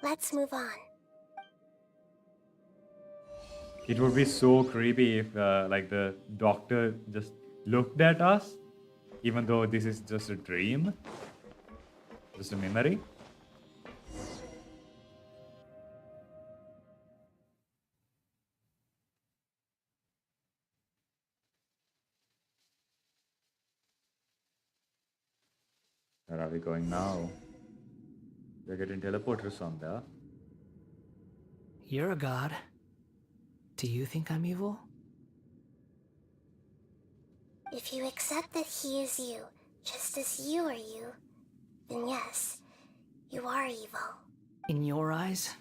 Let's move on. It would be so creepy if like the doctor just looked at us, even though this is just a dream, just a memory. Where are we going now? We're getting teleporters on there. You're a god. Do you think I'm evil? If you accept that he is you, just as you are you, then yes, you are evil. In your eyes,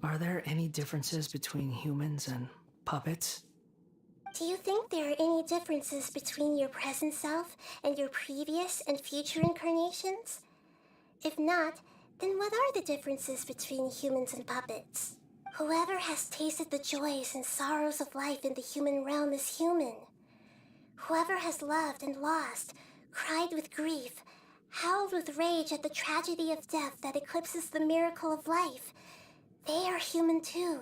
are there any differences between humans and puppets? Do you think there are any differences between your present self and your previous and future incarnations? If not, then what are the differences between humans and puppets? Whoever has tasted the joys and sorrows of life in the human realm is human. Whoever has loved and lost, cried with grief, howled with rage at the tragedy of death that eclipses the miracle of life, they are human too.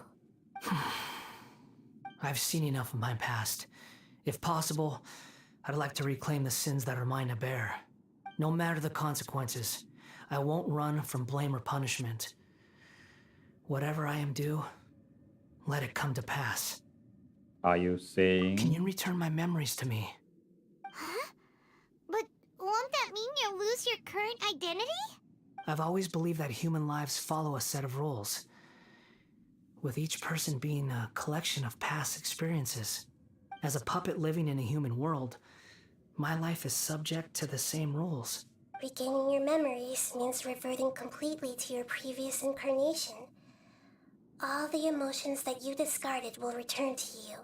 I've seen enough of my past. If possible, I'd like to reclaim the sins that are mine to bear. No matter the consequences, I won't run from blame or punishment. Whatever I am due, let it come to pass. Are you saying? Can you return my memories to me? Huh? But won't that mean you'll lose your current identity? I've always believed that human lives follow a set of rules, with each person being a collection of past experiences. As a puppet living in a human world, my life is subject to the same rules. Regaining your memories means reverting completely to your previous incarnation. All the emotions that you discarded will return to you.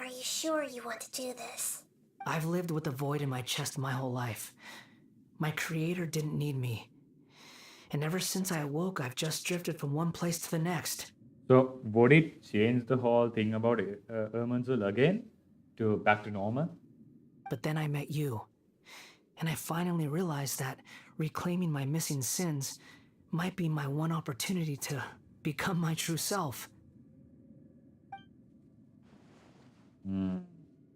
Are you sure you want to do this? I've lived with a void in my chest my whole life. My creator didn't need me. And ever since I awoke, I've just drifted from one place to the next. So would it change the whole thing about Ermanzul again to back to normal? But then I met you. And I finally realized that reclaiming my missing sins might be my one opportunity to become my true self.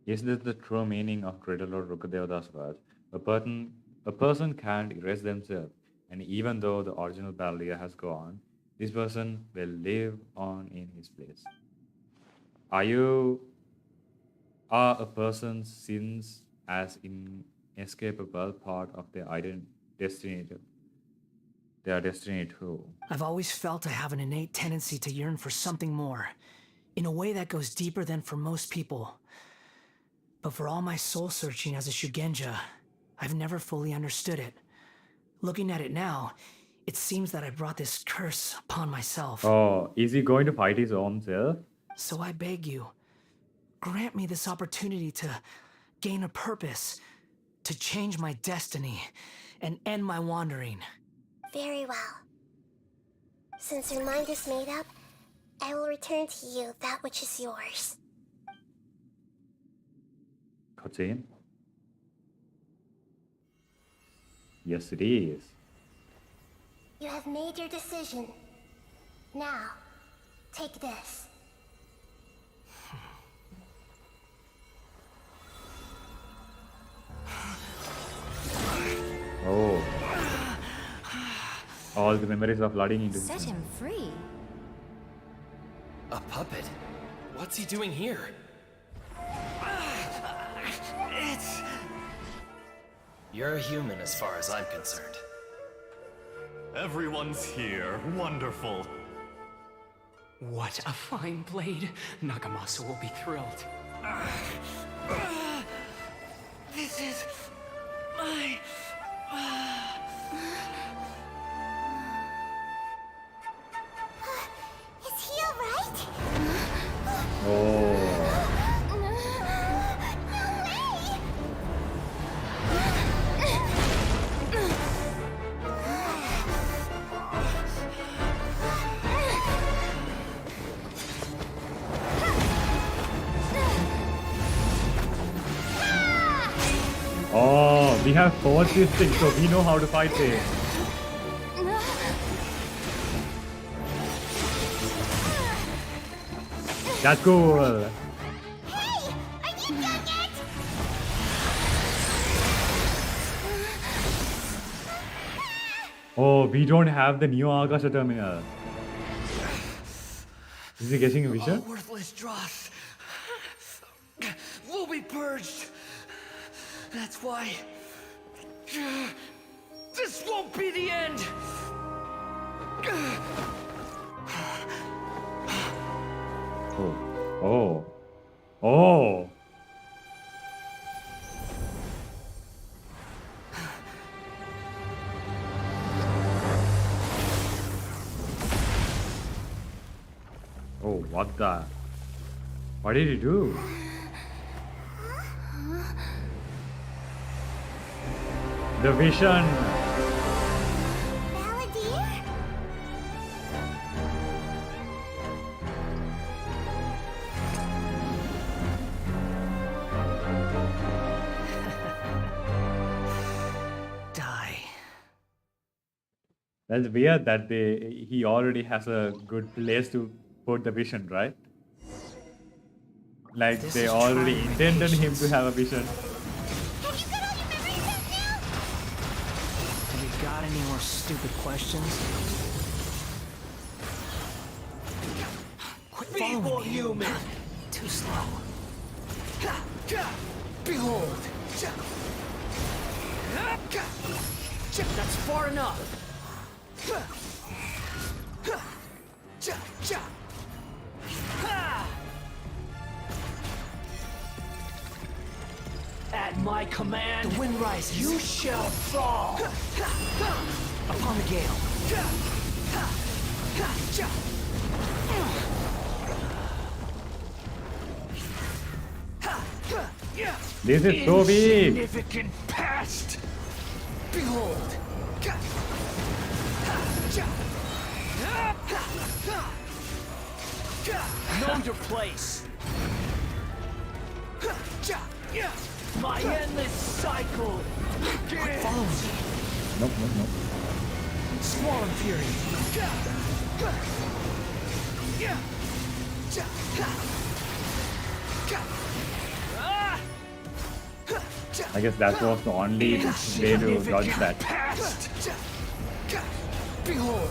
Is this the true meaning of Greater Lord Rukadevada's words? A person can't erase themselves, and even though the original barrier has gone, this person will live on in his place. Are a person's sins as inescapable part of their destiny too? I've always felt I have an innate tendency to yearn for something more, in a way that goes deeper than for most people. But for all my soul searching as a Shugenja, I've never fully understood it. Looking at it now, it seems that I brought this curse upon myself. Oh, is he going to fight his own self? So I beg you, grant me this opportunity to gain a purpose, to change my destiny, and end my wandering. Very well. Since your mind is made up, I will return to you that which is yours. Cutscene? Yes, it is. You have made your decision. Now, take this. Oh. All the memories are flooding into Set him free. A puppet? What's he doing here? You're a human as far as I'm concerned. Everyone's here. Wonderful. What a fine blade. Nagamasu will be thrilled. This is my... Is he alright? Oh. Oh, we have fought this thing, so we know how to fight it. That's cool. Oh, we don't have the new Akasha terminal. Is he getting a vision? All worthless dross will be purged. That's why this won't be the end. Oh. Oh. Oh. Oh, what the? What did he do? The vision. Die. That's weird that he already has a good place to put the vision, right? Like they already intended him to have a vision. Got any more stupid questions? Quit following me. Human. Too slow. Behold. That's far enough. At my command, the wind rises. You shall fall. Upon the gale. This is so big. Insignificant past. Behold. Know your place. My endless cycle. Quit following me. Nope. Squall and fury. I guess that was the only way to dodge that. Behold.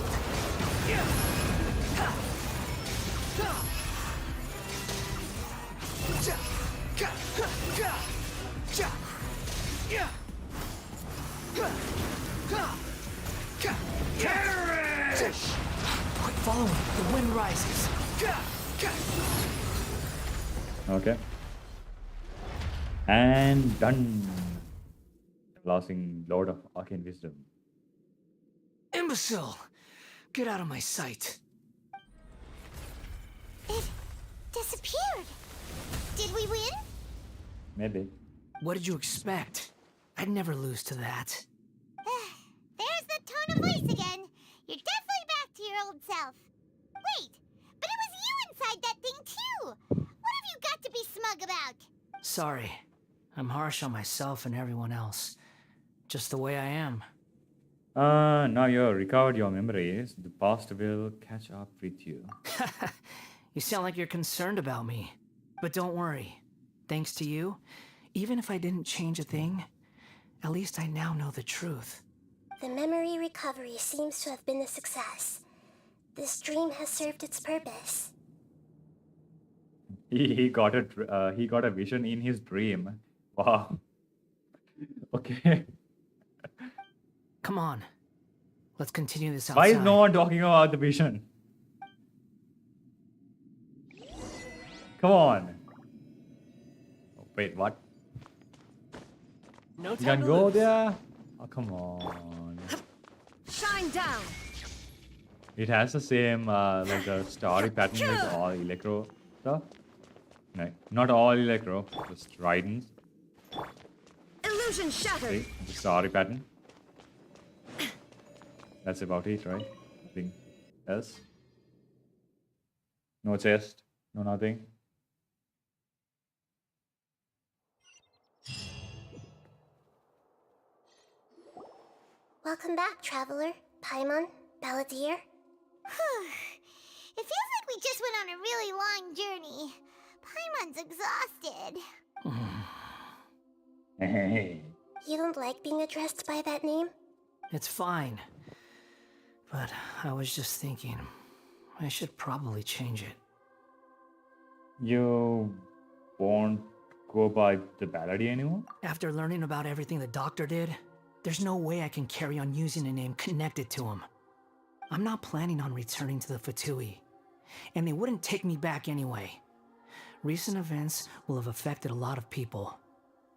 Perish! Quit following. The wind rises. Okay. And done. Losing Lord of Arcane Wisdom. Imbecile! Get out of my sight. It disappeared. Did we win? Maybe. What did you expect? I'd never lose to that. There's the tone of voice again. You're definitely back to your old self. Wait, but it was you inside that thing too. What have you got to be smug about? Sorry. I'm harsh on myself and everyone else. Just the way I am. Now you've recovered your memories. The past will catch up with you. You sound like you're concerned about me. But don't worry. Thanks to you, even if I didn't change a thing, at least I now know the truth. The memory recovery seems to have been a success. This dream has served its purpose. He got a vision in his dream. Wow. Okay. Come on. Let's continue this outside. Why is no one talking about the vision? Come on. Oh, wait, what? No You time can to go lose. there? Oh, come on. Shine down. It has the same like the starry pattern with all electro stuff. No, not all electro, just Tridents. Illusion shattered. See, the starry pattern. That's about it, right? Nothing else. No chest, no nothing. Welcome back, traveler. Paimon, Balladeer. It feels like we just went on a really long journey. Paimon's exhausted. You don't like being addressed by that name? It's fine. But I was just thinking, I should probably change it. You won't go by the Ballady anymore? After learning about everything the doctor did, there's no way I can carry on using a name connected to him. I'm not planning on returning to the Fatui, and they wouldn't take me back anyway. Recent events will have affected a lot of people,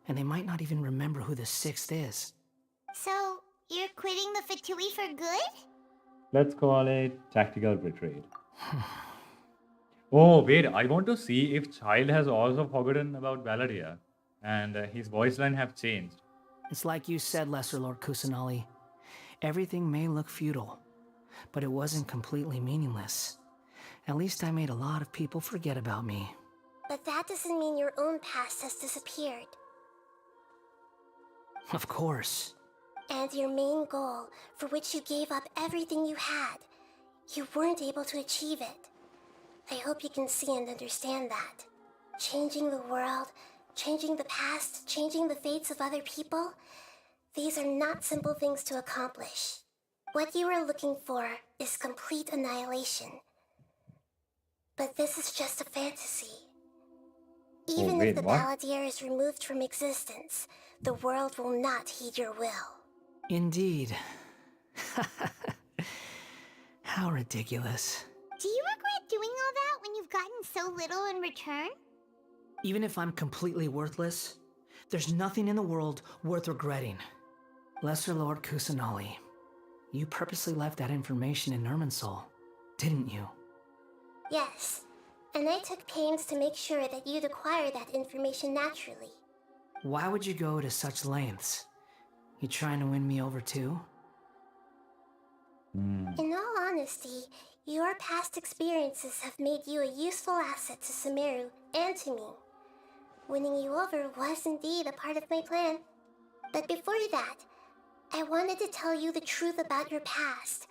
and they might not even remember who the Sixth is. So, you're quitting the Fatui for good? Let's call it tactical retreat. Oh, wait, I want to see if Child has also forgotten about Balladia and his voice line have changed. It's like you said, Lesser Lord Kusanali. Everything may look futile, but it wasn't completely meaningless. At least I made a lot of people forget about me. But that doesn't mean your own past has disappeared. Of course. And your main goal, for which you gave up everything you had, you weren't able to achieve it. I hope you can see and understand that. Changing the world, changing the past, changing the fates of other people, these are not simple things to accomplish. What you are looking for is complete annihilation. But this is just a fantasy. Even if the Balladeer is removed from existence, the world will not heed your will. Indeed. How ridiculous. Do you regret doing all that when you've gotten so little in return? Even if I'm completely worthless, there's nothing in the world worth regretting. Lesser Lord Kusanali, you purposely left that information in Irminsul, didn't you? Yes, and I took pains to make sure that you'd acquire that information naturally. Why would you go to such lengths? You trying to win me over too? In all honesty, your past experiences have made you a useful asset to Sumeru and to me. Winning you over was indeed a part of my plan. But before that, I wanted to tell you the truth about your past.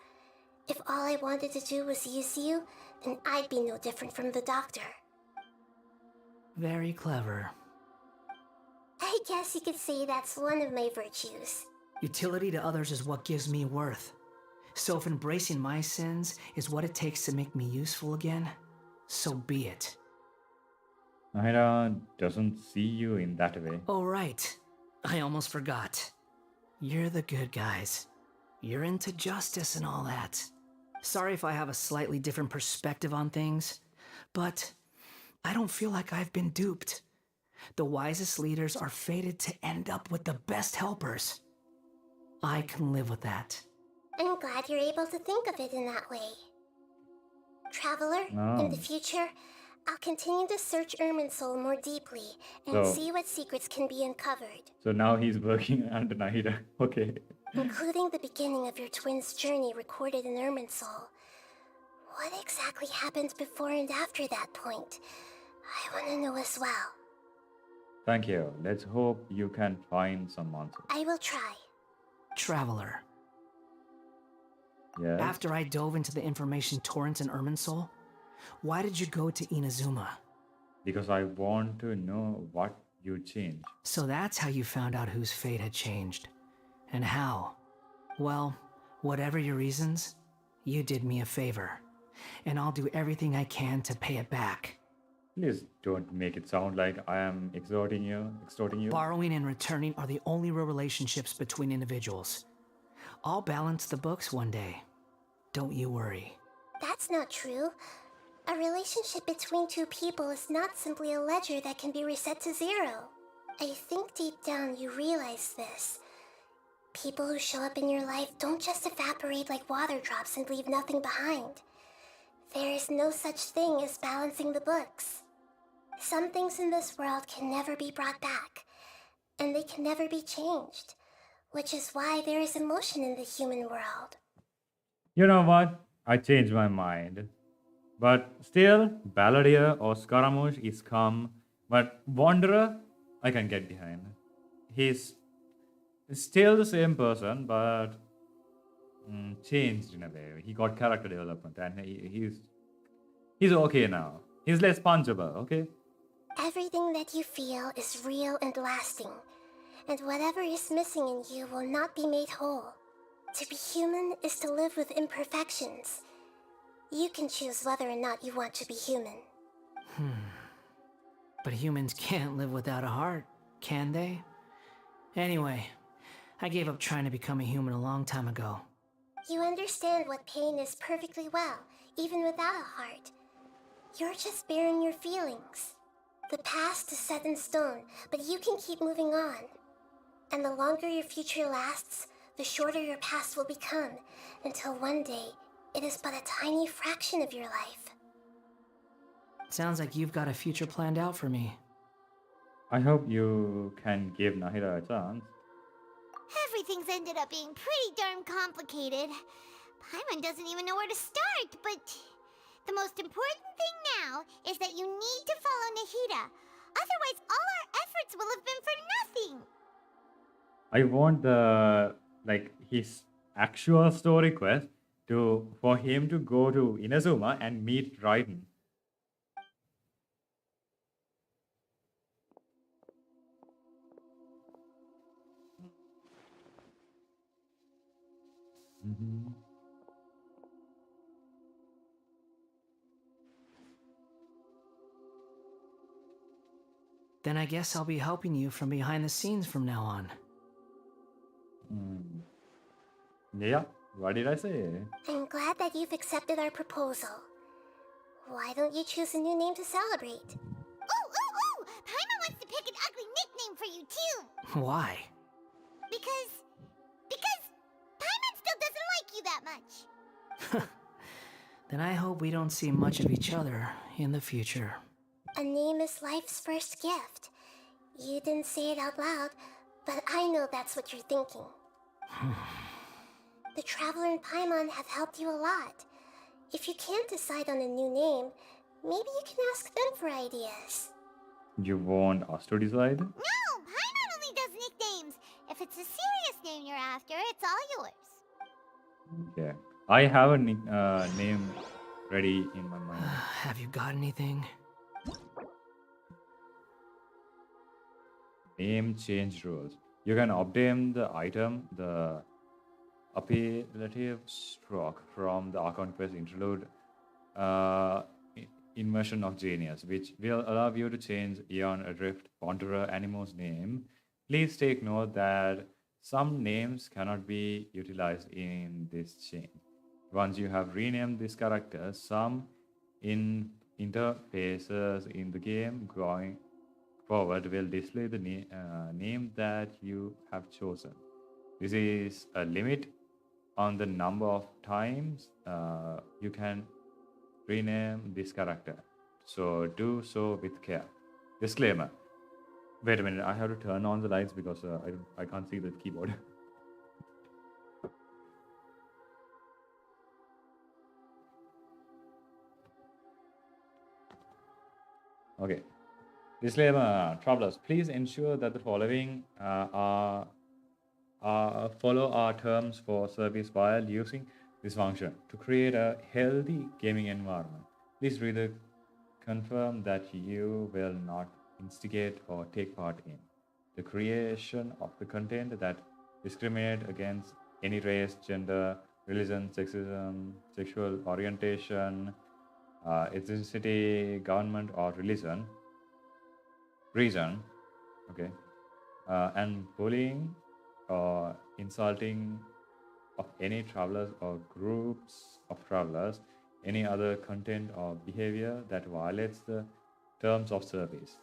If all I wanted to do was use you, then I'd be no different from the doctor. Very clever. I guess you could say that's one of my virtues. Utility to others is what gives me worth. So if embracing my sins is what it takes to make me useful again, so be it. Nahida doesn't see you in that way. Oh right, I almost forgot. You're the good guys. You're into justice and all that. Sorry if I have a slightly different perspective on things, but I don't feel like I've been duped. The wisest leaders are fated to end up with the best helpers. I can live with that. I'm glad you're able to think of it in that way. Traveler, in the future, I'll continue to search Irminsul more deeply and see what secrets can be uncovered. So now he's working under Nahida. Okay. Including the beginning of your twins' journey recorded in Irminsul. What exactly happened before and after that point? I want to know as well. Thank you. Let's hope you can find some answers. I will try. Traveler. Yes. After I dove into the information torrents in Irminsul, why did you go to Inazuma? Because I want to know what you changed. So that's how you found out whose fate had changed. And how? Well, whatever your reasons, you did me a favor. And I'll do everything I can to pay it back. Please don't make it sound like I am extorting you. Borrowing and returning are the only real relationships between individuals. I'll balance the books one day. Don't you worry. That's not true. A relationship between two people is not simply a ledger that can be reset to zero. I think deep down you realize this. People who show up in your life don't just evaporate like water drops and leave nothing behind. There is no such thing as balancing the books. Some things in this world can never be brought back, and they can never be changed, which is why there is emotion in the human world. You know what? I changed my mind. But still, Balladeer or Scaramouche is calm, but Wanderer, I can get behind. He's still the same person, but changed in a way. He got character development, and he's okay now. He's less punchable, okay? Everything that you feel is real and lasting, and whatever is missing in you will not be made whole. To be human is to live with imperfections. You can choose whether or not you want to be human. But humans can't live without a heart, can they? Anyway, I gave up trying to become a human a long time ago. You understand what pain is perfectly well, even without a heart. You're just bearing your feelings. The past is set in stone, but you can keep moving on. And the longer your future lasts, the shorter your past will become, until one day, it is but a tiny fraction of your life. Sounds like you've got a future planned out for me. I hope you can give Nahida a chance. Everything's ended up being pretty darn complicated. Paimon doesn't even know where to start, but the most important thing now is that you need to follow Nahida. Otherwise, all our efforts will have been for nothing. I want his actual story quest for him to go to Inazuma and meet Raiden. Then I guess I'll be helping you from behind the scenes from now on. Yeah, what did I say? I'm glad that you've accepted our proposal. Why don't you choose a new name to celebrate? Ooh! Paimon wants to pick an ugly nickname for you too! Why? Because Paimon still doesn't like you that much! Then I hope we don't see much of each other in the future. A name is life's first gift. You didn't say it out loud, but I know that's what you're thinking. The Traveler and Paimon have helped you a lot. If you can't decide on a new name, maybe you can ask them for ideas. You want us to decide? No! Paimon only does nicknames! If it's a serious name you're after, it's all yours. Okay. I have a name ready in my mind. Have you got anything? Name change rules. You can obtain the item, the appellative stroke from the Archon quest Interlude Immersion of Genius, which will allow you to change Eon Adrift Wanderer Animo's name. Please take note that some names cannot be utilized in this change. Once you have renamed this character, some interfaces in the game going forward will display the name that you have chosen. This is a limit on the number of times you can rename this character, so do so with care. Disclaimer. Wait a minute, I have to turn on the lights because I can't see the keyboard. Okay. Disclaimer, travelers, please ensure that the following follow our terms for service while using this function to create a healthy gaming environment. Please read confirm that you will not instigate or take part in the creation of the content that discriminate against any race, gender, religion, sexism, sexual orientation, ethnicity, government, or reason, okay, and bullying or insulting of any travelers or groups of travelers, any other content or behavior that violates the terms of service.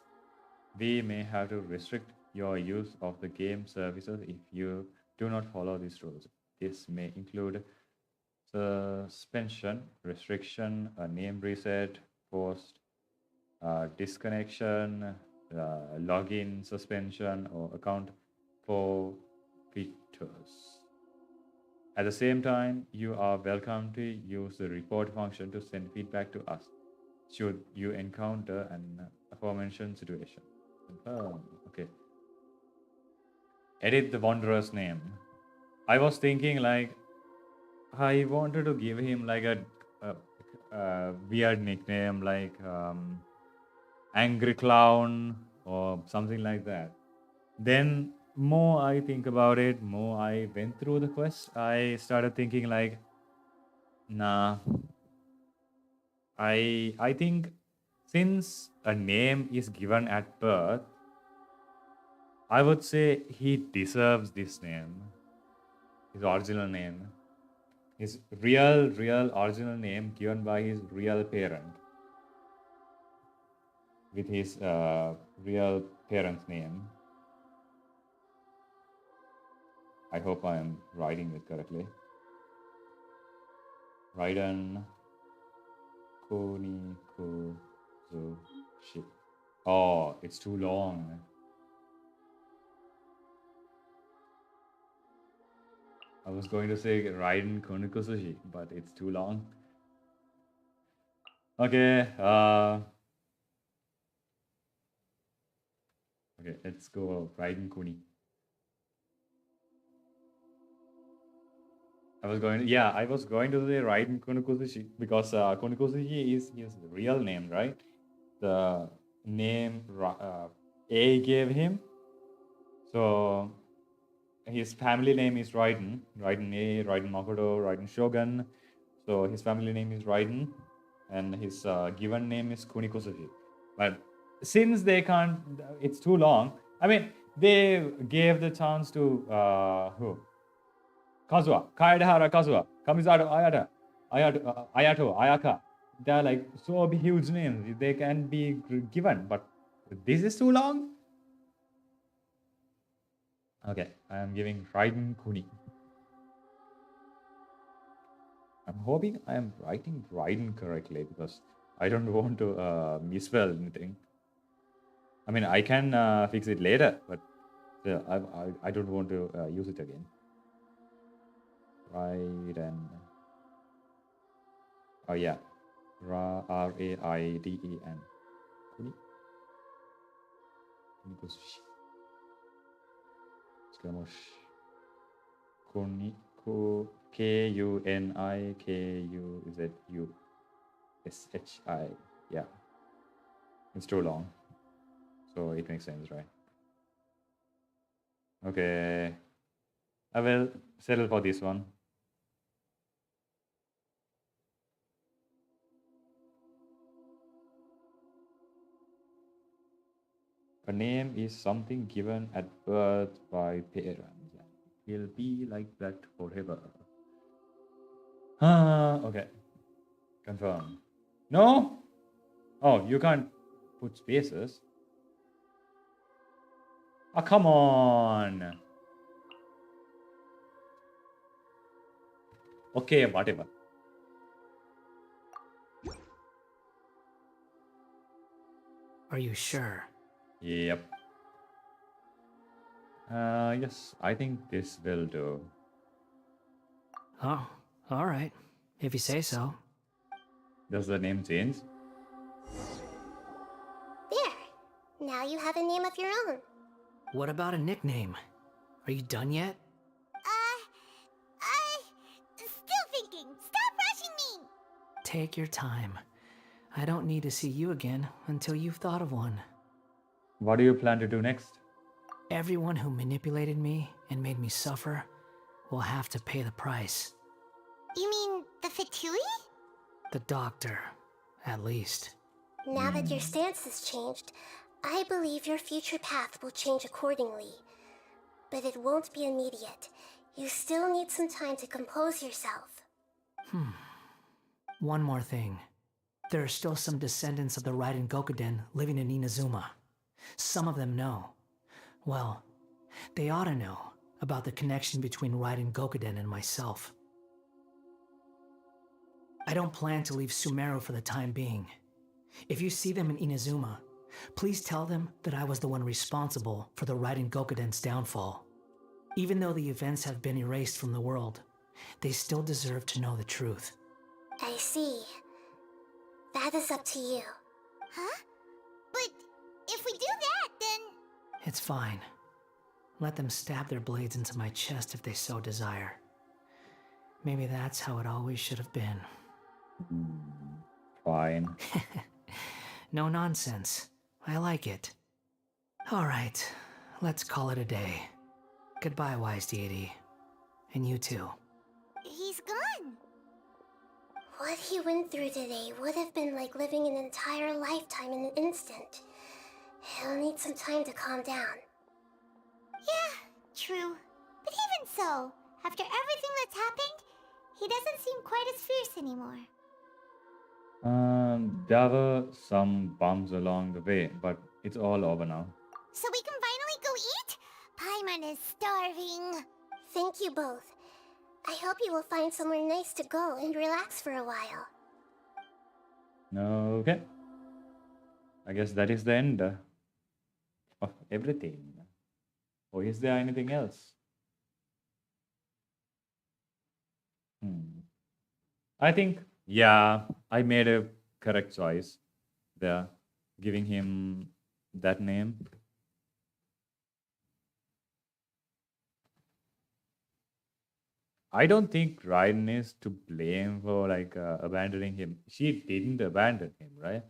We may have to restrict your use of the game services if you do not follow these rules. This may include suspension, restriction, a name reset, forced disconnection, login suspension, or account forfeitures. At the same time, you are welcome to use the report function to send feedback to us should you encounter an aforementioned situation. Confirm. Okay. Edit the Wanderer's name. I was thinking like I wanted to give him like a weird nickname like Angry Clown or something like that. Then more I think about it, more I went through the quest, I started thinking like, nah. I think since a name is given at birth, I would say he deserves this name. His original name. His real original name given by his real parent. With his real parent's name. I hope I am writing it correctly. Raiden Kunikuzushi. Oh, it's too long. I was going to say Raiden Kunikuzushi, but it's too long. Okay, okay, let's go Raiden Kuni. I was going to say Raiden Kunikuzushi because Kunikuzushi is his real name, right? The name A gave him. So his family name is Raiden. Raiden A, Raiden Makoto, Raiden Shogun. So his family name is Raiden, and his given name is Kunikosuji. But since they can't, it's too long. I mean, they gave the chance to who? Kazuha, Kaedehara Kazuha, Kamisato Ayato, Ayaka. They're like so huge names. They can be given, but this is too long. Okay, I am giving Raiden Kuni. I'm hoping I am writing Raiden correctly because I don't want to misspell anything. I mean, I can fix it later, but I don't want to use it again. Raiden. Oh yeah, Raiden. Kuni. Kunikosushi. Scaramouche. Kunikuzushi. Yeah. It's too long. So it makes sense, right? Okay. I will settle for this one. A name is something given at birth by parents. It will be like that forever. Okay. Confirm. No? Oh, you can't put spaces. Oh, come on. Okay, whatever. Are you sure? Yep. Yes, I think this will do. Oh, all right. If you say so. Does the name change? There. Now you have a name of your own. What about a nickname? Are you done yet? Still thinking. Stop rushing me. Take your time. I don't need to see you again until you've thought of one. What do you plan to do next? Everyone who manipulated me and made me suffer will have to pay the price. You mean the Fatui? The doctor, at least. Now that your stance has changed, I believe your future path will change accordingly. But it won't be immediate. You still need some time to compose yourself. One more thing. There are still some descendants of the Raiden Gokuden living in Inazuma. Some of them know. Well, they ought to know about the connection between Raiden Gokuden and myself. I don't plan to leave Sumeru for the time being. If you see them in Inazuma, please tell them that I was the one responsible for the Raiden Gokuden's downfall. Even though the events have been erased from the world, they still deserve to know the truth. I see. That is up to you. Huh? But if we do that, then... It's fine. Let them stab their blades into my chest if they so desire. Maybe that's how it always should have been. Fine. No nonsense. I like it. All right, let's call it a day. Goodbye, wise deity. And you too. He's gone. What he went through today would have been like living an entire lifetime in an instant. He'll need some time to calm down. Yeah, true. But even so, after everything that's happened, he doesn't seem quite as fierce anymore. There were some bumps along the way, but it's all over now. So we can finally go eat? Paimon is starving. Thank you both. I hope you will find somewhere nice to go and relax for a while. Okay. I guess that is the end of everything. Or is there anything else? I think, yeah, I made a correct choice there, giving him that name. I don't think Raiden is to blame for like abandoning him. She didn't abandon him, right?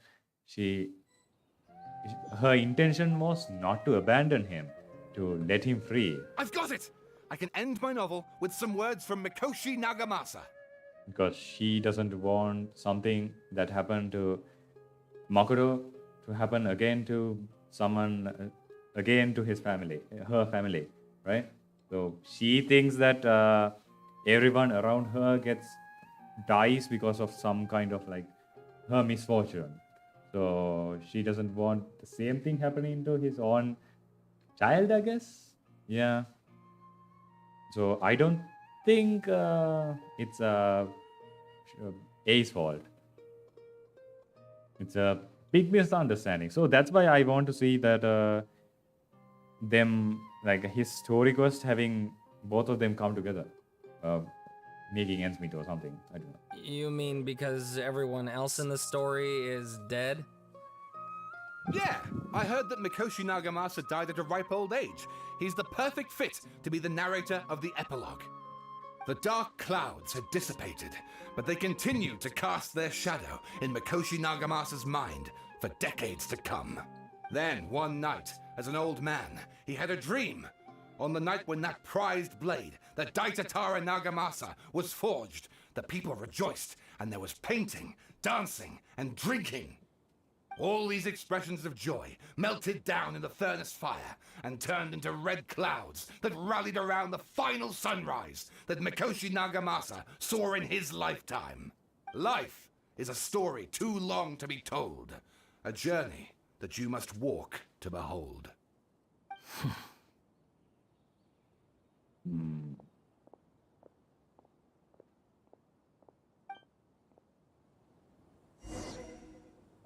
Her intention was not to abandon him, to let him free. I've got it! I can end my novel with some words from Mikoshi Nagamasa. Because she doesn't want something that happened to Makoto to happen again to someone, again to his family, her family, right? So she thinks that everyone around her dies because of some kind of like her misfortune. So she doesn't want the same thing happening to his own child, I guess. Yeah. So I don't think it's A's fault. It's a big misunderstanding. So that's why I want to see that them, like his story quest, having both of them come together, making ends meet or something. I don't know. You mean because everyone else in the story is dead? Yeah, I heard that Mikoshi Nagamasa died at a ripe old age. He's the perfect fit to be the narrator of the epilogue. The dark clouds had dissipated, but they continued to cast their shadow in Mikoshi Nagamasa's mind for decades to come. Then, one night, as an old man, he had a dream. On the night when that prized blade, the Daitatara Nagamasa, was forged, the people rejoiced, and there was painting, dancing, and drinking. All these expressions of joy melted down in the furnace fire and turned into red clouds that rallied around the final sunrise that Mikoshi Nagamasa saw in his lifetime. Life is a story too long to be told, a journey that you must walk to behold.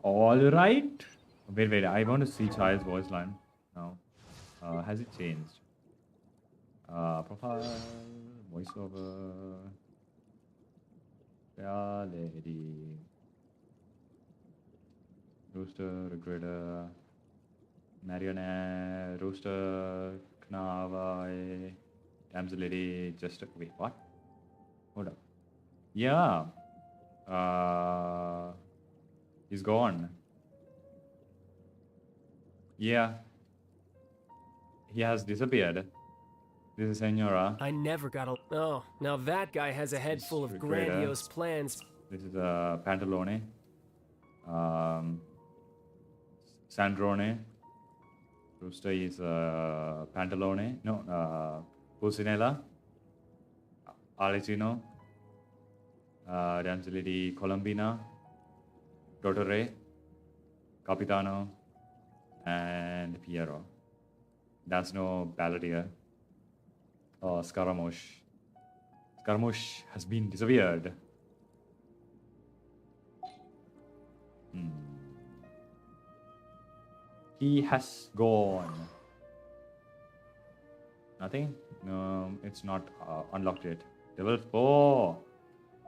All right. Wait. I want to see Child's voice line now. Has it changed? Profile, voiceover, reality, Rooster, Regretter, Marionette, Rooster, Knava, Damsel Lady, wait, what? Hold up. Yeah. He's gone. Yeah. He has disappeared. This is Senora. I never got a... Oh, now that guy has a head full of grandiose plans. This is Pantalone. Sandrone. Rooster is Pantalone. No, Pulcinella. Alicino. Damsel Lady Colombina. Dottore, Capitano, and Piero. That's no Balladeer. Scaramouche. Scaramouche has been disappeared. He has gone. Nothing? No, it's not unlocked yet. Level 4.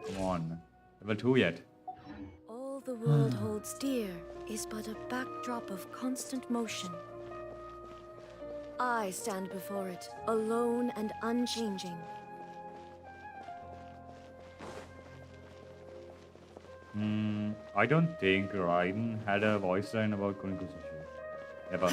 Come on. Level 2 yet. All the world holds dear is but a backdrop of constant motion. I stand before it, alone and unchanging. I don't think Raiden had a voice line about Kunikusushi. Ever.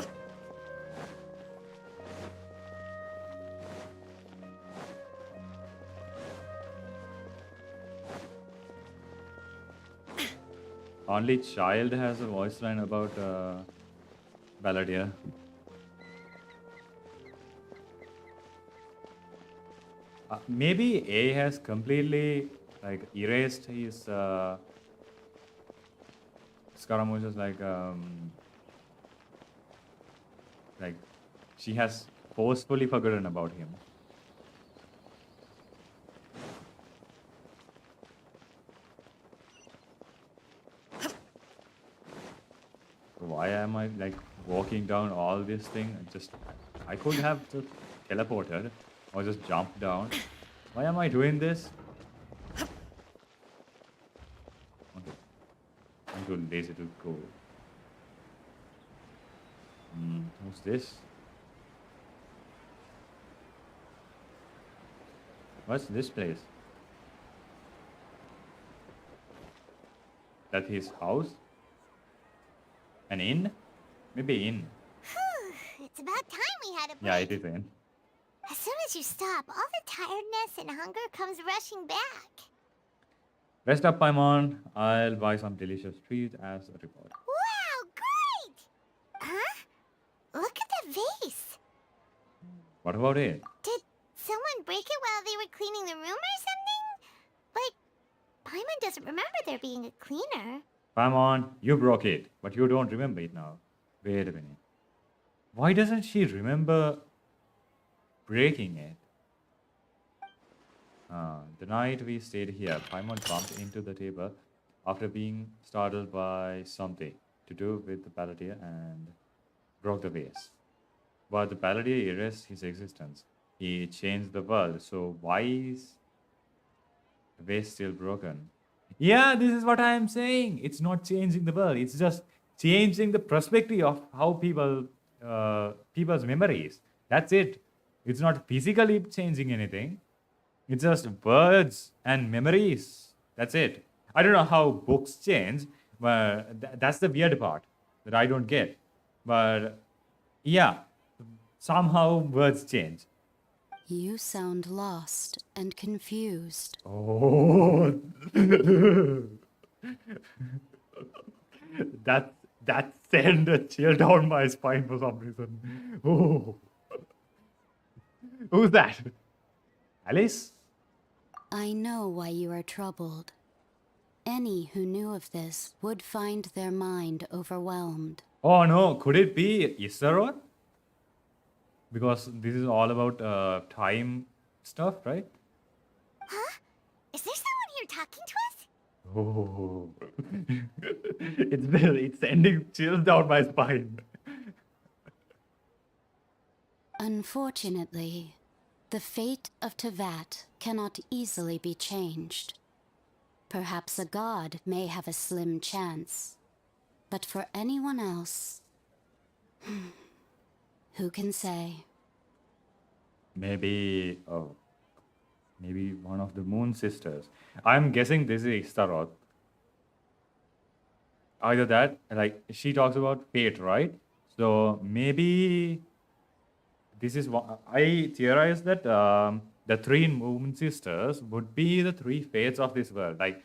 Only Child has a voice line about Balladeer. Maybe A has completely erased his Scaramouche's she has forcefully forgotten about him. Why am I walking down all this thing? I could have just teleported or just jumped down. Why am I doing this? Okay. I'm too lazy to go. Who's this? What's this place? That his house? An inn? Maybe inn. It's about time we had a break. Yeah, it is inn. As soon as you stop, all the tiredness and hunger comes rushing back. Rest up, Paimon. I'll buy some delicious treats as a reward. Wow, great! Huh? Look at the vase. What about it? Did someone break it while they were cleaning the room or something? Like, Paimon doesn't remember there being a cleaner. Paimon, you broke it, but you don't remember it now. Wait a minute. Why doesn't she remember breaking it? The night we stayed here, Paimon bumped into the table after being startled by something to do with the Palladia and broke the vase. But the Palladia erased his existence. He changed the world, so why is the vase still broken? Yeah, this is what I am saying. It's not changing the world. It's just changing the perspective of how people's memories. That's it. It's not physically changing anything. It's just words and memories. That's it. I don't know how books change, but that's the weird part that I don't get. But yeah, somehow words change. You sound lost and confused. Oh, that sent a chill down my spine for some reason. Oh, who's that? Alice? I know why you are troubled. Any who knew of this would find their mind overwhelmed. Oh no, could it be Issaroth? Because this is all about time stuff, right? Huh? Is there someone here talking to us? Oh, it's sending chills down my spine. Unfortunately, the fate of Tevat cannot easily be changed. Perhaps a god may have a slim chance, but for anyone else, who can say? Maybe one of the Moon Sisters. I'm guessing this is Istaroth. Either that, like she talks about fate, right? So maybe this is what I theorize that the three Moon Sisters would be the three fates of this world. Like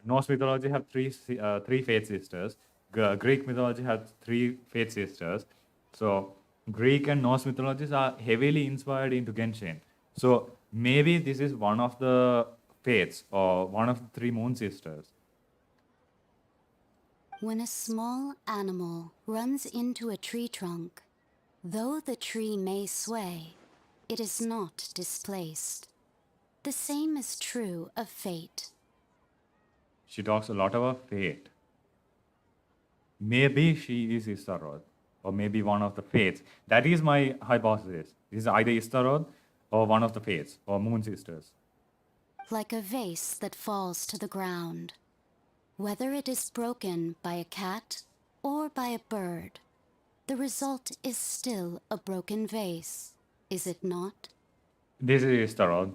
Norse mythology have three fate sisters. Greek mythology has three fate sisters. So Greek and Norse mythologies are heavily inspired into Genshin. So maybe this is one of the fates or one of the three Moon Sisters. When a small animal runs into a tree trunk, though the tree may sway, it is not displaced. The same is true of fate. She talks a lot about fate. Maybe she is Istaroth, or maybe one of the fates. That is my hypothesis. This is either Istaroth or one of the fates, or Moon Sisters. Like a vase that falls to the ground. Whether it is broken by a cat or by a bird, the result is still a broken vase, is it not? This is Istaroth.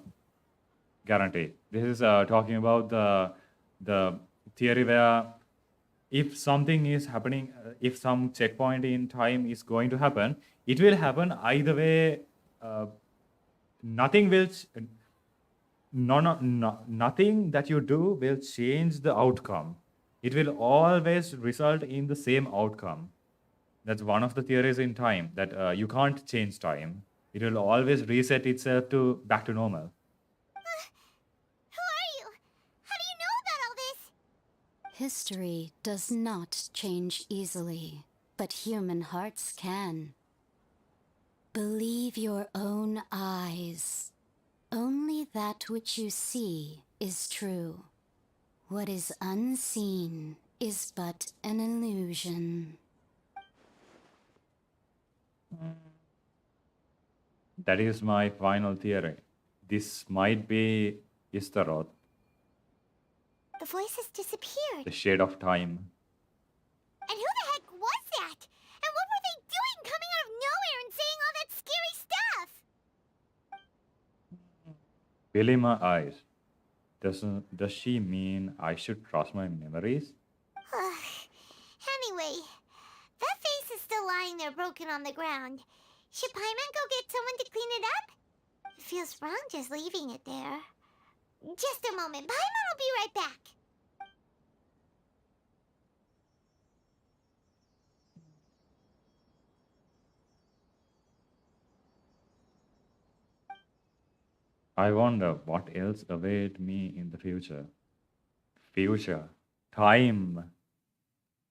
Guaranteed. This is talking about the theory where if something is happening, if some checkpoint in time is going to happen, it will happen either way. Nothing will, nothing that you do will change the outcome. It will always result in the same outcome. That's one of the theories in time, that you can't change time. It will always reset itself to back to normal. Who are you? How do you know about all this? History does not change easily, but human hearts can. Believe your own eyes. Only that which you see is true. What is unseen is but an illusion. That is my final theory. This might be Istaroth, The voice has disappeared. the shade of time. And who the heck was that? And what were they doing coming out of nowhere and saying all that scary stuff? Believe my eyes. Does she mean I should trust my memories? Anyway, that face is still lying there broken on the ground. Should Paimon go get someone to clean it up? It feels wrong just leaving it there. Just a moment. Paimon will be right back. I wonder what else await me in the future. Future. Time.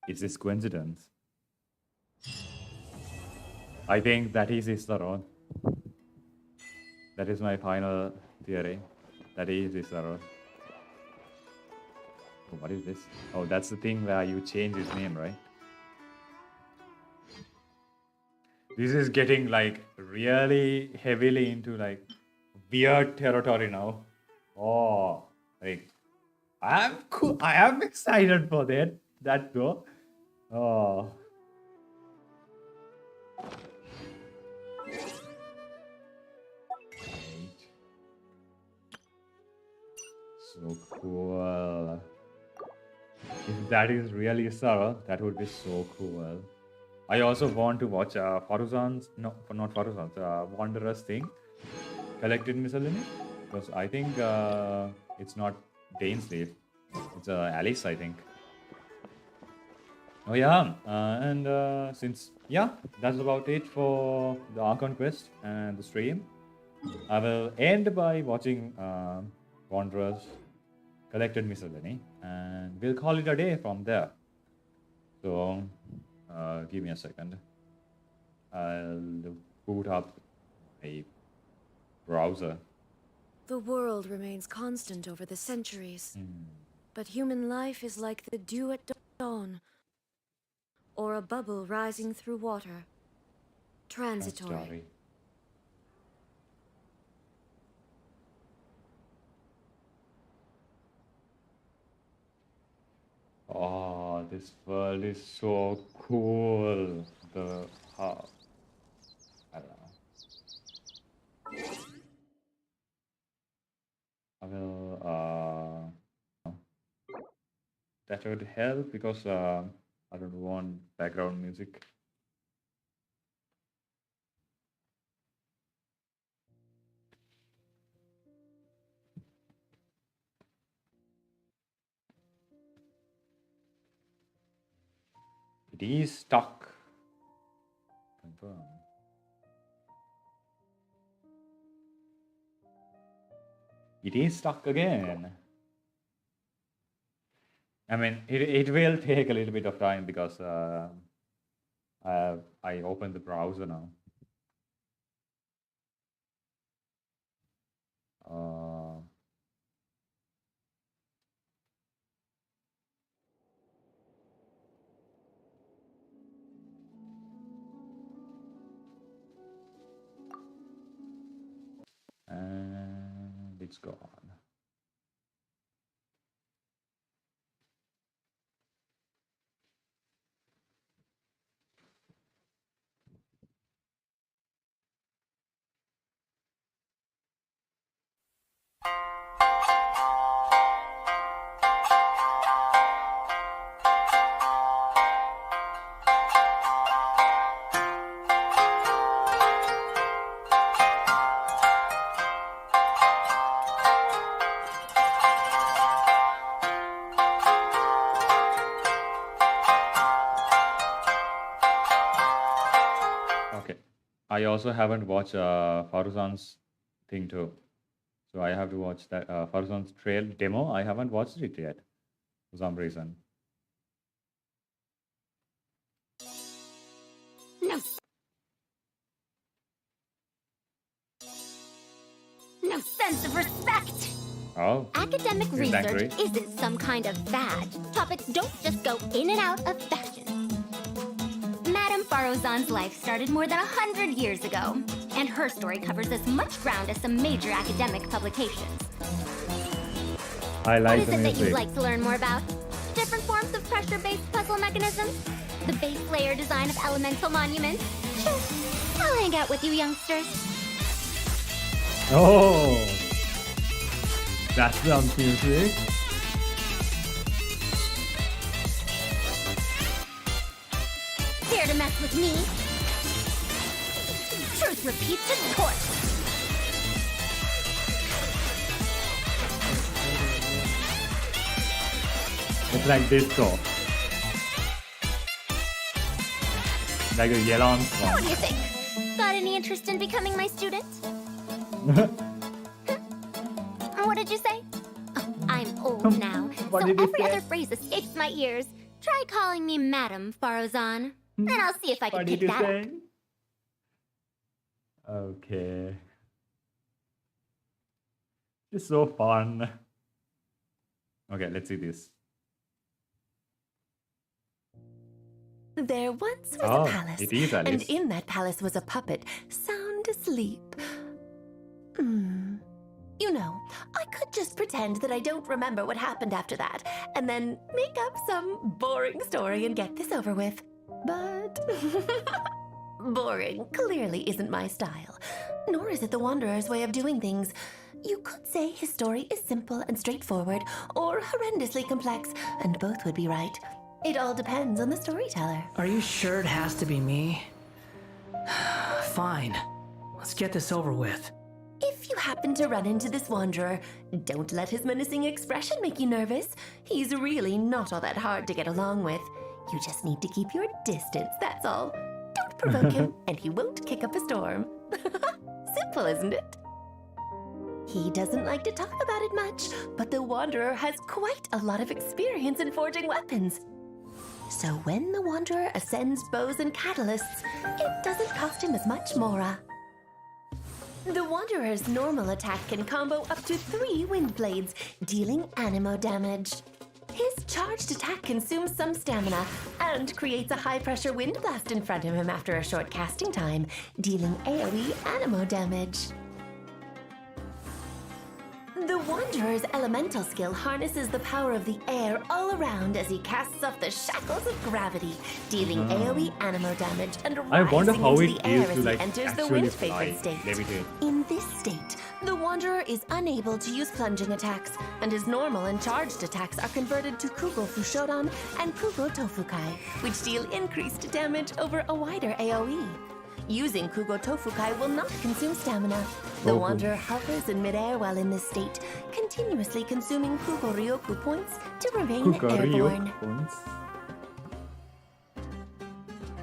Is this coincidence? I think that is Issaron. That is my final theory. That is Issaron. Oh, what is this? Oh, that's the thing where you change his name, right? This is getting like really heavily into like weird territory now. Oh, like I'm cool. I am excited for that though. Oh. So cool. If that is really Sarah, that would be so cool. I also want to watch Faruzan's, no, not Faruzan's, Wanderer's thing, Collected Miscellany, because I think it's not Dainsleif, it's Alice, I think. Oh yeah, and since, yeah, that's about it for the Archon quest and the stream. I will end by watching Wanderer's Collected Miscellany, and we'll call it a day from there. So, give me a second. I'll boot up a browser. The world remains constant over the centuries, but human life is like the dew at dawn, or a bubble rising through water. Transitory. Oh, this world is so cool. The I don't know. I will that would help because I don't want background music. It is stuck. Confirm. It is stuck again. I mean, it will take a little bit of time because I opened the browser now. And it's gone. I also haven't watched Faruzan's thing too. So I have to watch that Faruzan's trail demo. I haven't watched it yet for some reason. No. No sense of respect. Oh. Academic he's research angry. isn't some kind of fad. Topics don't just go in and out of fashion. Madame Faruzan's life started more than 100 years ago, and her story covers as much ground as some major academic publications. I like What the is it that music. you'd like to learn more about? Different forms of pressure-based puzzle mechanisms? The base layer design of elemental monuments? Sure, I'll hang out with you youngsters. Oh, that's some music. Dare to mess with me? just repeats its course. It's like disco. Like a yellow What one. do you think? Got any interest in becoming my student? What did you say? Oh, I'm old now, What so did you every say? other phrase escapes my ears. Try calling me Madam Farozan. Then I'll see if I can What pick did you that up. say? Okay. It's so fun. Okay, let's see this. There once was Oh, a palace, it is Alice. and in that palace was a puppet, sound asleep. You know, I could just pretend that I don't remember what happened after that, and then make up some boring story and get this over with. But boring clearly isn't my style, nor is it the Wanderer's way of doing things. You could say his story is simple and straightforward, or horrendously complex, and both would be right. It all depends on the storyteller. Are you sure it has to be me? Fine. Let's get this over with. If you happen to run into this wanderer, don't let his menacing expression make you nervous. He's really not all that hard to get along with. You just need to keep your distance, that's all. Don't provoke him, and he won't kick up a storm. Simple, isn't it? He doesn't like to talk about it much, but the wanderer has quite a lot of experience in forging weapons. So when the wanderer ascends bows and catalysts, it doesn't cost him as much mora. The Wanderer's normal attack can combo up to 3 wind blades, dealing animo damage. His charged attack consumes some stamina and creates a high-pressure wind blast in front of him after a short casting time, dealing AoE animo damage. The Wanderer's elemental skill harnesses the power of the air all around as he casts off the shackles of gravity, dealing AoE animo damage and I wonder rising how into it the air feels as to he like enters the actually wind-favored fly, state. levitate. In this state, the Wanderer is unable to use plunging attacks, and his normal and charged attacks are converted to Kugo Fushodan and Kugo Tofukai, which deal increased damage over a wider AoE. Using Kugo Tofukai will not consume stamina. The Oh. Wanderer hovers in midair while in this state, continuously consuming Kugo Ryoku points to remain airborne. Points.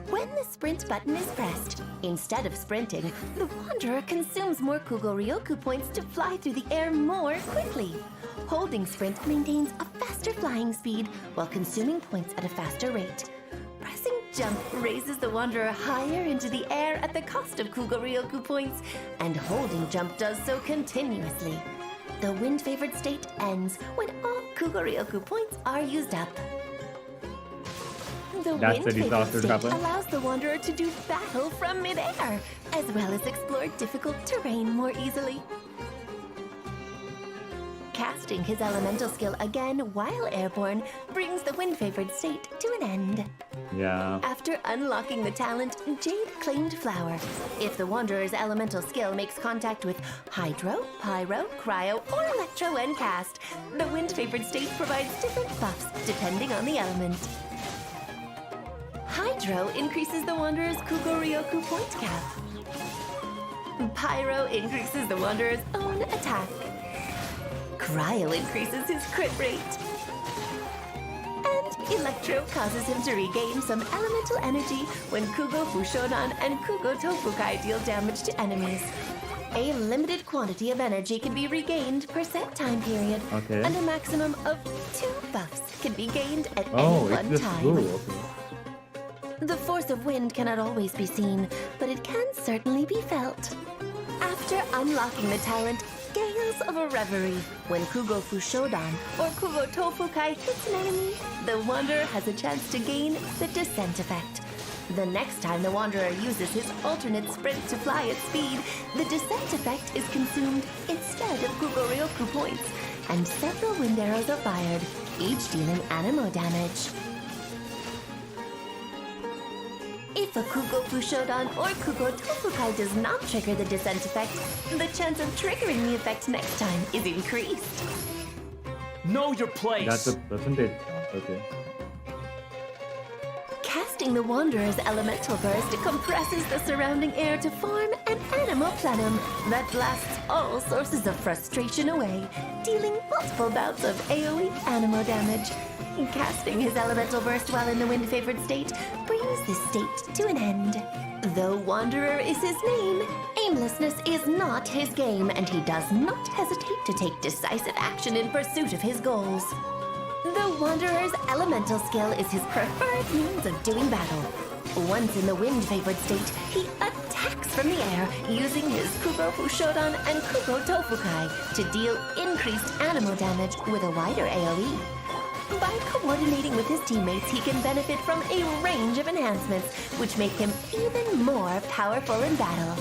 When the sprint button is pressed, instead of sprinting, the Wanderer consumes more Kugo Ryoku points to fly through the air more quickly. Holding sprint maintains a faster flying speed while consuming points at a faster rate. Pressing jump raises the Wanderer higher into the air at the cost of Kugo Ryoku points, and holding jump does so continuously. The wind-favored state ends when all Kugo Ryoku points are used up. The That's the wind-favored disaster state happen. allows the Wanderer to do battle from midair, as well as explore difficult terrain more easily. Casting his elemental skill again while airborne brings the wind-favored state to an end. Yeah. After unlocking the talent Jade Claimed Flower, if the Wanderer's elemental skill makes contact with Hydro, Pyro, Cryo, or Electro when cast, the wind-favored state provides different buffs depending on the element. Hydro increases the Wanderer's Kugo Ryoku point cap. Pyro increases the Wanderer's own attack. Cryo increases his crit rate. And Electro causes him to regain some elemental energy when Kugo Fushodan and Kugo Tofukai deal damage to enemies. A limited quantity of energy can be regained per set time period, Okay. and a maximum of 2 buffs can be gained at Oh, any it's one just time. blue. Okay. The force of wind cannot always be seen, but it can certainly be felt. After unlocking the talent Gales of a Reverie, when Kugo Fushodan or Kugo Tofukai hits an enemy, the Wanderer has a chance to gain the Descent effect. The next time the Wanderer uses his alternate sprint to fly at speed, the Descent effect is consumed instead of Kugo Ryoku points, and several wind arrows are fired, each dealing animo damage. If a Kugo Fushodan or Kugo Tofukai does not trigger the Descent effect, the chance of triggering the effect next time is increased. Know your place. That's a percentage. Okay. Casting the Wanderer's elemental burst compresses the surrounding air to form an animal plenum that blasts all sources of frustration away, dealing multiple bouts of AoE animo damage. Casting his elemental burst while in the wind-favored state brings this state to an end. Though Wanderer is his name, aimlessness is not his game, and he does not hesitate to take decisive action in pursuit of his goals. The Wanderer's elemental skill is his preferred means of doing battle. Once in the wind-favored state, he attacks from the air using his Kugo Fushodan and Kugo Tofukai to deal increased animo damage with a wider AoE. By coordinating with his teammates, he can benefit from a range of enhancements, which make him even more powerful in battle.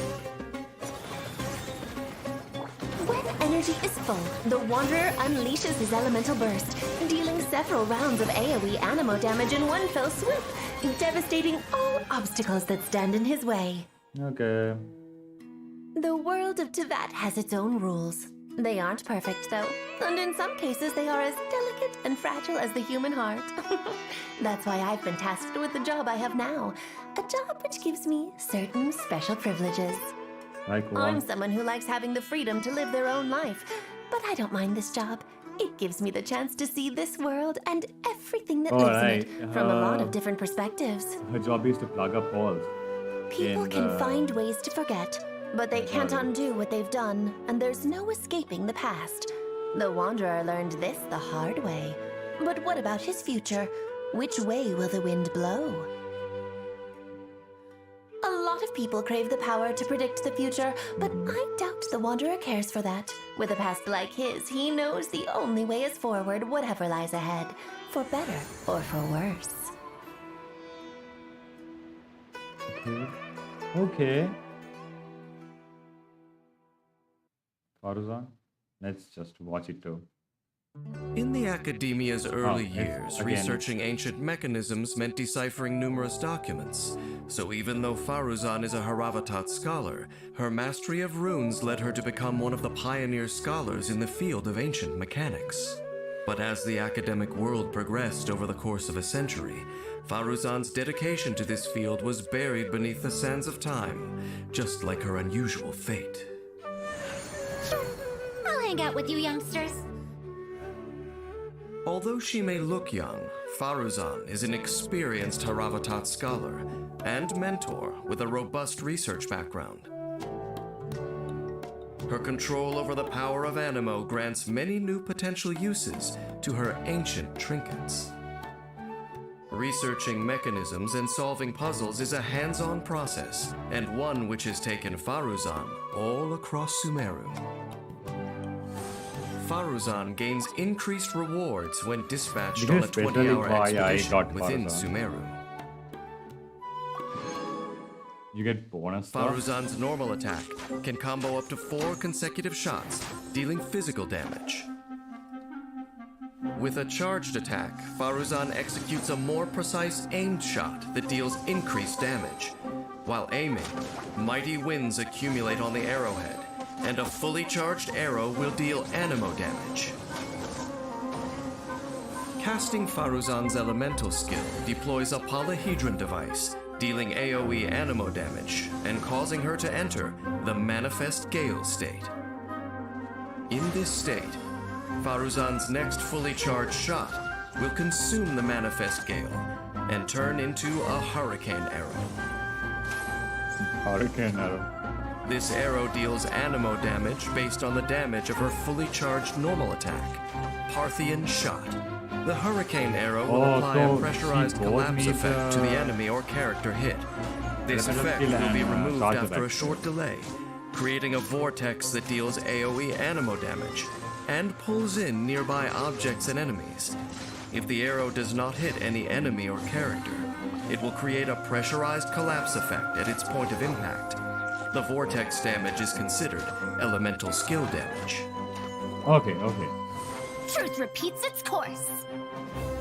When energy is full, the Wanderer unleashes his elemental burst, dealing several rounds of AoE animo damage in one fell swoop, devastating all obstacles that stand in his way. Okay. The world of Teyvat has its own rules. They aren't perfect, though, and in some cases they are as delicate and fragile as the human heart. That's why I've been tasked with the job I have now, a job which gives me certain special privileges. Like what? I'm someone who likes having the freedom to live their own life, but I don't mind this job. It gives me the chance to see this world and everything that lives in it from a lot of different perspectives. Her job is to plug up holes. People can find ways to forget, but they can't undo what they've done, and there's no escaping the past. The Wanderer learned this the hard way. But what about his future? Which way will the wind blow? A lot of people crave the power to predict the future, but I doubt the Wanderer cares for that. With a past like his, he knows the only way is forward, whatever lies ahead, for better or for worse. Okay. Faruzan, let's just watch it too. In the academia's early years, researching ancient mechanisms meant deciphering numerous documents. So even though Faruzan is a Haravatat scholar, her mastery of runes led her to become one of the pioneer scholars in the field of ancient mechanics. But as the academic world progressed over the course of a century, Faruzan's dedication to this field was buried beneath the sands of time, just like her unusual fate. I'll hang out with you youngsters. Although she may look young, Faruzan is an experienced Haravatat scholar and mentor with a robust research background. Her control over the power of animo grants many new potential uses to her ancient trinkets. Researching mechanisms and solving puzzles is a hands-on process, and one which has taken Faruzan all across Sumeru. Faruzan gains increased rewards when dispatched on a 20-hour expedition within Sumeru. You get bonus Faruzan's normal attack can combo up to 4 consecutive shots, dealing physical damage. With a charged attack, Faruzan executes a more precise aimed shot that deals increased damage. While aiming, mighty winds accumulate on the arrowhead, and a fully charged arrow will deal animo damage. Casting Faruzan's elemental skill deploys a polyhedron device, dealing AoE animo damage and causing her to enter the Manifest Gale state. In this state, Faruzan's next fully charged shot will consume the Manifest Gale and turn into a Hurricane Arrow. Hurricane Arrow. This arrow deals animo damage based on the damage of her fully charged normal attack, Parthian Shot. The Hurricane Arrow will apply a pressurized collapse effect to the enemy or character hit. This effect will be removed after a short delay, creating a vortex that deals AoE animo damage and pulls in nearby objects and enemies. If the arrow does not hit any enemy or character, it will create a pressurized collapse effect at its point of impact. The vortex damage is considered elemental skill damage. Okay. Truth repeats its course.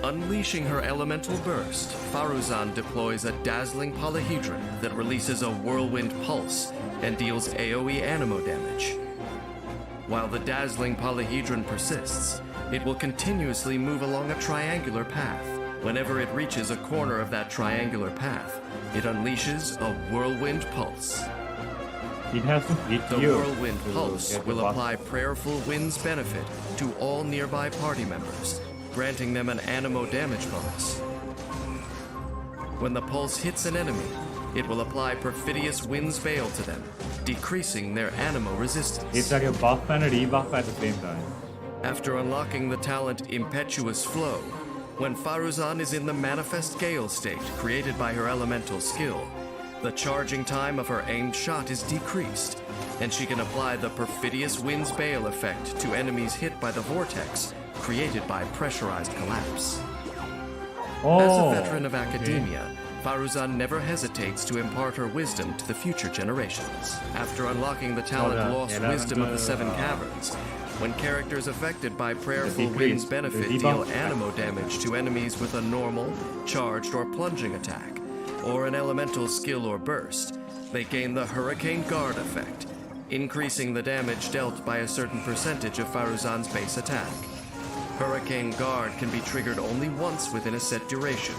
Unleashing her elemental burst, Faruzan deploys a dazzling polyhedron that releases a whirlwind pulse and deals AoE animo damage. While the dazzling polyhedron persists, it will continuously move along a triangular path, Whenever it reaches a corner of that triangular path, it unleashes a whirlwind pulse. It has to hit The you. whirlwind to pulse get the will buff. apply prayerful wind's benefit to all nearby party members, granting them an animo damage bonus. When the pulse hits an enemy, it will apply perfidious wind's veil to them, decreasing their animo resistance. It's like a buff and a debuff at the same time. After unlocking the talent Impetuous Flow, when Faruzan is in the Manifest Gale state created by her elemental skill, the charging time of her aimed shot is decreased, and she can apply the Perfidious Wind's Bale effect to enemies hit by the vortex created by pressurized collapse. As a veteran of academia, Faruzan never hesitates to impart her wisdom to the future generations. After unlocking the talent Lost Wisdom of the Seven Caverns, when characters affected by Prayerful Wind's benefit deal animo damage to enemies with a normal, charged, or plunging attack, or an elemental skill or burst, they gain the Hurricane Guard effect, increasing the damage dealt by a certain percentage of Faruzan's base attack. Hurricane Guard can be triggered only once within a set duration,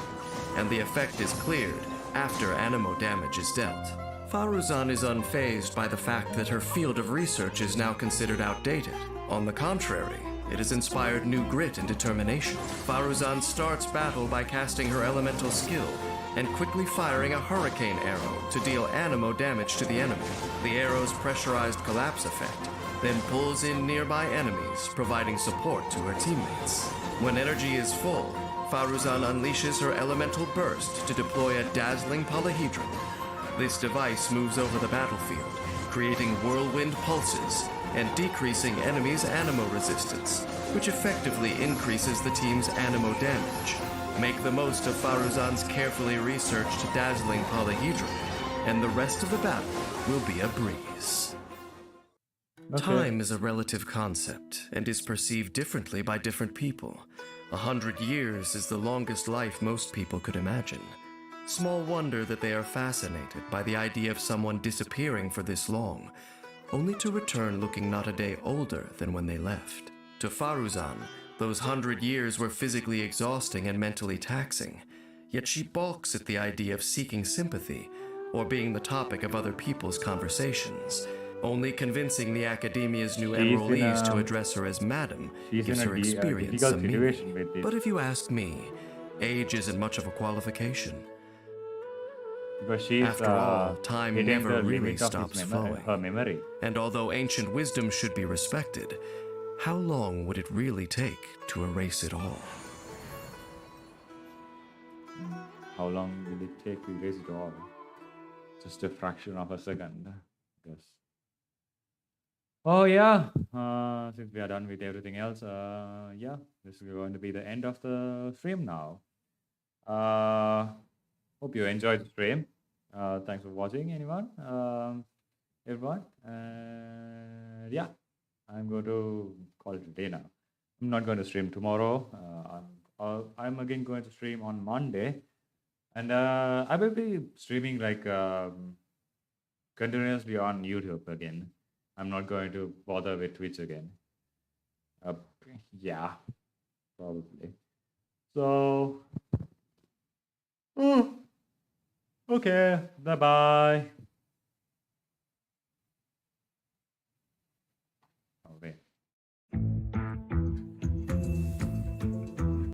and the effect is cleared after animo damage is dealt. Faruzan is unfazed by the fact that her field of research is now considered outdated. On the contrary, it has inspired new grit and determination. Faruzan starts battle by casting her elemental skill and quickly firing a hurricane arrow to deal animo damage to the enemy. The arrow's pressurized collapse effect then pulls in nearby enemies, providing support to her teammates. When energy is full, Faruzan unleashes her elemental burst to deploy a dazzling polyhedron. This device moves over the battlefield, creating whirlwind pulses and decreasing enemies' animo resistance, which effectively increases the team's animo damage. Make the most of Faruzan's carefully researched dazzling polyhedron, and the rest of the battle will be a breeze. Okay. Time is a relative concept and is perceived differently by different people. 100 years is the longest life most people could imagine. Small wonder that they are fascinated by the idea of someone disappearing for this long, only to return looking not a day older than when they left. To Faruzan, those 100 years were physically exhausting and mentally taxing, yet she balks at the idea of seeking sympathy or being the topic of other people's conversations. Only convincing the Academia's new enrollees to address her as Madam gives her experience some meaning. But if you ask me, age isn't much of a qualification. After all, time never really stops flowing. Her memory. And although ancient wisdom should be respected, how long would it really take to erase it all? How long will it take to erase it all? Just a fraction of a second, I guess. Oh yeah, since we are done with everything else, yeah, this is going to be the end of the stream now. Hope you enjoyed the stream. Thanks for watching, everyone. Yeah, I'm going to call it a day now. I'm not going to stream tomorrow. I'm again going to stream on Monday, and I will be streaming like continuously on YouTube again. I'm not going to bother with Twitch again. Yeah, probably. So, okay, bye-bye.